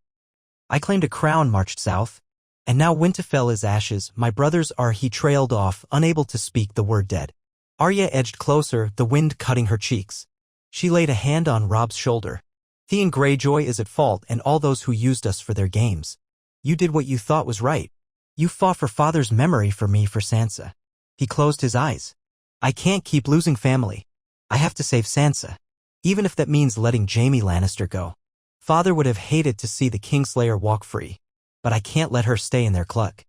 I claimed a crown, marched south. And now Winterfell is ashes, my brothers are—" He trailed off, unable to speak the word dead. Arya edged closer, the wind cutting her cheeks. She laid a hand on Robb's shoulder. "Theon Greyjoy is at fault, and all those who used us for their games. You did what you thought was right. You fought for father's memory, for me, for Sansa." He closed his eyes. "I can't keep losing family. I have to save Sansa. Even if that means letting Jaime Lannister go. Father would have hated to see the Kingslayer walk free. But I can't let her stay in their clutch."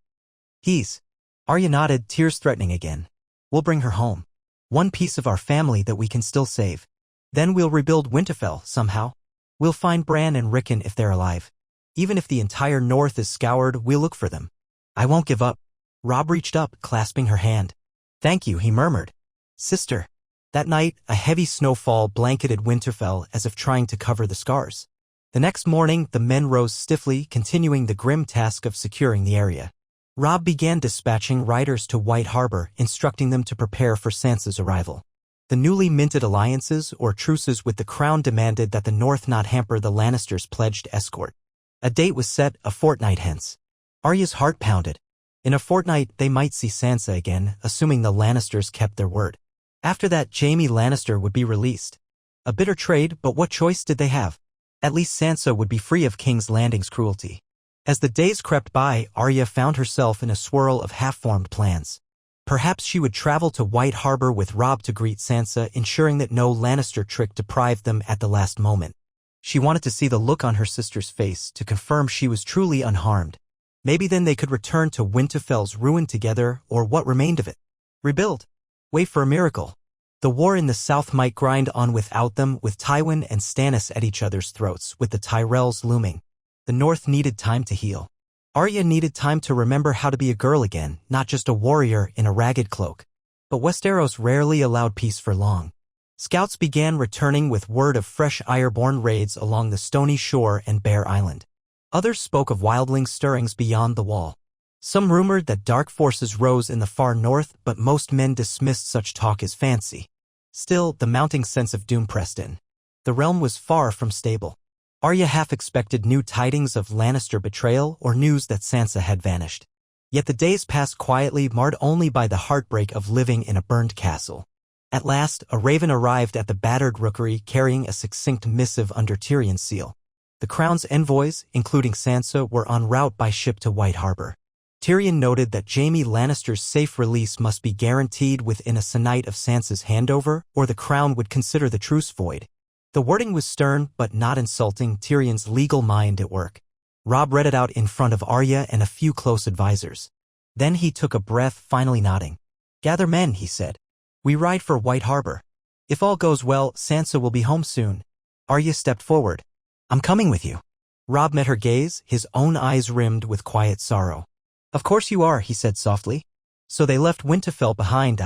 Arya nodded, tears threatening again. "We'll bring her home. One piece of our family that we can still save. Then we'll rebuild Winterfell, somehow. We'll find Bran and Rickon if they're alive. Even if the entire North is scoured, we'll look for them. I won't give up." Robb reached up, clasping her hand. "Thank you," he murmured. "Sister." That night, a heavy snowfall blanketed Winterfell as if trying to cover the scars. The next morning, the men rose stiffly, continuing the grim task of securing the area. Robb began dispatching riders to White Harbor, instructing them to prepare for Sansa's arrival. The newly minted alliances or truces with the Crown demanded that the North not hamper the Lannisters' pledged escort. A date was set, a fortnight hence. Arya's heart pounded. In a fortnight, they might see Sansa again, assuming the Lannisters kept their word. After that, Jaime Lannister would be released. A bitter trade, but what choice did they have? At least Sansa would be free of King's Landing's cruelty. As the days crept by, Arya found herself in a swirl of half-formed plans. Perhaps she would travel to White Harbor with Robb to greet Sansa, ensuring that no Lannister trick deprived them at the last moment. She wanted to see the look on her sister's face to confirm she was truly unharmed. Maybe then they could return to Winterfell's ruin together, or what remained of it. Rebuild. Wait for a miracle. The war in the south might grind on without them, with Tywin and Stannis at each other's throats, with the Tyrells looming. The North needed time to heal. Arya needed time to remember how to be a girl again, not just a warrior in a ragged cloak. But Westeros rarely allowed peace for long. Scouts began returning with word of fresh Ironborn raids along the Stony Shore and Bear Island. Others spoke of wildling stirrings beyond the wall. Some rumored that dark forces rose in the far north, but most men dismissed such talk as fancy. Still, the mounting sense of doom pressed in. The realm was far from stable. Arya half expected new tidings of Lannister betrayal or news that Sansa had vanished. Yet the days passed quietly, marred only by the heartbreak of living in a burned castle. At last, a raven arrived at the battered rookery carrying a succinct missive under Tyrion's seal. The Crown's envoys, including Sansa, were en route by ship to White Harbor. Tyrion noted that Jaime Lannister's safe release must be guaranteed within a sennight of Sansa's handover, or the Crown would consider the truce void. The wording was stern, but not insulting, Tyrion's legal mind at work. Robb read it out in front of Arya and a few close advisors. Then he took a breath, finally nodding. "Gather men," he said. "We ride for White Harbor. If all goes well, Sansa will be home soon." Arya stepped forward. "I'm coming with you." Robb met her gaze, his own eyes rimmed with quiet sorrow. "Of course you are," he said softly. So they left Winterfell behind,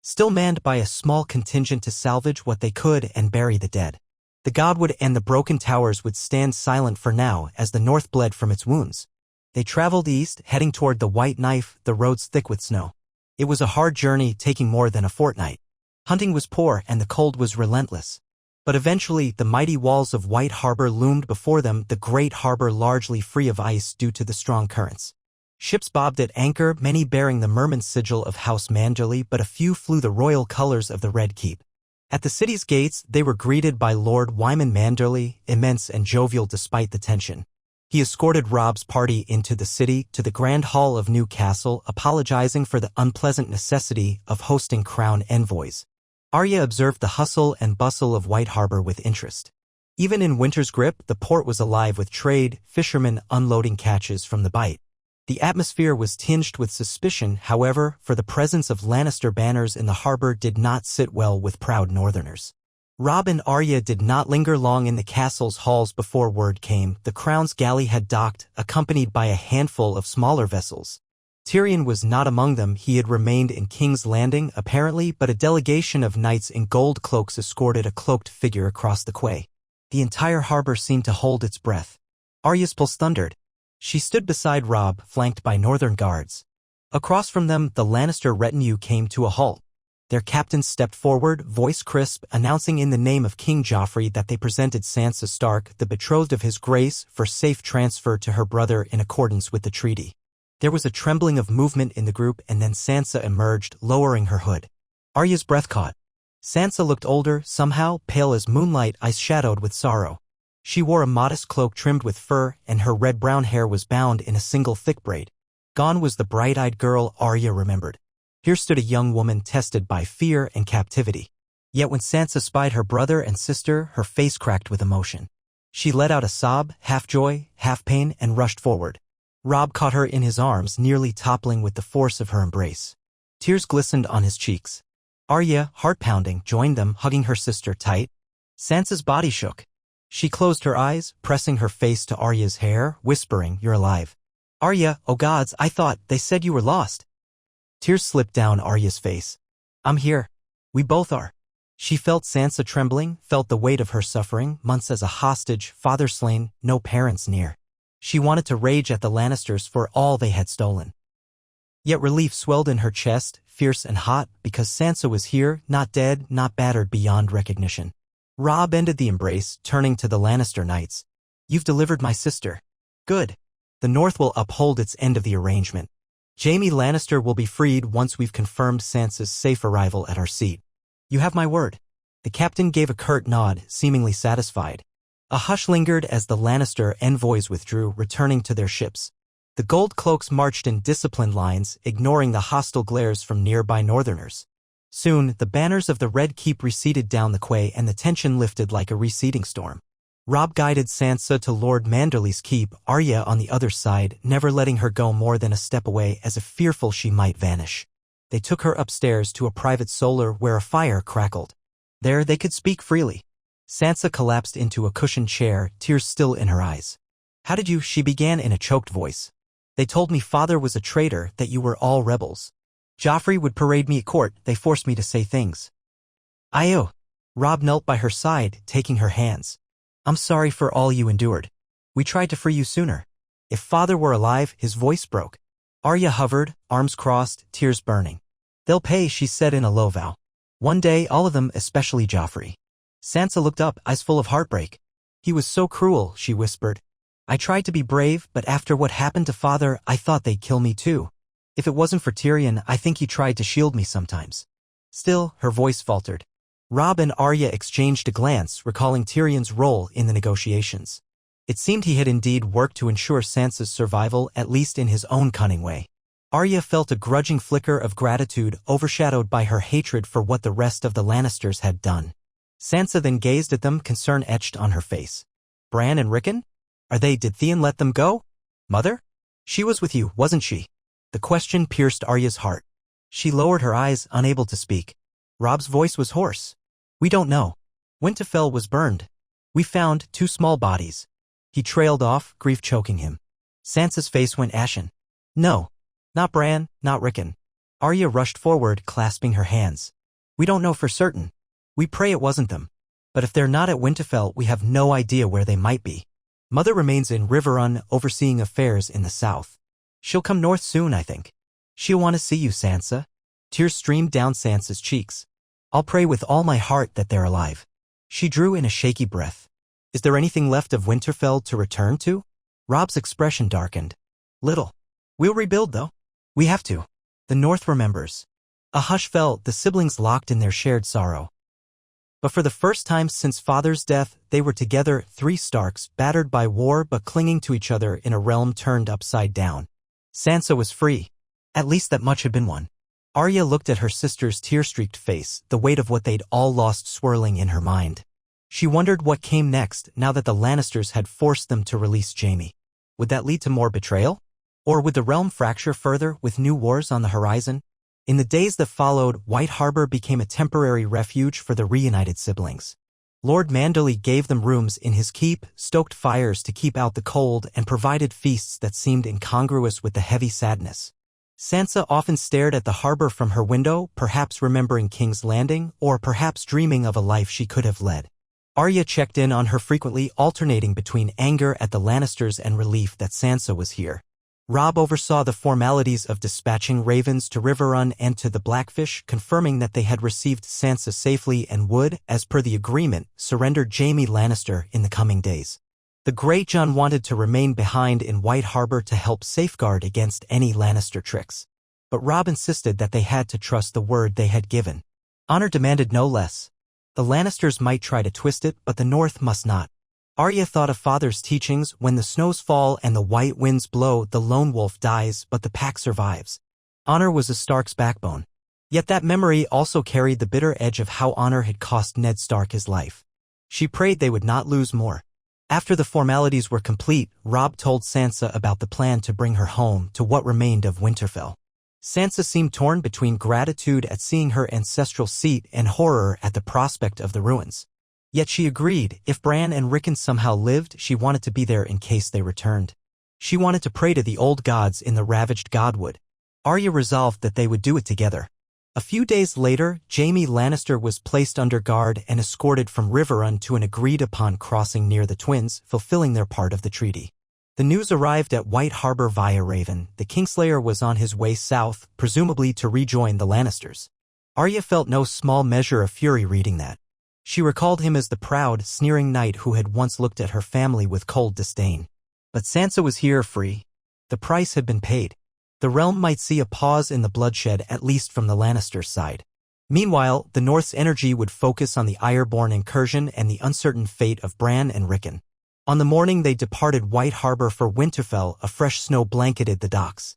still manned by a small contingent to salvage what they could and bury the dead. The Godwood and the broken towers would stand silent for now as the North bled from its wounds. They traveled east, heading toward the White Knife, the roads thick with snow. It was a hard journey, taking more than a fortnight. Hunting was poor and the cold was relentless. But eventually, the mighty walls of White Harbor loomed before them, the great harbor largely free of ice due to the strong currents. Ships bobbed at anchor, many bearing the merman sigil of House Manderley, but a few flew the royal colors of the Red Keep. At the city's gates, they were greeted by Lord Wyman Manderley, immense and jovial despite the tension. He escorted Robb's party into the city to the Grand Hall of Newcastle, apologizing for the unpleasant necessity of hosting crown envoys. Arya observed the hustle and bustle of White Harbor with interest. Even in winter's grip, the port was alive with trade, fishermen unloading catches from the Bight. The atmosphere was tinged with suspicion, however, for the presence of Lannister banners in the harbor did not sit well with proud northerners. Robb and Arya did not linger long in the castle's halls before word came. The Crown's galley had docked, accompanied by a handful of smaller vessels. Tyrion was not among them. He had remained in King's Landing, apparently, but a delegation of knights in gold cloaks escorted a cloaked figure across the quay. The entire harbor seemed to hold its breath. Arya's pulse thundered. She stood beside Robb, flanked by northern guards. Across from them, the Lannister retinue came to a halt. Their captain stepped forward, voice crisp, announcing in the name of King Joffrey that they presented Sansa Stark, the betrothed of his grace, for safe transfer to her brother in accordance with the treaty. There was a trembling of movement in the group, and then Sansa emerged, lowering her hood. Arya's breath caught. Sansa looked older, somehow, pale as moonlight, eyes shadowed with sorrow. She wore a modest cloak trimmed with fur, and her red-brown hair was bound in a single thick braid. Gone was the bright-eyed girl Arya remembered. Here stood a young woman tested by fear and captivity. Yet when Sansa spied her brother and sister, her face cracked with emotion. She let out a sob, half joy, half pain, and rushed forward. Robb caught her in his arms, nearly toppling with the force of her embrace. Tears glistened on his cheeks. Arya, heart-pounding, joined them, hugging her sister tight. Sansa's body shook. She closed her eyes, pressing her face to Arya's hair, whispering, "You're alive." "Arya, oh gods, I thought they said you were lost." Tears slipped down Arya's face. "I'm here. We both are." She felt Sansa trembling, felt the weight of her suffering, months as a hostage, father slain, no parents near. She wanted to rage at the Lannisters for all they had stolen. Yet relief swelled in her chest, fierce and hot, because Sansa was here, not dead, not battered beyond recognition. Robb ended the embrace, turning to the Lannister knights. "You've delivered my sister. Good. The North will uphold its end of the arrangement. Jaime Lannister will be freed once we've confirmed Sansa's safe arrival at our seat. You have my word." The captain gave a curt nod, seemingly satisfied. A hush lingered as the Lannister envoys withdrew, returning to their ships. The gold cloaks marched in disciplined lines, ignoring the hostile glares from nearby northerners. Soon, the banners of the Red Keep receded down the quay and the tension lifted like a receding storm. Robb guided Sansa to Lord Manderley's keep, Arya on the other side, never letting her go more than a step away as if fearful she might vanish. They took her upstairs to a private solar where a fire crackled. There they could speak freely. Sansa collapsed into a cushioned chair, tears still in her eyes. "How did you?" she began in a choked voice. "They told me father was a traitor, that you were all rebels. Joffrey would parade me at court, they forced me to say things." "Io." Robb knelt by her side, taking her hands. "I'm sorry for all you endured. We tried to free you sooner. If father were alive," his voice broke. Arya hovered, arms crossed, tears burning. "They'll pay," she said in a low vow. "One day, all of them, especially Joffrey." Sansa looked up, eyes full of heartbreak. "He was so cruel," she whispered. "I tried to be brave, but after what happened to father, I thought they'd kill me too. If it wasn't for Tyrion, I think he tried to shield me sometimes." Still, her voice faltered. Robb and Arya exchanged a glance, recalling Tyrion's role in the negotiations. It seemed he had indeed worked to ensure Sansa's survival, at least in his own cunning way. Arya felt a grudging flicker of gratitude, overshadowed by her hatred for what the rest of the Lannisters had done. Sansa then gazed at them, concern etched on her face. "Bran and Rickon? Did Theon let them go? Mother? She was with you, wasn't she?" The question pierced Arya's heart. She lowered her eyes, unable to speak. Robb's voice was hoarse. "We don't know. Winterfell was burned. We found 2 small bodies." He trailed off, grief choking him. Sansa's face went ashen. "No. Not Bran, not Rickon." Arya rushed forward, clasping her hands. "We don't know for certain. We pray it wasn't them. But if they're not at Winterfell, we have no idea where they might be. Mother remains in Riverrun, overseeing affairs in the south. She'll come north soon, I think. She'll want to see you, Sansa." Tears streamed down Sansa's cheeks. "I'll pray with all my heart that they're alive." She drew in a shaky breath. "Is there anything left of Winterfell to return to?" Robb's expression darkened. "Little. We'll rebuild, though. We have to. The North remembers." A hush fell, the siblings locked in their shared sorrow. But for the first time since father's death, they were together, 3 Starks, battered by war but clinging to each other in a realm turned upside down. Sansa was free. At least that much had been won. Arya looked at her sister's tear-streaked face, the weight of what they'd all lost swirling in her mind. She wondered what came next now that the Lannisters had forced them to release Jaime. Would that lead to more betrayal? Or would the realm fracture further with new wars on the horizon? In the days that followed, White Harbor became a temporary refuge for the reunited siblings. Lord Manderley gave them rooms in his keep, stoked fires to keep out the cold, and provided feasts that seemed incongruous with the heavy sadness. Sansa often stared at the harbor from her window, perhaps remembering King's Landing, or perhaps dreaming of a life she could have led. Arya checked in on her frequently, alternating between anger at the Lannisters and relief that Sansa was here. Robb oversaw the formalities of dispatching ravens to Riverrun and to the Blackfish, confirming that they had received Sansa safely and would, as per the agreement, surrender Jaime Lannister in the coming days. The Greyjohn wanted to remain behind in White Harbor to help safeguard against any Lannister tricks. But Robb insisted that they had to trust the word they had given. Honor demanded no less. The Lannisters might try to twist it, but the North must not. Arya thought of father's teachings: when the snows fall and the white winds blow, the lone wolf dies, but the pack survives. Honor was a Stark's backbone. Yet that memory also carried the bitter edge of how honor had cost Ned Stark his life. She prayed they would not lose more. After the formalities were complete, Robb told Sansa about the plan to bring her home to what remained of Winterfell. Sansa seemed torn between gratitude at seeing her ancestral seat and horror at the prospect of the ruins. Yet she agreed, if Bran and Rickon somehow lived, she wanted to be there in case they returned. She wanted to pray to the old gods in the ravaged Godwood. Arya resolved that they would do it together. A few days later, Jaime Lannister was placed under guard and escorted from Riverrun to an agreed-upon crossing near the twins, fulfilling their part of the treaty. The news arrived at White Harbor via Raven. The Kingslayer was on his way south, presumably to rejoin the Lannisters. Arya felt no small measure of fury reading that. She recalled him as the proud, sneering knight who had once looked at her family with cold disdain. But Sansa was here, free. The price had been paid. The realm might see a pause in the bloodshed, at least from the Lannisters' side. Meanwhile, the North's energy would focus on the Ironborn incursion and the uncertain fate of Bran and Rickon. On the morning they departed White Harbor for Winterfell, a fresh snow blanketed the docks.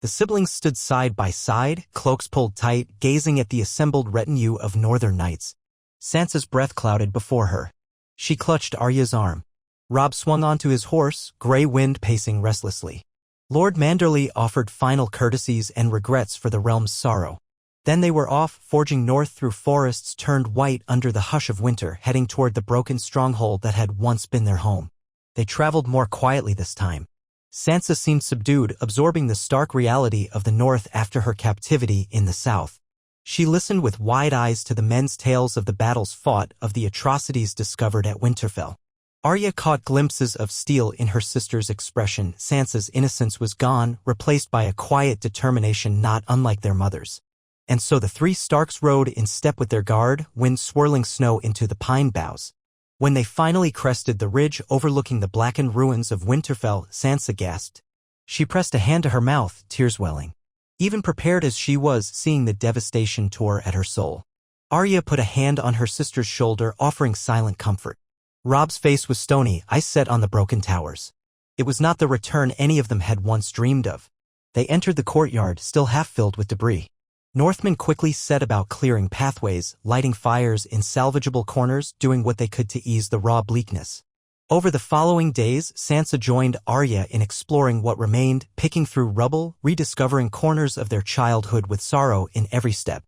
The siblings stood side by side, cloaks pulled tight, gazing at the assembled retinue of northern knights. Sansa's breath clouded before her. She clutched Arya's arm. Robb swung onto his horse, Grey Wind pacing restlessly. Lord Manderley offered final courtesies and regrets for the realm's sorrow. Then they were off, forging north through forests turned white under the hush of winter, heading toward the broken stronghold that had once been their home. They traveled more quietly this time. Sansa seemed subdued, absorbing the stark reality of the North after her captivity in the South. She listened with wide eyes to the men's tales of the battles fought, of the atrocities discovered at Winterfell. Arya caught glimpses of steel in her sister's expression. Sansa's innocence was gone, replaced by a quiet determination not unlike their mother's. And so the 3 Starks rode in step with their guard, wind swirling snow into the pine boughs. When they finally crested the ridge overlooking the blackened ruins of Winterfell, Sansa gasped. She pressed a hand to her mouth, tears welling. Even prepared as she was, seeing the devastation tore at her soul. Arya put a hand on her sister's shoulder, offering silent comfort. Robb's face was stony, ice set on the broken towers. It was not the return any of them had once dreamed of. They entered the courtyard, still half filled with debris. Northmen quickly set about clearing pathways, lighting fires in salvageable corners, doing what they could to ease the raw bleakness. Over the following days, Sansa joined Arya in exploring what remained, picking through rubble, rediscovering corners of their childhood with sorrow in every step.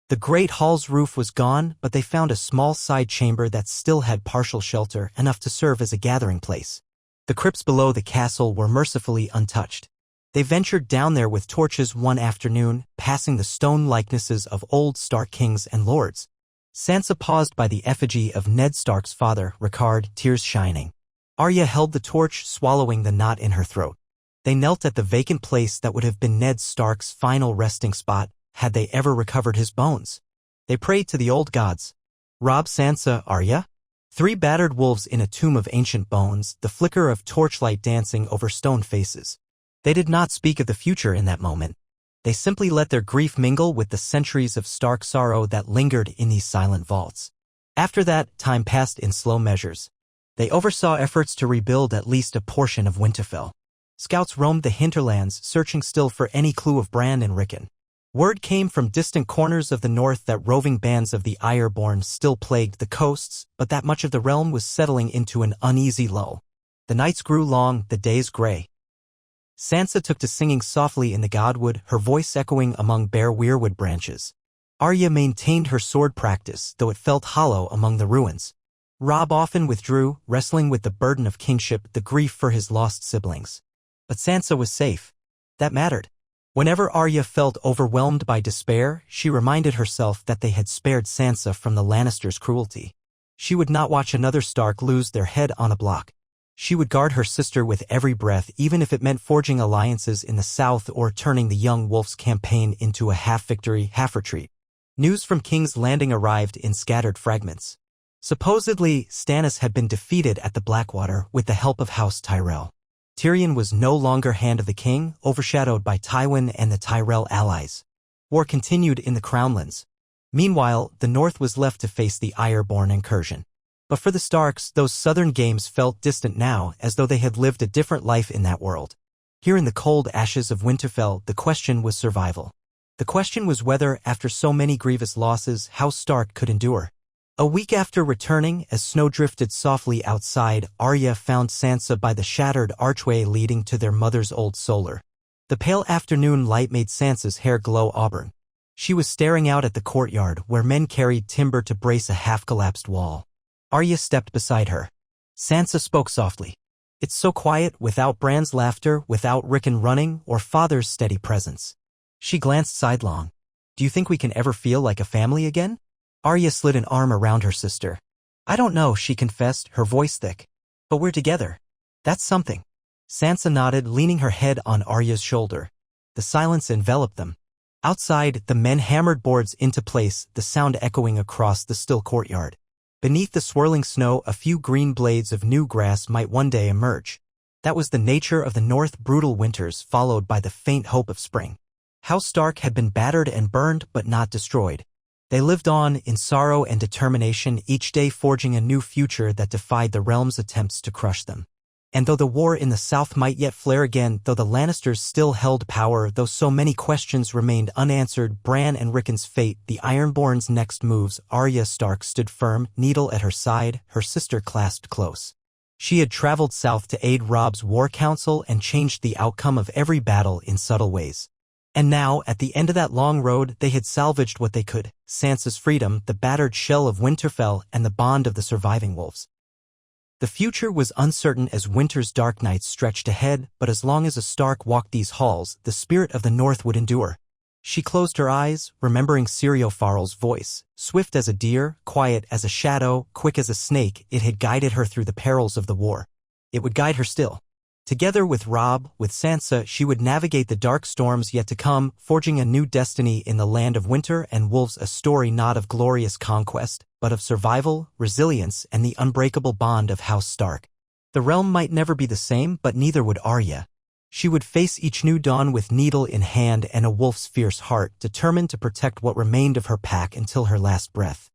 The great hall's roof was gone, but they found a small side chamber that still had partial shelter, enough to serve as a gathering place. The crypts below the castle were mercifully untouched. They ventured down there with torches one afternoon, passing the stone likenesses of old Stark kings and lords. Sansa paused by the effigy of Ned Stark's father, Rickard, tears shining. Arya held the torch, swallowing the knot in her throat. They knelt at the vacant place that would have been Ned Stark's final resting spot, had they ever recovered his bones. They prayed to the old gods. Robb, Sansa, Arya? 3 battered wolves in a tomb of ancient bones, the flicker of torchlight dancing over stone faces. They did not speak of the future in that moment. They simply let their grief mingle with the centuries of Stark sorrow that lingered in these silent vaults. After that, time passed in slow measures. They oversaw efforts to rebuild at least a portion of Winterfell. Scouts roamed the hinterlands, searching still for any clue of Bran and Rickon. Word came from distant corners of the north that roving bands of the Ironborn still plagued the coasts, but that much of the realm was settling into an uneasy lull. The nights grew long, the days gray. Sansa took to singing softly in the godwood, her voice echoing among bare weirwood branches. Arya maintained her sword practice, though it felt hollow among the ruins. Robb often withdrew, wrestling with the burden of kingship, the grief for his lost siblings. But Sansa was safe. That mattered. Whenever Arya felt overwhelmed by despair, she reminded herself that they had spared Sansa from the Lannisters' cruelty. She would not watch another Stark lose their head on a block. She would guard her sister with every breath, even if it meant forging alliances in the south or turning the young wolf's campaign into a half-victory, half-retreat. News from King's Landing arrived in scattered fragments. Supposedly, Stannis had been defeated at the Blackwater with the help of House Tyrell. Tyrion was no longer Hand of the King, overshadowed by Tywin and the Tyrell allies. War continued in the Crownlands. Meanwhile, the North was left to face the Ironborn incursion. But for the Starks, those southern games felt distant now, as though they had lived a different life in that world. Here in the cold ashes of Winterfell, the question was survival. The question was whether, after so many grievous losses, House Stark could endure. A week after returning, as snow drifted softly outside, Arya found Sansa by the shattered archway leading to their mother's old solar. The pale afternoon light made Sansa's hair glow auburn. She was staring out at the courtyard, where men carried timber to brace a half-collapsed wall. Arya stepped beside her. Sansa spoke softly. "It's so quiet, without Bran's laughter, without Rickon running, or Father's steady presence." She glanced sidelong. "Do you think we can ever feel like a family again?" Arya slid an arm around her sister. "I don't know," she confessed, her voice thick. "But we're together. That's something." Sansa nodded, leaning her head on Arya's shoulder. The silence enveloped them. Outside, the men hammered boards into place, the sound echoing across the still courtyard. Beneath the swirling snow, a few green blades of new grass might one day emerge. That was the nature of the North, brutal winters followed by the faint hope of spring. House Stark had been battered and burned, but not destroyed. They lived on, in sorrow and determination, each day forging a new future that defied the realm's attempts to crush them. And though the war in the south might yet flare again, though the Lannisters still held power, though so many questions remained unanswered, Bran and Rickon's fate, the Ironborn's next moves, Arya Stark stood firm, needle at her side, her sister clasped close. She had traveled south to aid Robb's war council and changed the outcome of every battle in subtle ways. And now, at the end of that long road, they had salvaged what they could: Sansa's freedom, the battered shell of Winterfell, and the bond of the surviving wolves. The future was uncertain as winter's dark nights stretched ahead, but as long as a Stark walked these halls, the spirit of the North would endure. She closed her eyes, remembering Syrio Farrell's voice. Swift as a deer, quiet as a shadow, quick as a snake, it had guided her through the perils of the war. It would guide her still. Together with Robb, with Sansa, she would navigate the dark storms yet to come, forging a new destiny in the land of winter and wolves, a story not of glorious conquest, but of survival, resilience, and the unbreakable bond of House Stark. The realm might never be the same, but neither would Arya. She would face each new dawn with needle in hand and a wolf's fierce heart, determined to protect what remained of her pack until her last breath.